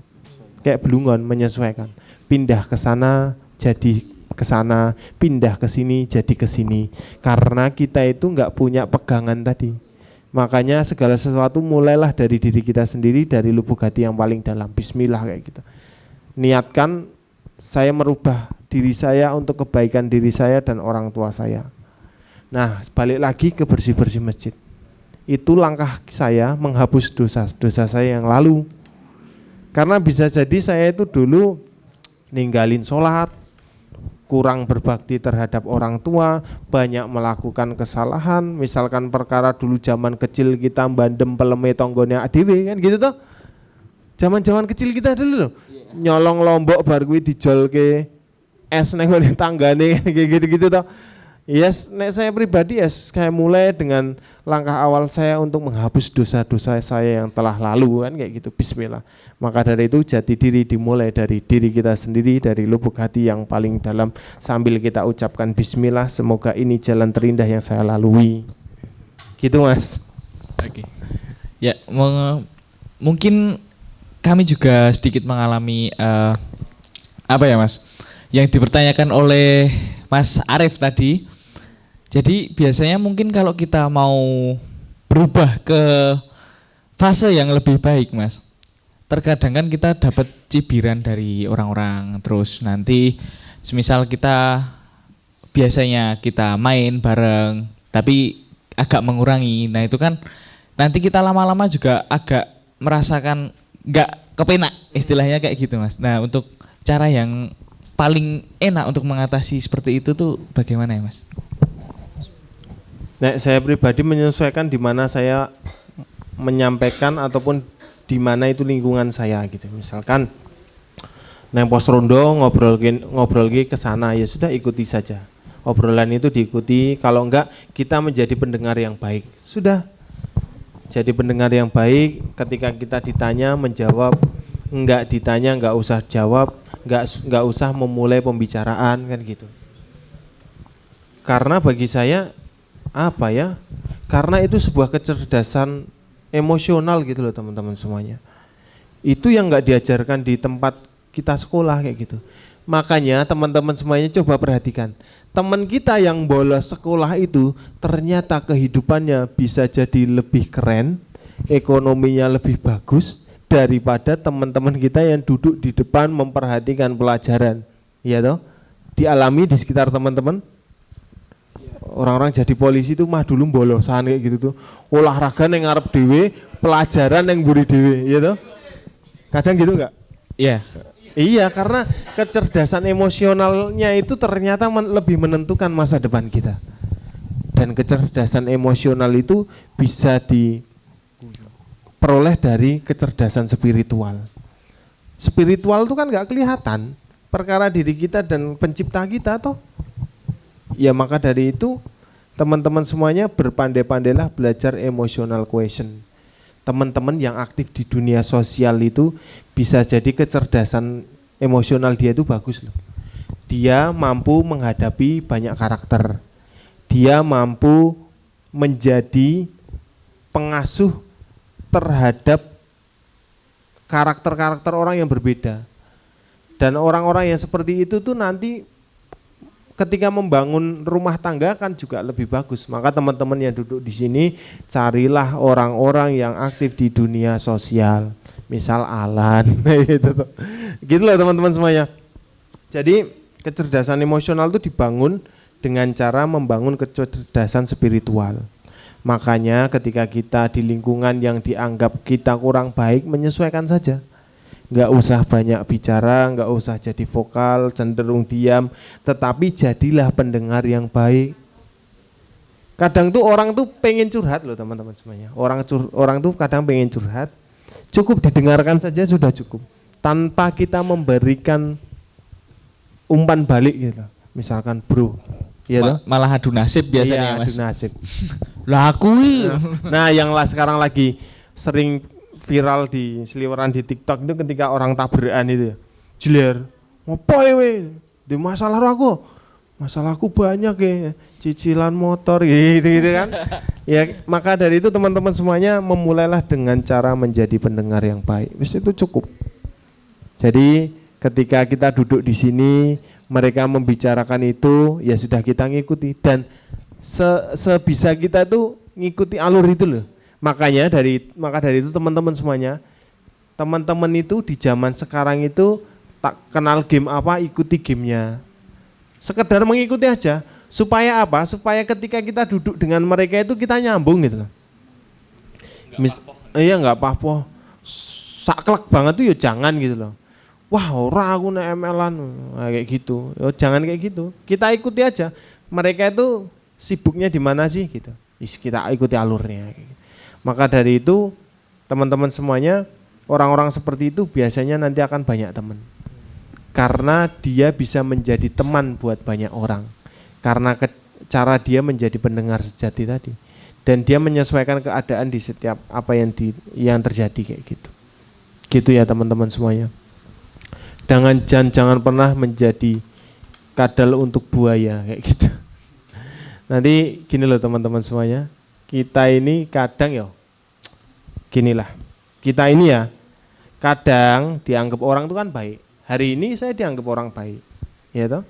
Kayak blungon, menyesuaikan. Pindah ke sana jadi ke sana, pindah ke sini jadi ke sini. Karena kita itu enggak punya pegangan tadi. Makanya segala sesuatu mulailah dari diri kita sendiri, dari lubuk hati yang paling dalam. Bismillah kayak gitu. Niatkan saya merubah diri saya untuk kebaikan diri saya dan orang tua saya. Nah, balik lagi ke bersih-bersih masjid. Itu langkah saya menghapus dosa saya yang lalu. Karena bisa jadi saya itu dulu ninggalin sholat, kurang berbakti terhadap orang tua, banyak melakukan kesalahan. Misalkan perkara dulu zaman kecil kita bandem peleme tonggone adewe kan gitu toh. Zaman-zaman kecil kita dulu loh. Nyolong lombok bar kuwi dijolke es nang ngene tanggane kayak gitu-gitu toh. Yes, nek saya pribadi saya mulai dengan langkah awal saya untuk menghapus dosa-dosa saya yang telah lalu kan kayak gitu. Bismillah. Maka dari itu jati diri dimulai dari diri kita sendiri, dari lubuk hati yang paling dalam, sambil kita ucapkan bismillah, semoga ini jalan terindah yang saya lalui. Gitu Mas. Oke. Ya, mungkin kami juga sedikit mengalami apa ya Mas? Yang dipertanyakan oleh Mas Arif tadi. Jadi biasanya mungkin kalau kita mau berubah ke fase yang lebih baik Mas, terkadang kan kita dapat cibiran dari orang-orang. Terus nanti semisal kita biasanya kita main bareng tapi agak mengurangi. Nah itu kan nanti kita lama-lama juga agak merasakan nggak kepenak, istilahnya kayak gitu Mas. Nah untuk cara yang paling enak untuk mengatasi seperti itu tuh bagaimana ya Mas? Nah, saya pribadi menyesuaikan di mana saya menyampaikan ataupun di mana itu lingkungan saya gitu. Misalkan nang pos rondo ngobrol ke sana, ya sudah ikuti saja. Obrolan itu diikuti, kalau enggak kita menjadi pendengar yang baik. Sudah. Jadi pendengar yang baik, ketika kita ditanya menjawab, enggak ditanya enggak usah jawab, enggak usah memulai pembicaraan kan gitu. Karena bagi saya Karena itu sebuah kecerdasan emosional gitu loh teman-teman semuanya. Itu yang nggak diajarkan di tempat kita sekolah kayak gitu. Makanya teman-teman semuanya coba perhatikan. Teman kita yang bolos sekolah itu ternyata kehidupannya bisa jadi lebih keren, ekonominya lebih bagus daripada teman-teman kita yang duduk di depan memperhatikan pelajaran. Iya toh? Dialami di sekitar teman-teman. Orang-orang jadi polisi itu mah dulu bolosan kayak gitu tuh. Olahraga yang ngarep dewe, pelajaran yang buri dewe, iya toh? Kadang gitu enggak? Iya. Iya, karena kecerdasan emosionalnya itu ternyata lebih menentukan masa depan kita. Dan kecerdasan emosional itu bisa diperoleh dari kecerdasan spiritual. Spiritual itu kan nggak kelihatan, perkara diri kita dan pencipta kita toh. Ya maka dari itu teman-teman semuanya berpandai-pandailah belajar emotional quotient. Teman-teman yang aktif di dunia sosial itu bisa jadi kecerdasan emosional dia itu bagus loh. Dia mampu menghadapi banyak karakter. Dia mampu menjadi pengasuh terhadap karakter-karakter orang yang berbeda. Dan orang-orang yang seperti itu tuh nanti ketika membangun rumah tangga kan juga lebih bagus. Maka teman-teman yang duduk di sini carilah orang-orang yang aktif di dunia sosial. Misal Alan gitu. Gitu loh teman-teman semuanya. Jadi kecerdasan emosional itu dibangun dengan cara membangun kecerdasan spiritual. Makanya ketika kita di lingkungan yang dianggap kita kurang baik, menyesuaikan saja. Nggak usah banyak bicara, nggak usah jadi vokal, cenderung diam, tetapi jadilah pendengar yang baik. Kadang tuh orang tuh pengen curhat loh teman-teman semuanya. Orang tuh kadang pengen curhat, cukup didengarkan saja sudah cukup, tanpa kita memberikan umpan balik gitu. Misalkan bro, ya malah adu nasib biasanya iya, Mas. adu nasib. Lah aku Nah yang sekarang lagi sering viral di seliweran di TikTok itu ketika orang tabrakan itu ya. Jeler, ngopo we? Di masalahku banyak ya, cicilan motor gitu kan. Ya maka dari itu teman-teman semuanya memulailah dengan cara menjadi pendengar yang baik. Wis itu cukup. Jadi ketika kita duduk di sini, mereka membicarakan itu, ya sudah kita ngikuti dan sebisa kita tuh ngikuti alur itu loh. Maka dari itu teman-teman semuanya, teman-teman itu di zaman sekarang itu tak kenal game apa, ikuti gamenya. Sekedar mengikuti aja, supaya apa? Supaya ketika kita duduk dengan mereka itu kita nyambung gitu loh. Iya nggak apa-apa, saklek banget tuh ya jangan gitu loh. Wah ora aku nek ML-an kayak gitu, jangan kayak gitu. Kita ikuti aja, mereka itu sibuknya di mana sih gitu. Kita ikuti alurnya. Gitu. Maka dari itu teman-teman semuanya, orang-orang seperti itu biasanya nanti akan banyak teman. Karena dia bisa menjadi teman buat banyak orang. Karena cara dia menjadi pendengar sejati tadi. Dan dia menyesuaikan keadaan di setiap apa yang terjadi kayak gitu. Gitu ya teman-teman semuanya. Jangan pernah menjadi kadal untuk buaya kayak gitu. Nanti gini loh teman-teman semuanya. Kita ini kadang ya, ginilah, kita ini ya kadang dianggap orang itu kan baik. Hari ini saya dianggap orang baik, ya toh.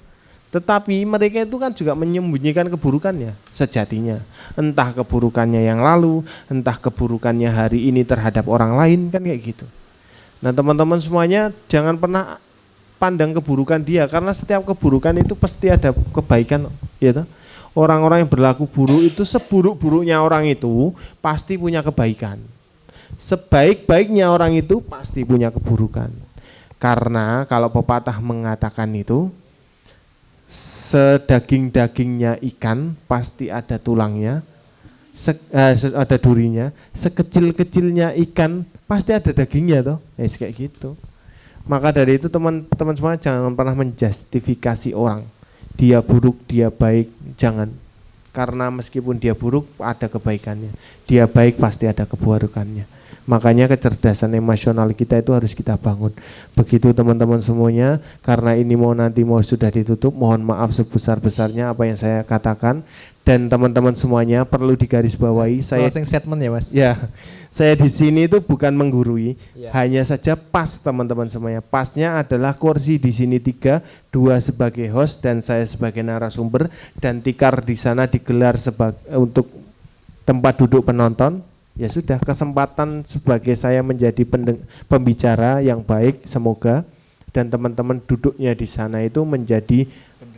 Tetapi mereka itu kan juga menyembunyikan keburukannya sejatinya. Entah keburukannya yang lalu, entah keburukannya hari ini terhadap orang lain kan kayak gitu. Nah teman-teman semuanya jangan pernah pandang keburukan dia, karena setiap keburukan itu pasti ada kebaikan, ya toh. Orang-orang yang berlaku buruk itu seburuk-buruknya orang itu pasti punya kebaikan. Sebaik-baiknya orang itu pasti punya keburukan. Karena kalau pepatah mengatakan itu, sedaging-dagingnya ikan pasti ada tulangnya, ada durinya, sekecil-kecilnya ikan pasti ada dagingnya toh. Kayak gitu. Maka dari itu teman-teman semua jangan pernah menjustifikasi orang. Dia buruk, dia baik, jangan. Karena meskipun dia buruk ada kebaikannya, dia baik pasti ada keburukannya. Makanya kecerdasan emosional kita itu harus kita bangun. Begitu teman-teman semuanya. Karena ini nanti sudah ditutup, mohon maaf sebesar-besarnya apa yang saya katakan. dan teman-teman semuanya perlu digarisbawahi saya Closing statement ya Mas. ya, saya di sini itu bukan menggurui, Ya. hanya saja pas teman-teman semuanya. Pasnya adalah kursi di sini 3, 2 sebagai host dan saya sebagai narasumber, dan tikar di sana digelar untuk tempat duduk penonton. Ya sudah, kesempatan sebagai saya menjadi pembicara yang baik semoga, dan teman-teman duduknya di sana itu menjadi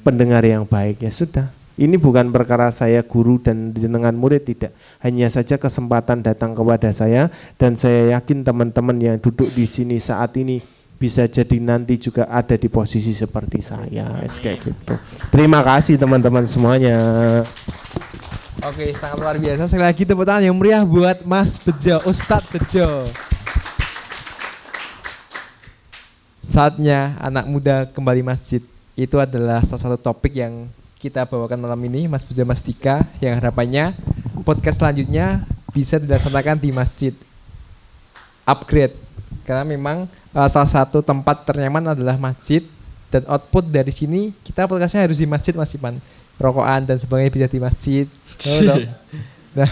pendengar yang baik. Ya sudah. Ini bukan perkara saya guru dan jenengan murid, tidak. Hanya saja kesempatan datang kepada saya, dan saya yakin teman-teman yang duduk di sini saat ini bisa jadi nanti juga ada di posisi seperti saya. Kayak gitu. Terima kasih teman-teman semuanya. Oke, sangat luar biasa. Sekali lagi tepuk tangan yang meriah buat Mas Bejo, Ustadz Bejo. Saatnya anak muda kembali masjid. Itu adalah salah satu topik yang kita bawakan malam ini, Mas Bejo, Mas Dika, yang harapannya podcast selanjutnya bisa dilaksanakan di masjid. Upgrade, karena memang salah satu tempat ternyaman adalah masjid, dan output dari sini kita podcastnya harus di masjid, Mas Ipan. Rokokan dan sebagainya bisa di masjid. Nah,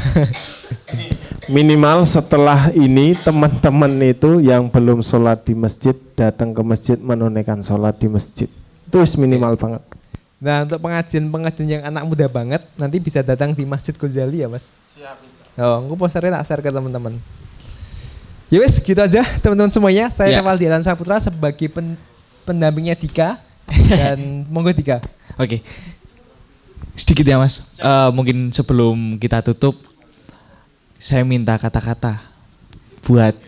Minimal setelah ini teman-teman itu yang belum sholat di masjid datang ke masjid menunaikan sholat di masjid. Itu minimal banget. nah, untuk pengajian yang anak muda banget, nanti bisa datang di Masjid Ghazali ya Mas. Siap. Oh, aku posternya tak share ke teman-teman. Ya wes, gitu aja teman-teman semuanya. Saya Ya. Tewaldi Alan Saputra sebagai pendampingnya Dika, dan monggo Dika. Oke. Sedikit ya Mas. Mungkin sebelum kita tutup, saya minta kata-kata buat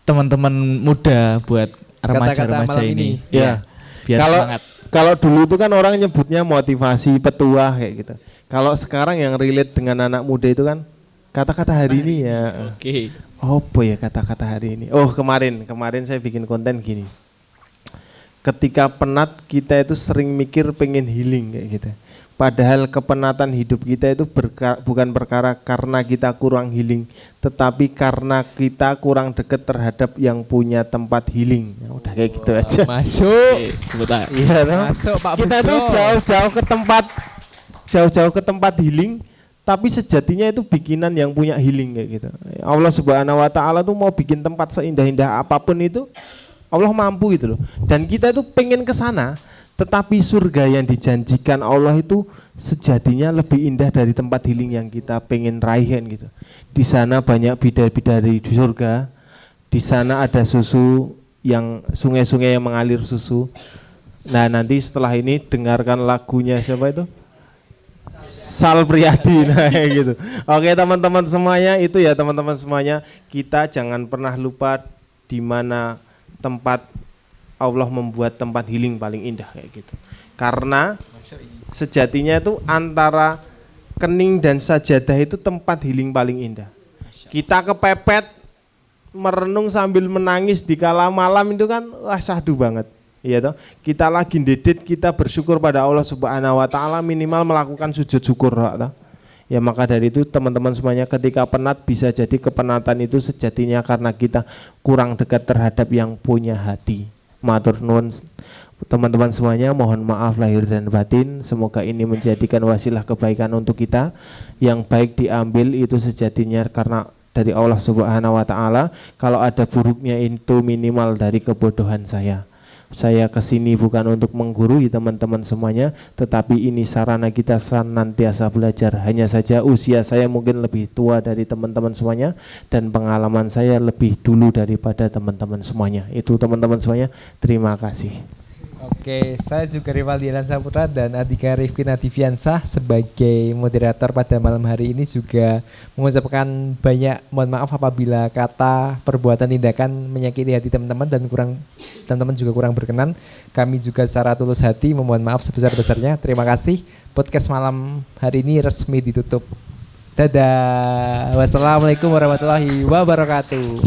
teman-teman muda, buat Kata-kata remaja-remaja malam ini. ini. Ya. Biar semangat. Kalau dulu itu kan orang nyebutnya motivasi, petuah kayak gitu. Kalau sekarang yang relate dengan anak muda itu kan kata-kata hari ini ya. Oke. Apa ya kata-kata hari ini? Oh, kemarin saya bikin konten gini. Ketika penat kita itu sering mikir pengen healing kayak gitu. Padahal kepenatan hidup kita itu bukan perkara karena kita kurang healing, tetapi karena kita kurang dekat terhadap yang punya tempat healing. Ya udah kayak gitu aja. Masuk. Oke, sebentar. Iya toh? Masuk Pak Kita Bejo. tuh jauh-jauh ke tempat healing, tapi sejatinya itu bikinan yang punya healing kayak gitu. Allah Subhanahu wa taala tuh mau bikin tempat seindah-indah apapun itu, Allah mampu gitu loh. Dan kita itu pengen ke sana, tetapi surga yang dijanjikan Allah itu sejatinya lebih indah dari tempat healing yang kita pengen raihkan gitu. Di sana banyak bidadari di surga. Di sana ada susu yang sungai-sungai yang mengalir susu. Nah, nanti setelah ini dengarkan lagunya siapa itu? Sal Priadi, nah kayak gitu. Oke teman-teman semuanya, itu ya teman-teman semuanya, kita jangan pernah lupa di mana tempat Allah membuat tempat healing paling indah kayak gitu. Karena sejatinya itu antara kening dan sajadah itu tempat healing paling indah. Kita kepepet merenung sambil menangis di kala malam itu kan wah syahdu banget. Iya toh? Kita lagi ndedit, kita bersyukur pada Allah Subhanahu wa taala, minimal melakukan sujud syukur toh. Ya maka dari itu teman-teman semuanya, ketika penat bisa jadi kepenatan itu sejatinya karena kita kurang dekat terhadap yang punya hati. Matur nuwun teman-teman semuanya, mohon maaf lahir dan batin. Semoga ini menjadikan wasilah kebaikan untuk kita. Yang baik diambil itu sejatinya karena dari Allah Subhanahu wa taala. Kalau ada buruknya itu minimal dari kebodohan saya. Saya kesini bukan untuk menggurui teman-teman semuanya, tetapi ini sarana kita senantiasa belajar. Hanya saja usia saya mungkin lebih tua dari teman-teman semuanya, dan pengalaman saya lebih dulu daripada teman-teman semuanya. Itu teman-teman semuanya, terima kasih. Oke, saya juga Rivaldi Alan Saputra dan Adhika Rifki Nadifiansah sebagai moderator pada malam hari ini juga mengucapkan banyak mohon maaf apabila kata, perbuatan, tindakan menyakiti hati teman-teman dan teman-teman juga kurang berkenan. Kami juga secara tulus hati memohon maaf sebesar-besarnya. Terima kasih. Podcast malam hari ini resmi ditutup. Dadah. Wassalamualaikum warahmatullahi wabarakatuh.